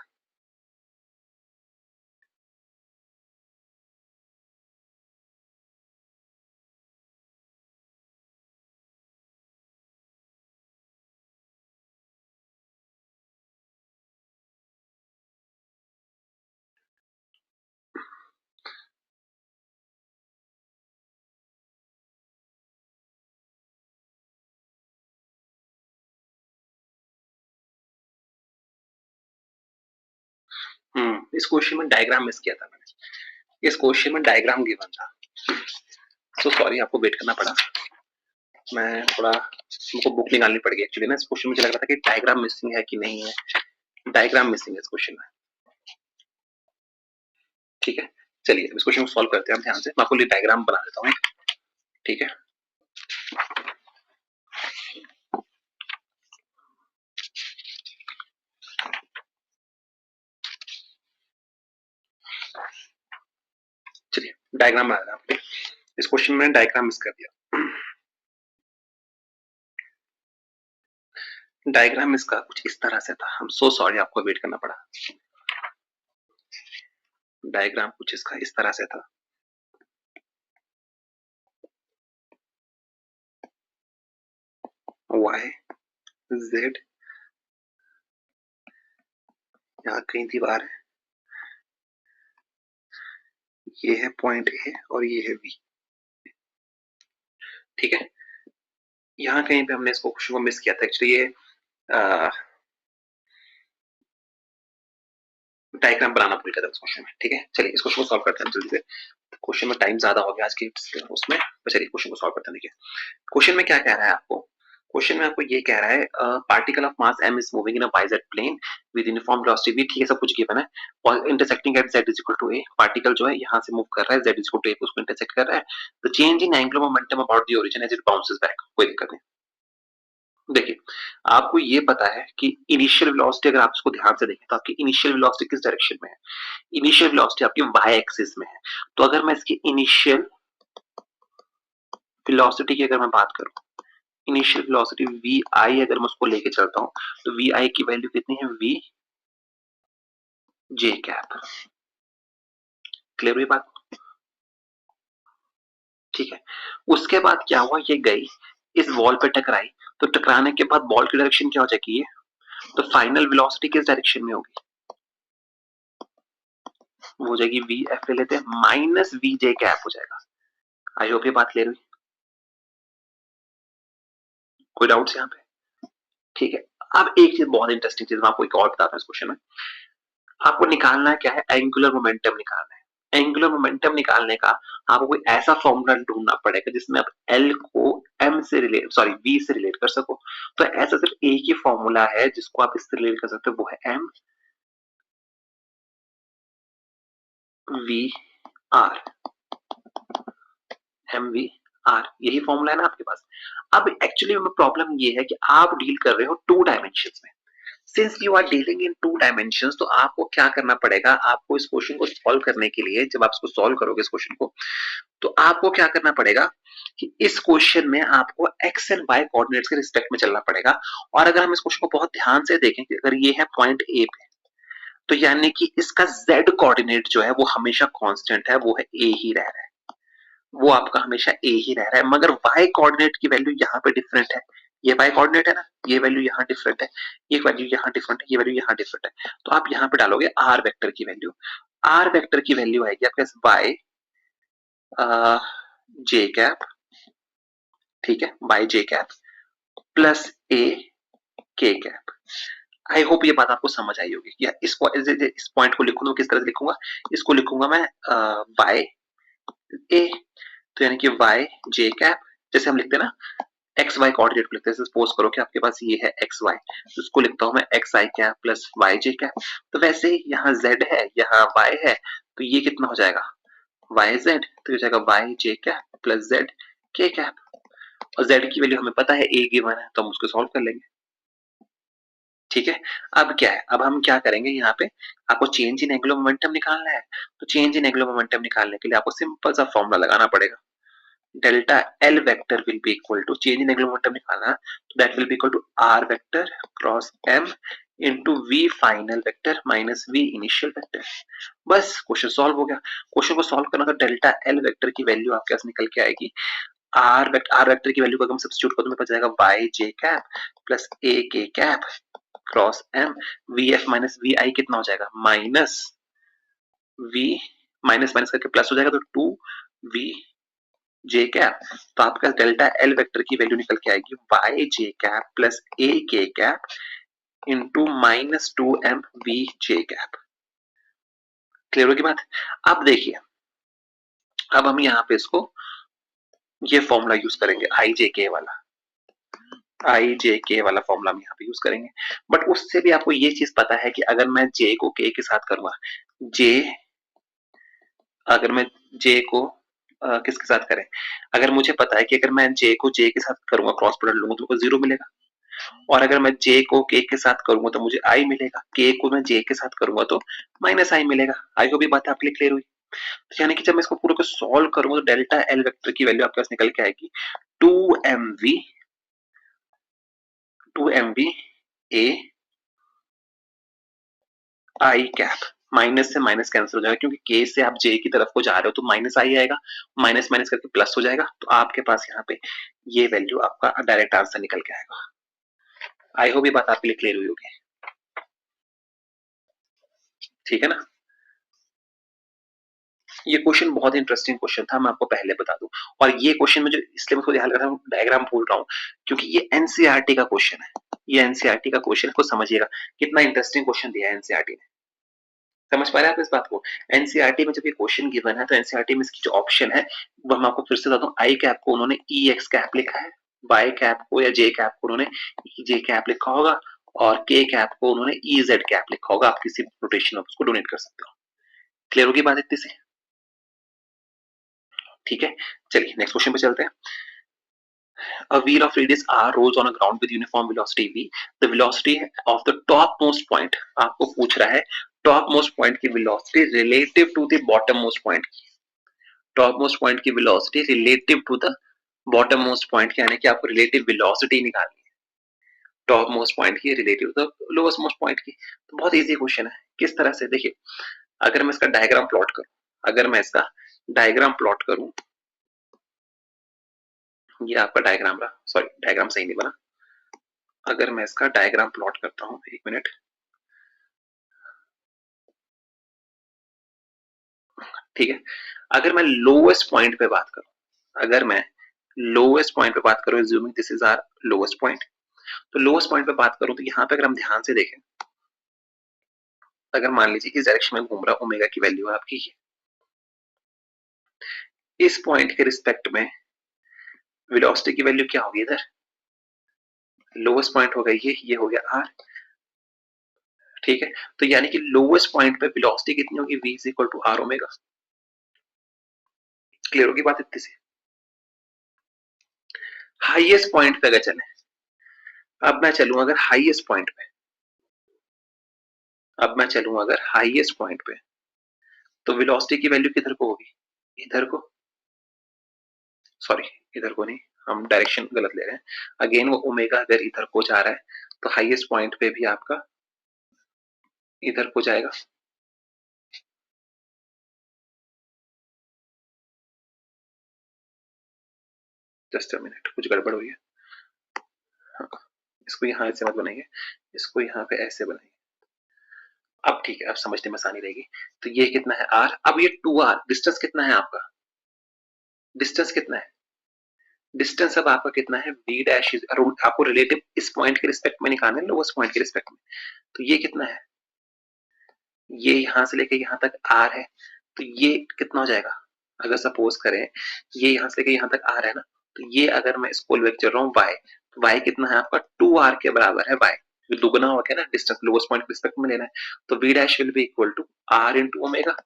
इस क्वेश्चन में डायग्राम मिस किया था मैंने, इस क्वेश्चन में डायग्राम गिवन था, सो सॉरी आपको वेट करना पड़ा। मैं थोड़ा मुझको बुक निकालनी पड़ेगी एक्चुअली ना। इस क्वेश्चन में मुझे लग रहा था कि डायग्राम मिसिंग है कि नहीं है, डायग्राम मिसिंग है इस क्वेश्चन में। ठीक है, चलिए इस क्वेश्चन को सॉल्व करते हैं हम ध्यान से। मैं आपको डायग्राम बना देता हूँ, ठीक है। चलिए डायग्राम बना देता हूँ। इस क्वेश्चन में डायग्राम मिस कर दिया। डायग्राम इसका कुछ इस तरह से था, हम सो सॉरी, आपको वेट करना पड़ा। डायग्राम कुछ इसका इस तरह से था। y z, यहाँ कहीं दीवार है, ये है पॉइंट ए और ये है बी, ठीक है। यहाँ कहीं पे हमने इसको क्वेश्चन को मिस किया था एक्चुअली। ये डायग्राम बनाना भूल गया था इस क्वेश्चन में, ठीक है। चलिए इस क्वेश्चन को सॉल्व करते हैं जल्दी से। क्वेश्चन में टाइम ज्यादा हो गया आज की उसमें, तो चलिए क्वेश्चन को सॉल्व करते हैं। देखिए क्वेश्चन में क्या कह रहा है आपको। क्वेश्चन में आपको ये कह रहा है particle of mass m is moving in a y z plane with uniform velocity v, ठीक है, सब कुछ गिवन है। और intersecting at z is equal to a, particle जो है यहाँ से मूव कर रहा है, z is equal to a पे उसको इंटरसेक्ट कर रहा है। The change in angular momentum about the origin as it bounces back, कोई दिक्कत नहीं। देखिए आपको ये पता है कि इनिशियल वेलोसिटी, अगर आप इसको ध्यान से देखें तो आपकी इनिशियल वेलोसिटी किस डायरेक्शन में है, इनिशियल वेलोसिटी आपकी y एक्सिस में है। तो अगर मैं इसकी इनिशियल वेलोसिटी की अगर मैं बात करूं, इनिशियल वेलोसिटी vi अगर मैं उसको लेके चलता हूं, तो vi की वैल्यू कितनी है, v j कैप। क्लियर हुई बात, ठीक है। उसके बाद क्या हुआ, ये गई इस वॉल पे टकराई, तो टकराने के बाद बॉल की डायरेक्शन क्या हो जाएगी, ये तो फाइनल वेलोसिटी किस डायरेक्शन में होगी, वो हो जाएगी वी एफ ले लेते हैं माइनस वी जे कैप हो जाएगा। आई होप ये बात क्लियर हुई, कोई डाउट्स यहाँ पे, ठीक है। अब एक चीज बहुत इंटरेस्टिंग चीज मैं आपको एक और बताता हूँ इस क्वेश्चन में। आपको निकालना है क्या है, एंगुलर मोमेंटम निकालना है। एंगुलर मोमेंटम निकालने का आपको कोई ऐसा फॉर्मूला ढूंढना पड़ेगा जिसमें आप एल को एम से रिलेट, सॉरी वी से रिलेट कर सको। तो ऐसा सिर्फ एक ही फॉर्मूला है जिसको आप इससे रिलेट कर सकते हो, वो है m v r, m v r, यही फॉर्मूला है ना आपके पास। अब एक्चुअली में प्रॉब्लम ये है कि आप डील कर रहे हो टू डायमेंशन में। Since you are dealing in two dimensions, तो आपको क्या करना पड़ेगा, आपको इस क्वेश्चन को सॉल्व करने के लिए, जब आप इसको सॉल्व करोगे इस क्वेश्चन को, तो आपको क्या करना पड़ेगा कि इस क्वेश्चन में आपको एक्स एंड वाई कोऑर्डिनेट्स के रिस्पेक्ट में चलना पड़ेगा। और अगर हम इस क्वेश्चन को बहुत ध्यान से देखें कि अगर ये है पॉइंट ए पे, तो यानी कि इसका जेड कोऑर्डिनेट जो है वो हमेशा कांस्टेंट है, वो है ए ही रह रहा है, वो आपका हमेशा ए ही रह रहा है। मगर वाई कोऑर्डिनेट की वैल्यू यहाँ पे डिफरेंट है, ये वाई कोऑर्डिनेट है ना, ये वैल्यू यहाँ डिफरेंट है, ये वैल्यू यहाँ डिफरेंट है, ये वैल्यू यहाँ डिफरेंट है। तो आप यहाँ पे डालोगे आर वेक्टर की वैल्यू, आर वेक्टर की वैल्यू आएगी आपके पास वाई जे कैप, ठीक है, Y j cap plus a k cap. I hope ये बात आपको समझ आई होगी। या इसको इस पॉइंट को लिखूंगा, किस तरह से लिखूंगा, इसको लिखूंगा मैं वाई ए, तो यानी कि वाई जे कैप, जैसे हम लिखते हैं ना एक्स वाई कोऑर्डिनेट को लिखते हैं। सपोज करो कि आपके पास ये है एक्स वाई, तो इसको लिखता हूं मैं एक्स आई cap plus Y j cap. तो वैसे ही यहाँ जेड है, यहाँ वाई है, तो ये कितना हो जाएगा वाई जेड, तो हो जाएगा y j cap plus Z के कैप। और जेड की वैल्यू हमें पता है ए गिवन है, तो हम उसको सॉल्व कर लेंगे, ठीक है। अब क्या है, अब हम क्या करेंगे, यहाँ पे आपको चेंज इन एंगुलर मोमेंटम निकालना है। तो चेंज इन एंगुलर मोमेंटम निकालने के लिए आपको सिंपल सा फॉर्मूला लगाना पड़ेगा, delta l vector will be equal to, change in angular momentum निकालना, तो that will be equal to r vector cross m into v final vector minus v initial vector. बस क्वेश्चन सॉल्व हो गया। क्वेश्चन को सॉल्व करना तो डेल्टा एल वेक्टर की वैल्यू आपके पास निकल के आएगी, आर वेक्टर की वैल्यू को अगर हम सब्स्टिट्यूट करो तो मेरे पास जाएगा y j cap plus a k cap cross m, v f minus v i कितना हो जाएगा माइनस वी, माइनस माइनस करके प्लस हो जाएगा, तो टू वी जे कैप। तो आपका डेल्टा एल वेक्टर की वैल्यू निकल के आएगी y j cap plus a k cap into minus two m v j cap. Clear होगी बात। अब देखिए, अब हम यहाँ पे इसको ये फॉर्मूला यूज करेंगे आई जे के वाला, आई जे के वाला फॉर्मूला हम यहाँ पे यूज करेंगे। बट उससे भी आपको ये चीज पता है कि अगर मैं जे को के साथ करूंगा, जे अगर मैं जे को किसके साथ करें, अगर मुझे पता है कि अगर मैं जे को जे के साथ करूंगा, क्रॉस प्रोडक्ट लूंगा तो मुझे जीरो मिलेगा, और अगर मैं जे को के साथ करूंगा तो मुझे आई मिलेगा, के को मैं जे के साथ करूंगा तो माइनस आई मिलेगा। आई होप ये बात आपके लिए क्लियर हुई। तो यानी कि जब मैं इसको पूरे को सॉल्व करूंगा तो डेल्टा एल वेक्टर की वैल्यू आपके पास निकल के आएगी 2mv 2mv ए आई कैप। माइनस से माइनस कैंसिल हो जाएगा क्योंकि के से आप जे की तरफ को जा रहे हो तो माइनस आई आएगा, माइनस माइनस करके प्लस हो जाएगा, तो आपके पास यहाँ पे ये वैल्यू आपका डायरेक्ट आंसर निकल के आएगा। आई होप ये बात आपके लिए क्लियर हुई होगी, ठीक है ना। ये क्वेश्चन बहुत इंटरेस्टिंग क्वेश्चन था, मैं आपको पहले बता दूं। और ये क्वेश्चन मुझे इसलिए मैं खुद ध्यान रखा हूँ, डायग्राम भूल रहा हूँ, क्योंकि ये एनसीईआरटी का क्वेश्चन है। ये एनसीईआरटी का क्वेश्चन है, कुछ समझिएगा कितना इंटरेस्टिंग क्वेश्चन दिया है एनसीईआरटी ने। समझ पा रहे हैं आप इस बात को। एनसीईआरटी में जब ये क्वेश्चन गिवन है तो एनसीईआरटी में इसकी जो ऑप्शन है वो हम आपको फिर से बता दूं। आई कैप को उन्होंने ई एक्स कैप लिखा है, वाई कैप को या जे कैप को उन्होंने ई जे कैप लिखा होगा, और के कैप को उन्होंने ई जेड कैप लिखा होगा। आप किसी रोटेशन में उसको डोनेट कर सकते हो। क्लियर होगी बात इतनी से, ठीक है। चलिए नेक्स्ट क्वेश्चन पे चलते हैं। A wheel of radius r rolls on a ground with uniform velocity v. The velocity of the topmost point, आपको पूछ रहा है topmost point की velocity relative to the bottommost point की, topmost point की velocity relative to the bottommost point की, यानी कि आपको relative velocity निकालनी है topmost point की relative to the lowest most point की। तो बहुत easy क्वेश्चन है। किस तरह से, देखिए अगर मैं इसका डायग्राम प्लॉट करूं, अगर मैं इसका डायग्राम प्लॉट करूं, ये आपका डायग्राम रहा, सॉरी डायग्राम सही नहीं बना। अगर मैं इसका डायग्राम प्लॉट करता हूं, एक मिनट, ठीक है। अगर मैं लोवेस्ट पॉइंट पे बात करूं, अगर मैं लोवेस्ट पॉइंट पे बात करूं, assuming this is our lowest point, तो लोवेस्ट पॉइंट पे बात करूं तो यहाँ पे अगर हम ध्यान से देखें, अगर मान लीजिए इस डायरेक्शन में घूम रहा, ओमेगा की वैल्यू है आपकी, इस पॉइंट के रिस्पेक्ट में वेलोसिटी की वैल्यू क्या होगी, इधर लोवेस्ट पॉइंट हो गया ये हो गया आर, ठीक है। तो यानी कि लोवेस्ट पॉइंट पे वेलोसिटी कितनी होगी, v is equal to r omega. Clear होगी बात इतनी सी। हाईएस्ट पॉइंट पे अगर चले, अब मैं चलूं अगर हाईएस्ट पॉइंट पे, अब मैं चलूं अगर हाईएस्ट पॉइंट पे, तो वेलोसिटी की वैल्यू किधर को होगी, इधर को, सॉरी इधर को नहीं, हम डायरेक्शन गलत ले रहे हैं। अगेन वो ओमेगा अगर इधर को जा रहा है तो हाईएस्ट पॉइंट पे भी आपका इधर को जाएगा। जस्ट अ मिनट, कुछ गड़बड़ हुई है। हाँ, इसको यहाँ ऐसे मत बनाइए, इसको यहाँ पे ऐसे बनाइए। अब ठीक है, अब समझने में आसानी रहेगी। तो ये कितना है आर, अब ये 2r, डिस्टेंस कितना है आपका, डिस्टेंस कितना है, डिस्टेंस अब आपका कितना है, v डैश इज, आपको रिलेटिव इस पॉइंट के रिस्पेक्ट में निकालना है, लोवेस्ट पॉइंट के रिस्पेक्ट में। तो ये कितना है, ये यहां से लेके यहां तक r है, तो ये कितना हो जाएगा, अगर सपोज करें ये यहां से लेके यहां तक r है ना, तो ये अगर मैं इसको लेके चल रहा हूँ y, तो y कितना है आपका 2r के बराबर है y, दुगना हो गया ना, डिस्टेंस लोवेस्ट पॉइंट के रिस्पेक्ट में लेना है। तो v dash will be equal to r into omega,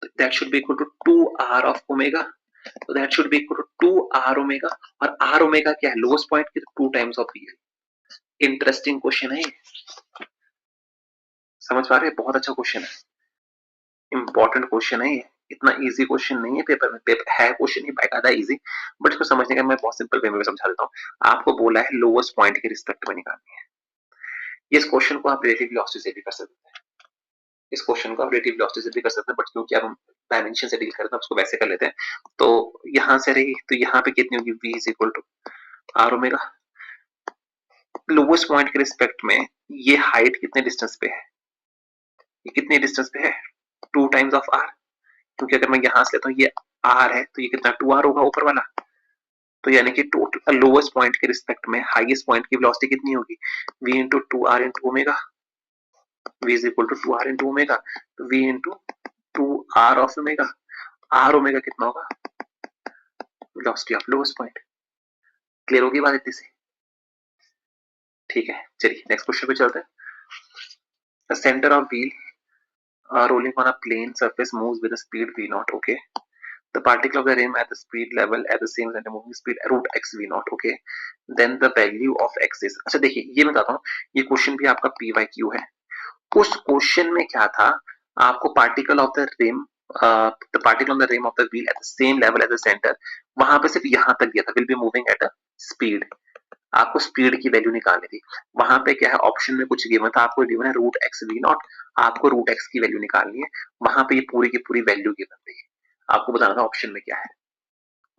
that should be equal to 2r of omega, तो that should be equal to 2r omega, और r ओमेगा क्या है, लोवेस्ट पॉइंट की, तो 2 times of v। Interesting question है, समझ पा रहे हैं, बहुत अच्छा क्वेश्चन है, इंपॉर्टेंट क्वेश्चन है ये। इतना इजी क्वेश्चन नहीं है पेपर में, पेपर है क्वेश्चन ही बाकायदा इजी, बट इसको समझने का मैं बहुत सिंपल वे में समझा देता हूँ। आपको बोला है लोवेस्ट पॉइंट के रिस्पेक्ट में निकालनी है। इस क्वेश्चन को आप रिलेटिव वेलोसिटी से भी कर सकते हैं, इस क्वेश्चन को आप रिलेटिव वेलोसिटी से भी कर सकते हैं, बट क्योंकि आप डायमेंशन से डील करते हैं उसको वैसे कर लेते हैं। तो यहाँ से रही, तो यहाँ पे कितनी होगी, v is equal to r omega. Lowest point के रिस्पेक्ट में ये हाइट कितने डिस्टेंस पे है, ये कितने डिस्टेंस पे है, 2 टाइम्स ऑफ आर, क्योंकि अगर मैं यहाँ से लेता हूँ ये आर है, तो ये कितना 2r होगा ऊपर वाला। तो यानी कि टोटल लोवेस्ट पॉइंट के रिस्पेक्ट में हाईएस्ट पॉइंट की वेलोसिटी कितनी होगी, v into 2r into omega, v is equal to 2r into omega, तो v into 2r of omega, r omega कितना होगा, velocity of lowest point. Clear होगी बात इतनी से, ठीक है, चलिए नेक्स्ट क्वेश्चन पे चलते हैं. The centre of wheel rolling on a plane surface moves with a speed v naught. Okay, the particle of the rim at the speed level at the same center moving speed root x v naught. Okay, then the value of x is. अच्छा देखिए, ये मैं बताता हूँ, ये क्वेश्चन भी आपका पी वाई क्यू है. उस क्वेश्चन में क्या था, आपको particle of the rim the particle on the rim of the wheel at the same level at the centre, वहां पे सिर्फ यहां तक दिया था, will be moving at a speed. आपको स्पीड की वैल्यू निकालनी थी. वहां पे क्या है, ऑप्शन में कुछ गिवन था, आपको गिवन है रूट एक्स वी नॉट, आपको रूट एक्स की वैल्यू निकालनी है. वहां पे ये पूरी की पूरी वैल्यू गिवन थी, आपको बताना था ऑप्शन में क्या है,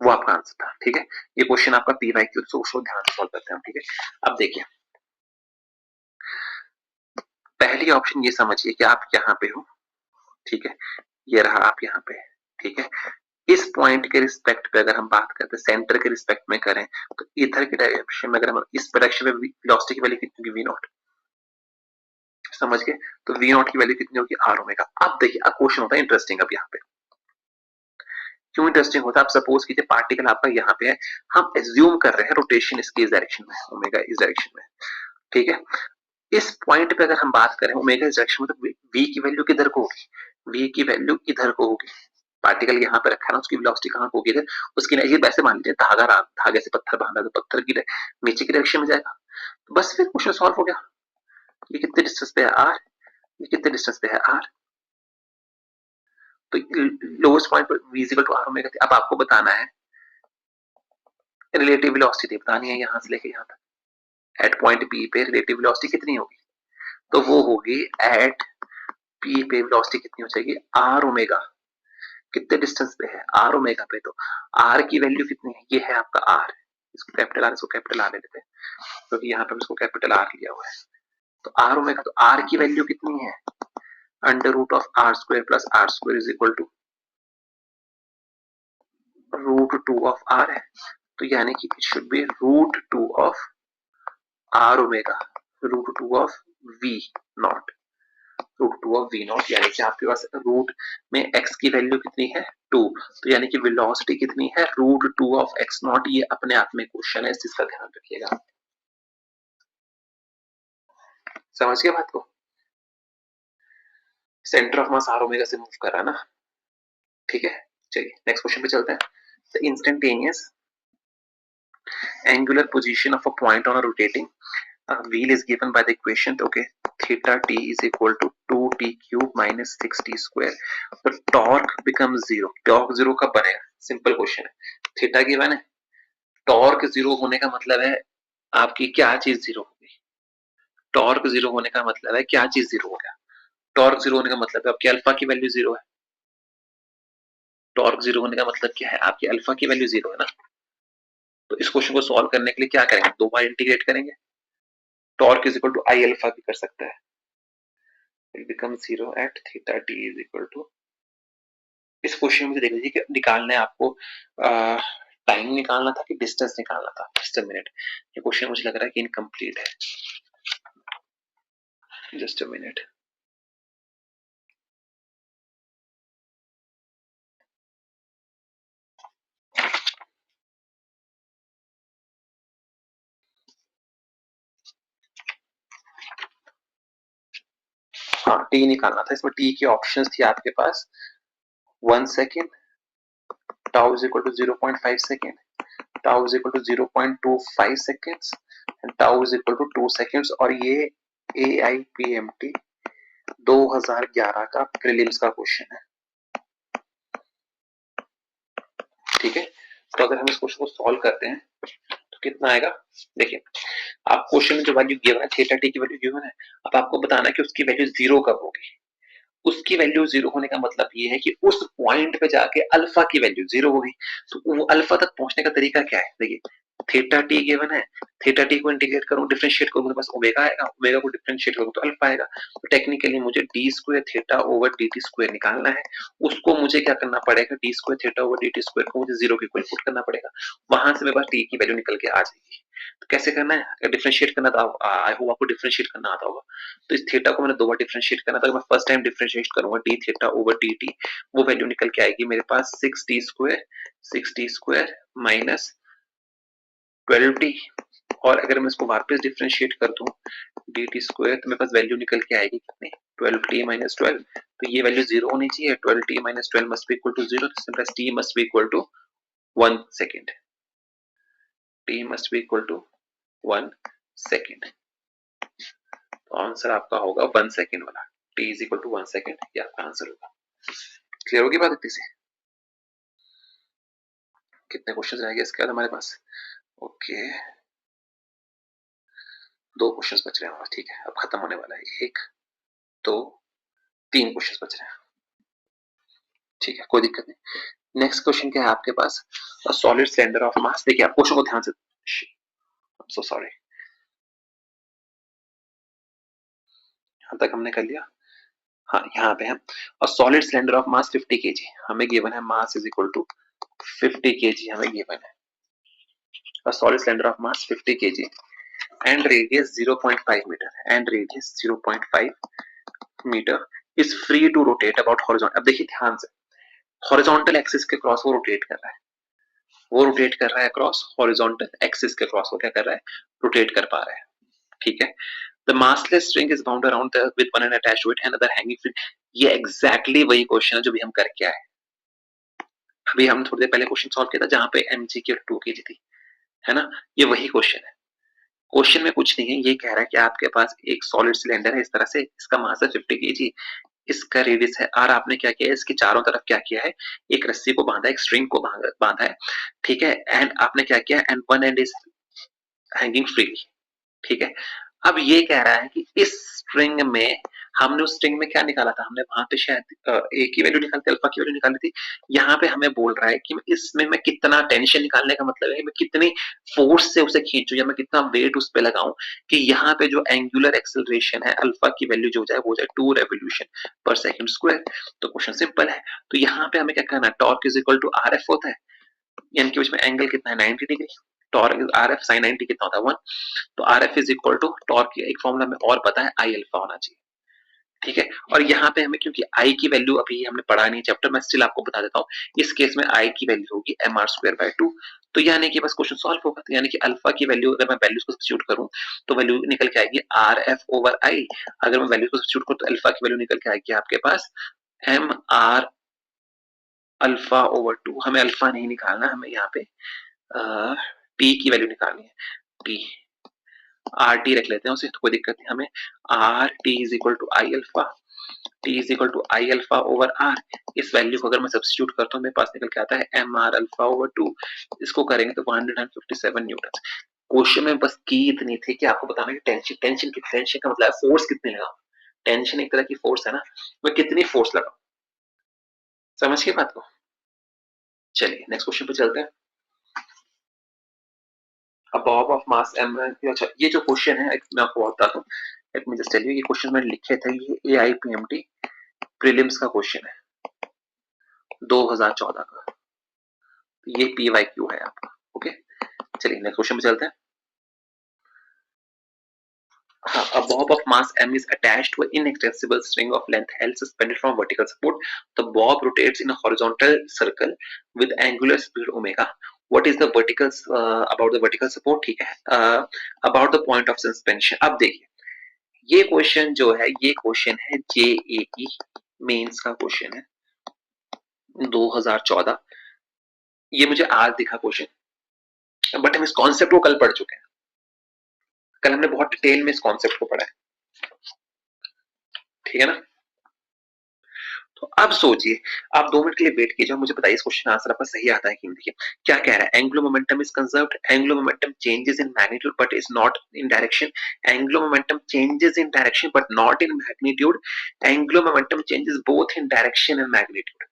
वो आपका आंसर था. ठीक है, ये क्वेश्चन आपका पी वाई क्यू, तो ध्यान से सॉल्व करते हैं. ठीक है, अब देखिए पहली ऑप्शन ये समझिए कि आप यहाँ पे हो. ठीक है, ये रहा आप यहाँ पे. ठीक है, इस पॉइंट के रिस्पेक्ट पे अगर हम बात करते हैं, सेंटर के रिस्पेक्ट में करें, तो इधर के डायरेक्शन में अगर हम इस डायरेक्शन में वेलोसिटी की वैल्यू कितनी होगी, वी नॉट. समझ गए, तो वी नॉट की वैल्यू कितनी होगी, आर ओमेगा. अब देखिए, अब क्वेश्चन होता है इंटरेस्टिंग. अब यहाँ पे क्यों इंटरेस्टिंग होता है, आप सपोज कीजिए पार्टिकल आपका यहाँ पे है, हम एज्यूम कर रहे हैं रोटेशन इसकी इस डायरेक्शन में, ओमेगा इस डायरेक्शन में. ठीक है, इस पॉइंट पे अगर हम बात करें ओमेगा इस डायरेक्शन में, तो वी की वैल्यू किधर को होगी, वी की वैल्यू इधर को होगी. पार्टिकल यहाँ पे रखा है ना, उसकी वेलोसिटी कहाँ को होगी, इधर. उसकी नहीं, वैसे मान लीजिए धागे से पत्थर बांधा, तो पत्थर की नीचे की डायरेक्शन में जाएगा. तो बस फिर क्वेश्चन सॉल्व हो गया. ये कितने डिस्टेंस पे है, आर. ये कितने डिस्टेंस पे है, आर. तो लोएस्ट पॉइंट पर v equal to r omega. अब आपको बताना है रिलेटिव वेलोसिटी, बतानी है यहाँ से लेके यहाँ तक. एट पॉइंट P पे रिलेटिव वेलोसिटी कितनी होगी, तो वो होगी एट P पे वेलोसिटी कितनी हो जाएगी, आर ओमेगा. कितने डिस्टेंस पे है, आर ओमेगा पे. तो आर की वैल्यू कितनी है, ये है आपका आर. इसको कैपिटल आर, इसको कैपिटल आर ले लेते हैं, क्योंकि यहाँ पे इसको कैपिटल आर लिया हुआ है. तो आर ओमेगा, तो आर की वैल्यू कितनी है, under root of r square plus r square is equal to root 2 of r है. तो यानी कि it should be root 2 of r omega, root 2 of v nought, root 2 of v nought. यानी कि आपके पास रूट में x की वैल्यू कितनी है, 2. तो यानी कि वेलोसिटी कितनी है, रूट 2 ऑफ x नॉट. ये अपने आप में क्वेश्चन है, इस चीज का ध्यान रखिएगा. समझ गए बात को, centre of mass r omega से मूव कर रहा है ना. ठीक है, चलिए नेक्स्ट क्वेश्चन पे चलते हैं. The instantaneous angular position of a point on a rotating wheel is given by the equation. Okay, theta t is equal to 2t cube minus 6t square. तो torque becomes zero. torque zero कब बनेगा, सिंपल क्वेश्चन है. थीटा गिवन है, टॉर्क जीरो होने का मतलब है आपकी क्या चीज जीरो होगी. टॉर्क जीरो होने का मतलब है क्या चीज जीरो हो गया. टॉर्क जीरो होने का मतलब है आपकी अल्फा की वैल्यू जीरो है. टॉर्क जीरो होने का मतलब क्या है, आपकी अल्फा की वैल्यू जीरो है ना. तो इस क्वेश्चन को सॉल्व करने के लिए क्या करेंगे, दो बार इंटीग्रेट करेंगे. Torque is equal to I alpha भी कर सकता है, will become 0 at theta t is equal to. इस क्वेश्चन में देख लीजिए कि निकालना है आपको, टाइम निकालना था कि डिस्टेंस निकालना था. जस्ट अ मिनट, ये क्वेश्चन मुझे लग रहा है कि इनकम्प्लीट है. Just a minute. हाँ, टी निकालना था. इसमें टी की ऑप्शंस थी आपके पास 1 second, tau is equal to 0.5 second, tau is equal to 0.25 seconds and tau is equal to 2 seconds. और ये AIPMT 2011 का प्रीलिम्स का क्वेश्चन है. ठीक है, तो अगर हम इस क्वेश्चन को सॉल्व करते हैं तो कितना आएगा, देखिए आप क्वेश्चन में जो वैल्यू गिवन है, थीटा टी की वैल्यू गिवन है. अब आपको बताना है कि उसकी वैल्यू जीरो कब होगी. उसकी वैल्यू जीरो होने का मतलब ये है कि उस पॉइंट पे जाके अल्फा की वैल्यू जीरो होगी. तो वो अल्फा तक पहुंचने का तरीका क्या है, देखिए थीटा टी गिवन है, थीटा टी को इंटीग्रेट करूं, डिफरेंशिएट करूं, तो बस ओमेगा आएगा, ओमेगा को डिफरेंशिएट करूं तो अल्फा आएगा. तो टेक्निकली मुझे D square theta over d T square निकालना है. उसको मुझे क्या करना पड़ेगा, D square theta over d T square को मुझे जीरो के इक्वल पुट करना पड़ेगा. वहां से मेरे पास टी की वैल्यू निकल के आ जाएगी. तो कैसे करना है, डिफरेंशिएट करना था, आई होप आपको डिफरेंशिएट करना आता होगा. तो इस थीटा को मैंने दो बार डिफरेंशिएट करना था. मैं फर्स्ट टाइम डिफरेंशिएट करूंगा D theta over d T, वो वैल्यू निकल के आएगी मेरे पास 6t स्क्वायर माइनस 12t और अगर मैं इसको वापस डिफरेंशिएट कर दूं dt स्क्वायर तो मेरे पास वैल्यू निकल के आएगी कितनी 12t minus 12, तो ये वैल्यू 0 होनी चाहिए, 12t minus 12 must be equal to 0, this implies t must be equal to 1 second, t must be equal to 1 second, तो आंसर आपका होगा 1 सेकेंड वाला, t is equal to 1 second, ये आपका आंसर होगा। क्लियर होगी बात इतनी से? कितने क्वेश्चंस रह गए इसके बाद हमारे पास? ओके, 2 क्वेश्चंस बच रहे हैं, ठीक है, अब खत्म होने वाला है, 1 2 3 क्वेश्चंस बच रहे हैं, ठीक है, कोई दिक्कत नहीं। नेक्स्ट क्वेश्चन क्या है आपके पास? A solid cylinder of mass, देखिए आप क्वेश्चन को ध्यान से, सो सॉरी, यहां तक हमने कर लिया। हाँ, यहाँ पे हम a solid cylinder of mass 50 kg, हमें गिवन है mass is equal to 50 kg, हमें गिवन है a solid cylinder of mass 50 kg and radius 0.5 meter and radius 0.5 meter is free to rotate about horizontal। अब देखिए ध्यान से, हॉरिजॉन्टल एक्सिस के क्रॉस वो रोटेट कर रहा है, वो रोटेट कर रहा है क्रॉस हॉरिजॉन्टल एक्सिस के क्रॉस, वो क्या कर रहा है? रोटेट कर पा रहा है, ठीक है। The massless string is bound around with one end attached to it and other hanging free. ये एग्जैक्टली वही क्वेश्चन है जो भी हम करके आए। अभी हमने थोड़ी देर पहले क्वेश्चन सॉल्व किया था जहां पे mg की 2 kg थी, है ना, ये वही क्वेश्चन है। क्वेश्चन में कुछ नहीं है, ये कह रहा है कि आपके पास एक सॉलिड सिलेंडर है इस तरह से, इसका मास है 50 kg, इसका रेडियस है r, आपने क्या किया है, इसके चारों तरफ क्या किया है, एक रस्सी को बांधा है, एक स्ट्रिंग को बांधा है, ठीक है, एंड आपने क्या किया, and one and is hanging freely, ठीक है। अब ये कह रहा है कि इस स्ट्रिंग में हमने उस स्ट्रिंग में क्या निकाला था, हमने वहां पे शायद ए की वैल्यू निकाली थी, अल्फा की वैल्यू निकाली थी। यहाँ पे हमें बोल रहा है कि इसमें मैं कितना टेंशन निकालने का मतलब है मैं कितनी फोर्स से उसे खींचूं या मैं कितना वेट उस पे लगाऊं कि यहाँ पे जो एंगुलर एक्सेलरेशन है अल्फा की वैल्यू जो जाए वो जाए 2 रेवोल्यूशन पर सेकंड स्क्वायर। तो क्वेश्चन सिंपल है, तो यहाँ पे हमें क्या करना है, torque is equal to r F होता है, यानी कि उसमें एंगल कितना है 90 degree, torque r F sine 90 कितना होता है 1, तो r F is equal to torque की एक फॉर्मूला में और पता है आई अल्फा होना चाहिए, ठीक है। और यहाँ पे हमें क्योंकि आई की वैल्यू अभी हमने पढ़ा नहीं चैप्टर, मैं स्टिल आपको बता देता हूँ, इस केस में आई की वैल्यू होगी एम आर स्क्वायर बाय 2, तो यानी कि बस क्वेश्चन सॉल्व होगा। तो यानी कि अल्फा की वैल्यू अगर मैं वैल्यूज को सब्स्टिट्यूट करूं तो वैल्यू निकल के आएगी आर एफ ओवर आई, अगर मैं वैल्यू को सब्स्टिट्यूट करूं तो अल्फा की वैल्यू निकल के आएगी आपके पास एम आर अल्फा ओवर 2, हमें अल्फा नहीं निकालना, हमें यहाँ पे टी की वैल्यू निकालनी है, टी आर टी रख लेते हैं उसे, तो कोई दिक्कत नहीं, हमें r T is equal to I alpha, T is equal to I alpha over r, इस वैल्यू को अगर मैं सब्स्टिट्यूट करता हूँ मेरे पास निकल के आता है एम आर अल्फा ओवर 2, इसको करेंगे तो 157 न्यूटन। क्वेश्चन में बस की इतनी थी कि आपको बताना कि टेंशन, टेंशन का मतलब है फोर्स कितनी लगाऊं, टेंशन एक तरह की फोर्स है ना, मैं कितनी फोर्स लगाऊं, समझ के बात को। चलिए नेक्स्ट क्वेश्चन पे चलते हैं। बॉब ऑफ मास एम, अच्छा ये जो क्वेश्चन है मैं आपको बताता हूँ, let me just tell you, ये क्वेश्चन मैंने लिखे थे, ये एआईपीएमटी प्रीलिम्स का क्वेश्चन है 2014 का, ये पीवाईक्यू है आपका, ओके। चलिए नेक्स्ट क्वेश्चन पे चलते हैं। हाँ, a bob of mass m is attached to an inaccessible string of length L suspended from vertical support. The bob rotates in a horizontal circle with angular speed omega. What is the vertical about the vertical support? ठीक है, about the point of suspension। अब देखिए ये क्वेश्चन जो है, ये क्वेश्चन है जेईई मेंस का क्वेश्चन है 2014, ये मुझे आज दिखा क्वेश्चन, बट हम इस कॉन्सेप्ट को कल पढ़ चुके हैं, कल हमने बहुत डिटेल में इस कॉन्सेप्ट को पढ़ा है, ठीक है ना। तो अब सोचिए, आप 2 मिनट के लिए वेट कीजिए, मुझे बताइए इस क्वेश्चन आंसर आपका सही आता है कि नहीं। देखिए क्या कह रहा है, angular momentum is conserved, angular momentum changes in magnitude but is not in direction, angular momentum changes in direction but not in magnitude, angular momentum changes both in direction and magnitude,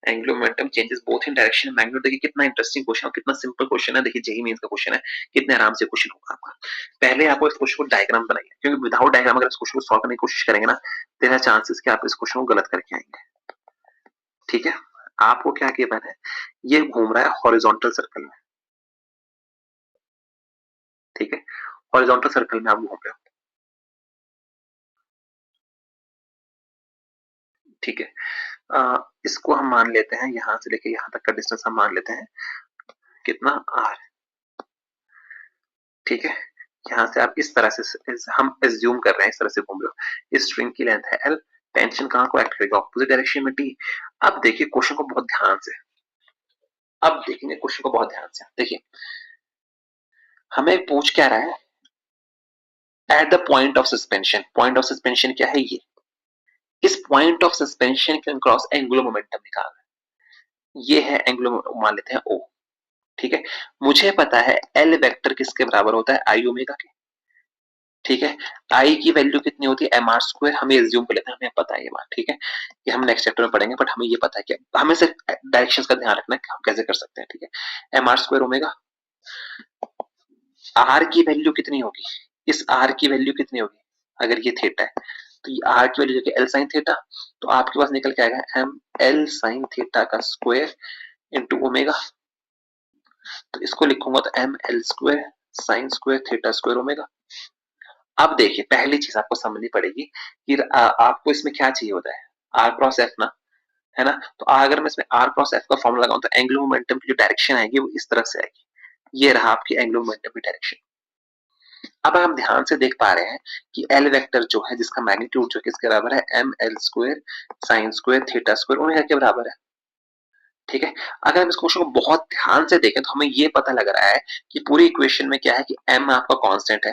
angular momentum changes both in direction and magnitude. देखिए कितना इंटरेस्टिंग क्वेश्चन है, कितना सिंपल क्वेश्चन है, देखिए जेईई मेंस का क्वेश्चन है, कितने आराम से क्वेश्चन होगा आपका। पहले आपको इस क्वेश्चन को डायग्राम बनाइए, क्योंकि विदाउट डायग्राम अगर इस क्वेश्चन को सॉल्व करने की कोशिश करेंगे ना, देयर आर चांसेस कि आप इस क्वेश्चन को गलत करके आएंगे, ठीक है। आपको क्या गिवन है, ये घूम रहा है हॉरिजॉन्टल सर्कल में, ठीक है, हॉरिजॉन्टल सर्कल में आप घूम रहे हो, ठीक है। इसको हम मान लेते हैं यहां से लेके यहां तक का डिस्टेंस हम मान लेते हैं कितना आर, ठीक है, यहाँ से आप इस तरह से हम एज्यूम कर रहे हैं, इस तरह से घूम रहे हो। इस स्ट्रिंग की लेंथ है एल, टेंशन कहाँ को एक्ट करेगा, ऑपोजिट डायरेक्शन में टी। अब देखिए क्वेश्चन को बहुत ध्यान से, अब देखेंगे क्वेश्चन को बहुत ध्यान से। देखिए हमें पूछ क्या रहा है, at the point of suspension. Point of suspension क्या है, ये इस पॉइंट ऑफ सस्पेंशन के क्रॉस एंगुलर मोमेंटम निकालना है। ये है एंगुलर, मान लेते हैं ओ। ठीक है, मुझे पता है एल वेक्टर किसके बराबर होता है, आई ओमेगा के। ठीक है, आई की वैल्यू कितनी होती है, एम आर स्क्वायर। हमें एज्यूम कर लेते हैं, हमें पता है ये बात। ठीक है, ये हम नेक्स्ट चैप्टर में पढ़ेंगे, बट हमें ये पता है कि हमें सिर्फ डायरेक्शंस का ध्यान रखना है कि हम कैसे कर सकते हैं। ठीक है, m r square omega, r की वैल्यू कितनी होगी, इस आर की वैल्यू कितनी होगी, अगर ये थीटा है तो ये आर की वैल्यू एल साइन थीटा, तो आपके पास निकल के आएगा एम एल साइन थीटा का स्क्वायर इंटू ओमेगा। तो इसको लिखूंगा तो m l square sine square theta square omega. अब देखिए पहली चीज आपको समझनी पड़ेगी कि आपको इसमें क्या चाहिए होता है, आर क्रॉस एफ ना, है ना। तो अगर मैं इसमें आर क्रॉस एफ का फॉर्मूला लगाऊं तो एंगुलर मोमेंटम की जो डायरेक्शन आएगी वो इस तरह से आएगी। ये रहा आपकी एंगुलर मोमेंटम की डायरेक्शन। अब हम ध्यान से देख पा रहे हैं कि एल वेक्टर जो है, जिसका मैग्नीट्यूड जो किसके बराबर है, m l square sine square theta square omega के बराबर है। ठीक है, अगर हम इस क्वेश्चन को बहुत ध्यान से देखें तो हमें ये पता लग रहा है कि पूरी इक्वेशन में क्या है कि एम आपका कांस्टेंट है,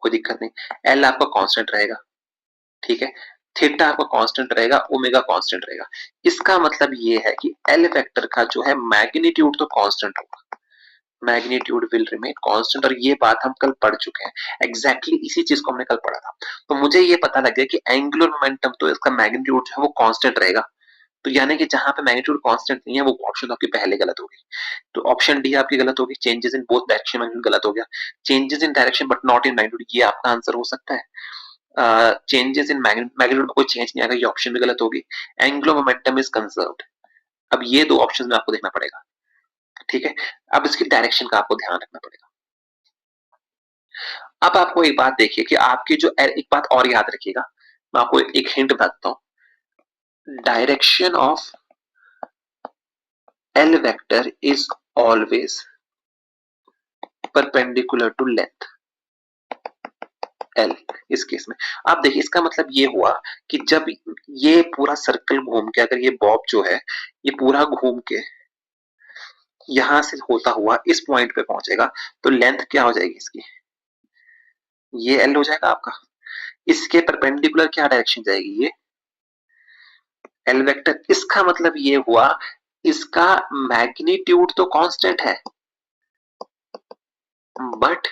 कोई दिक्कत नहीं, एल आपका कांस्टेंट रहेगा। ठीक है, थीटा आपका कांस्टेंट रहेगा, ओमेगा कांस्टेंट रहेगा। इसका मतलब ये है कि एल वेक्टर का जो है मैग्नीट्यूड तो कांस्टेंट होगा, मैग्नीट्यूड विल रिमेन कांस्टेंट। और ये बात हम कल पढ़ चुके हैं, एग्जैक्टली इसी चीज को हमने कल पढ़ा था। तो मुझे ये पता लग गया कि एंगुलर मोमेंटम तो इसका मैग्नीट्यूड जो है वो कांस्टेंट रहेगा। तो यानी कि जहां पे मैग्नीट्यूड कांस्टेंट नहीं है वो ऑप्शन आपकी पहले गलत होगी। तो ऑप्शन डी आपकी गलत होगी, changes in both direction magnitude गलत हो गया। Changes in direction but not in magnitude, ये आपका आंसर हो सकता है। चेंजेस इन मैग्नीट्यूड में कोई चेंज नहीं आएगा, ये ऑप्शन भी गलत होगी। एंगुलर मोमेंटम इज कंजर्व्ड, अब ये दो ऑप्शन में आपको देखना पड़ेगा। ठीक है, अब इसकी डायरेक्शन का आपको ध्यान रखना पड़ेगा। अब आपको एक बात देखिए कि आपकी जो, एक बात और याद रखिएगा, मैं आपको एक हिंट बताता हूं। Direction of l vector is always perpendicular to length l. इस केस में आप देखिए, इसका मतलब ये हुआ कि जब ये पूरा सर्कल घूम के, अगर ये बॉब जो है ये पूरा घूम के यहां से होता हुआ इस पॉइंट पे पहुंचेगा, तो लेंथ क्या हो जाएगी इसकी, ये एल हो जाएगा आपका। इसके परपेंडिकुलर क्या डायरेक्शन जाएगी, ये एल वेक्टर। इसका मतलब ये हुआ इसका मैग्नीट्यूड तो कांस्टेंट है but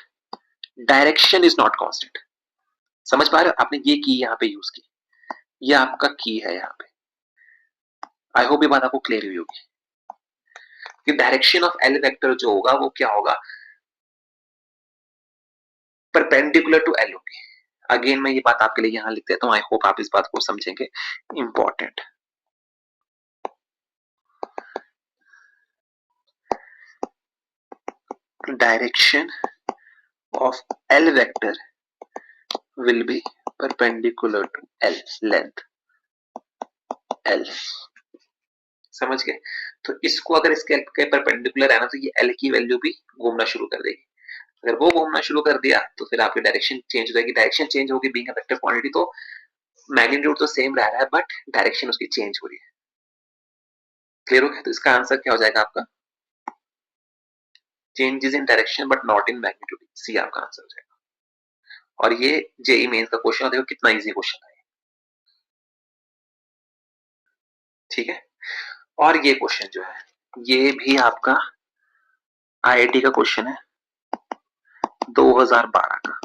direction is not constant. समझ पा रहे हो, आपने ये की यहाँ पे यूज की, ये आपका की है यहाँ पे। आई होप ये बात आपको क्लियर हुई होगी कि डायरेक्शन ऑफ एल वेक्टर जो होगा वो क्या होगा, परपेंडिकुलर टू एल होगी। अगेन मैं ये बात आपके लिए यहां लिख देता हूं, आई होप आप इस बात को समझेंगे, important. Direction of l vector will be perpendicular to l, length l. समझ गए, तो इसको अगर इसके के परपेंडिकुलर है ना, तो ये एल की वैल्यू भी घूमना शुरू कर देगी। अगर वो घूमना शुरू कर दिया तो फिर आपकी डायरेक्शन चेंज हो जाएगी। डायरेक्शन चेंज होगी, बीइंग अ वेक्टर क्वांटिटी, तो मैग्नीट्यूड तो सेम रह रहा है बट डायरेक्शन उसकी चेंज हो रही है। क्लियर हो गया, तो इसका आंसर क्या हो जाएगा आपका, changes in direction but not in magnitude, see आपका आंसर हो जाएगा। और ये जेई मेंस का क्वेश्चन, देखो कितना इजी क्वेश्चन है। ठीक है, और ये क्वेश्चन जो है ये भी आपका आईआईटी का क्वेश्चन है 2012 का।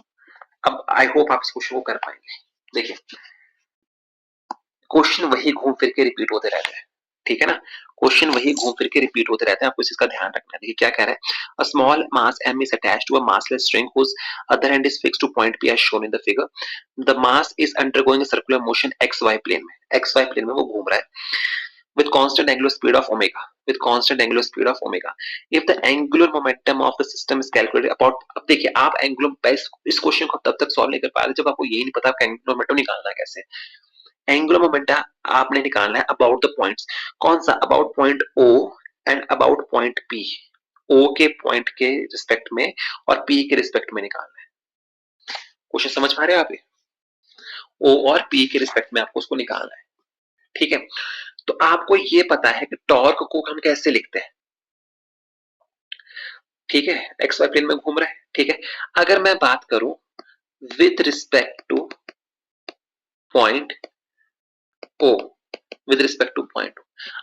अब आई होप आप इस क्वेश्चन को कर पाएंगे। देखिए क्वेश्चन वही घूम फिर के रिपीट होते रहते हैं, ठीक है ना, क्वेश्चन वही घूम फिर के रिपीट होते रहते हैं, आपको इसका ध्यान रखना है। देखिए क्या कह रहा है, a small mass m is attached to a massless string whose other end is fixed to point p as shown in the figure. The mass is undergoing a circular motion xy plane में, xy plane में वो घूम रहा है with constant angular speed of omega, with constant angular speed of omega. If the angular momentum of the system is calculated about, अब देखिए आप एंगुलर, इस क्वेश्चन को तब तक सॉल्व नहीं कर पा रहे जब आपको यही नहीं पता आपका एंगुलर मोमेंटम निकालना है कैसे। एंगुलर मोमेंटम आपने निकालना है अबाउट द पॉइंट्स, कौन सा, about point O and about point P. O के पॉइंट के रिस्पेक्ट में और पी के रिस्पेक्ट में निकालना है। क्वेश्चन समझ पा रहे हैं आप? ओ और पी के रिस्पेक्ट में आपको उसको निकालना है, ठीक है। तो आपको ये पता है कि टॉर्क को हम कैसे लिखते हैं, ठीक है, एक्स वाई प्लेन में घूम रहा है, ठीक है। अगर मैं बात करूं with respect to point O, with respect to point O,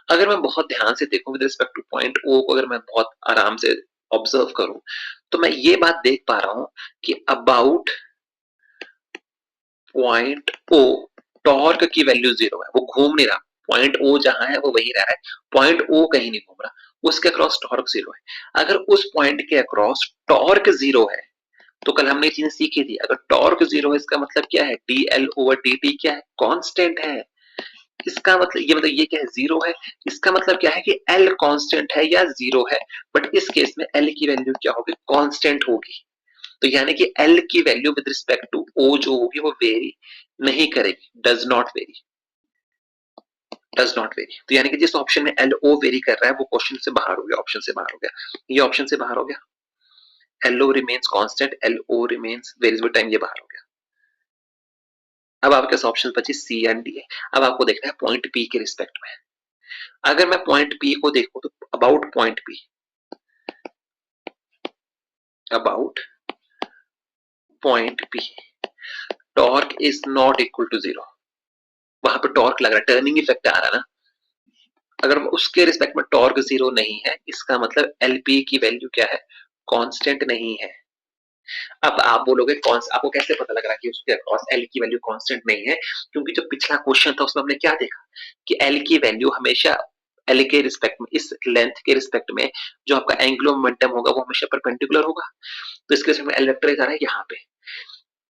अगर मैं बहुत ध्यान से देखूं with respect to point O को, अगर मैं बहुत आराम से ऑब्जर्व करूं, तो मैं ये बात देख पा रहा हूं कि अबाउट पॉइंट ओ टॉर्क की वैल्यू 0 है, वो घूम नहीं रहा। पॉइंट ओ जहां है वो वही रह रहा है, पॉइंट ओ कहीं नहीं घूम रहा, उसके अक्रॉस टॉर्क 0 है। अगर उस पॉइंट के अक्रॉस टॉर्क 0 है, तो कल हमने चीजें सीखी थी, अगर टॉर्क 0 है इसका मतलब क्या है, dl ओवर dt क्या है, कांस्टेंट है। इसका मतलब ये क्या है, 0 है। इसका मतलब क्या है कि l कांस्टेंट है या 0 है, बट इस केस में l की वैल्यू क्या होगी, कांस्टेंट होगी। तो यानी कि l की value with respect to o जो होगी वो वेरी नहीं करेगी, does not vary, does not vary. तो यानी कि जिस ऑप्शन में एल ओ वेरी कर रहा है वो क्वेश्चन से बाहर हो गया, ऑप्शन से बाहर हो गया, ये ऑप्शन से बाहर हो गया। L O remains constant, l O remains varies with time, ये बाहर हो गया। अब आपके ऑप्शन बचे सी एंड डी है। अब आपको देखना है पॉइंट पी के रिस्पेक्ट में। अगर मैं पॉइंट पी को देखूं तो about point P, about point P torque is not equal to 0, वहां पे टॉर्क लग रहा है, टर्निंग इफेक्ट आ रहा है ना। अगर उसके रिस्पेक्ट में टॉर्क 0 नहीं है, इसका मतलब एलपी की वैल्यू क्या है, कांस्टेंट नहीं है। अब आप बोलोगे कौन, आपको कैसे पता लग रहा है कि उसके अक्रॉस एल की वैल्यू कांस्टेंट नहीं है, क्योंकि जो पिछला क्वेश्चन था उसमें हमने क्या देखा कि एल की वैल्यू हमेशा एल के रिस्पेक्ट में, इस लेंथ के रिस्पेक्ट में जो आपका एंगुलर मोमेंटम होगा वो हमेशा परपेंडिकुलर होगा। तो इसके रिस्पेक्ट में एल वेक्टर जा रहा है यहाँ पे।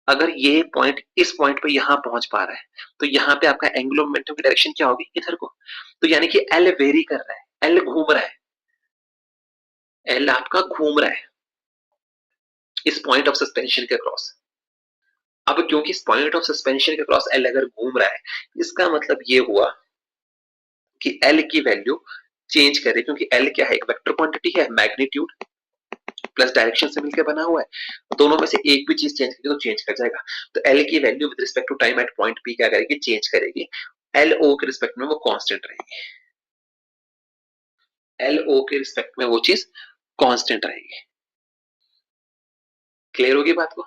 अगर ये पॉइंट इस पॉइंट पे यहाँ पहुंच पा रहा है, तो यहाँ पे आपका एंगुलर मोमेंटम की डायरेक्शन क्या होगी, इधर को। तो यानी कि एल वेरी कर रहा है, एल घूम रहा है, एल आपका घूम रहा है इस पॉइंट ऑफ सस्पेंशन के क्रॉस। अब क्योंकि इस पॉइंट ऑफ सस्पेंशन के क्रॉस एल अगर घूम रहा है, इसका मतलब ये हुआ कि एल की वैल्यू चेंज करे, क्योंकि एल क्या है, एक वेक्टर क्वांटिटी है, मैग्नीट्यूड प्लस डायरेक्शन से मिलकर बना हुआ है, दोनों में से एक भी चीज चेंज करेगी तो चेंज कर जाएगा। तो एल की value with respect to time at point P क्या करेगी, चेंज करेगी। एल ओ के रिस्पेक्ट में वो कांस्टेंट रहेगी, एल ओ के रिस्पेक्ट में वो चीज कांस्टेंट रहेगी। क्लियर होगी बात को?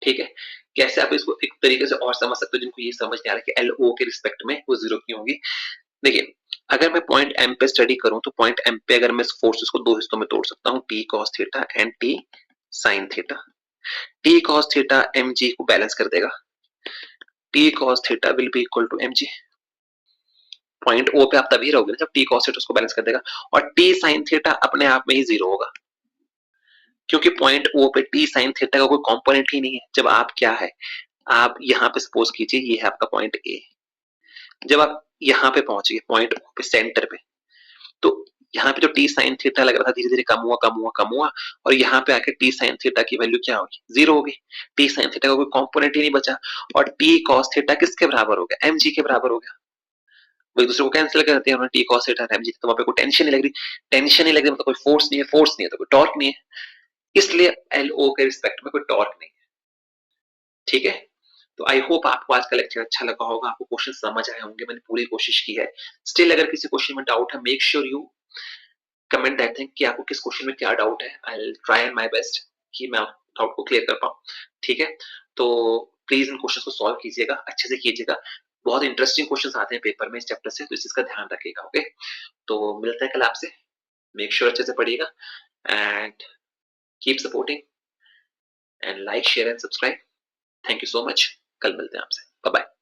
ठीक है। कैसे आप इसको एक तरीके से और समझ सकते हो जिनको ये समझ नहीं आ रहा कि एल ओ के रिस्पेक्ट में वो 0 क्यों होगी। देखिए, अगर मैं पॉइंट एम पे स्टडी करूं तो पॉइंट एम पे अगर मैं फोर्सेस को दो हिस्सों में तोड़ सकता हूं, T cos theta and T sine theta. T cos theta m g को बैलेंस कर देगा, T cos theta will be equal to m g. Point O पे आप तभी रहोगे जब टी कॉस थीटा उसको बैलेंस कर देगा, और टी साइन थीटा अपने आप में ही 0 होगा, क्योंकि पॉइंट ओ पे टी साइन थीटा का कोई कंपोनेंट ही नहीं है। जब आप क्या है, आप यहाँ पे सपोज कीजिए ये है आपका पॉइंट ए, जब आप यहाँ पे पहुंच गए पॉइंट ओ पे सेंटर पे, तो यहाँ पे जो टी साइन थीटा लग रहा था धीरे धीरे कम हुआ कम हुआ कम हुआ, और यहाँ पे आके टी साइन थीटा की वैल्यू क्या होगी, 0 होगी। टी साइन थीटा का कोई कंपोनेंट ही नहीं बचा, और टी कॉस थीटा किसके बराबर हो गया, एम जी के बराबर हो गया। वो एक दूसरे को कैंसिल कर देते हैं, T cos theta m g, तो वहां पे कोई टेंशन नहीं लग रही, टेंशन नहीं लग रही मतलब कोई फोर्स नहीं है, फोर्स नहीं है तो कोई टॉर्क नहीं है, इसलिए एल ओ के रिस्पेक्ट में कोई टॉर्क नहीं है। ठीक है। तो आई होप आपको आज का लेक्चर अच्छा लगा होगा, आपको क्वेश्चन समझ आए होंगे, मैंने पूरी कोशिश की है। स्टिल अगर किसी क्वेश्चन में डाउट है, make sure you comment that thing कि आपको किस क्वेश्चन में क्या डाउट है, I will try and my best कि मैं डाउट को क्लियर कर पाऊं। ठीक है। तो प्लीज इन क्वेश्चंस को सॉल्व कीजिएगा, अच्छे से कीजिएगा, बहुत इंटरेस्टिंग क्वेश्चंस आते हैं पेपर में इस चैप्टर से, तो इस चीज का ध्यान रखिएगा। ओके, तो मिलते हैं कल आपसे, मेक श्योर अच्छे से पढ़िएगा and keep supporting and like share and subscribe. Thank you so much, कल मिलते हैं आपसे, बाय बाय।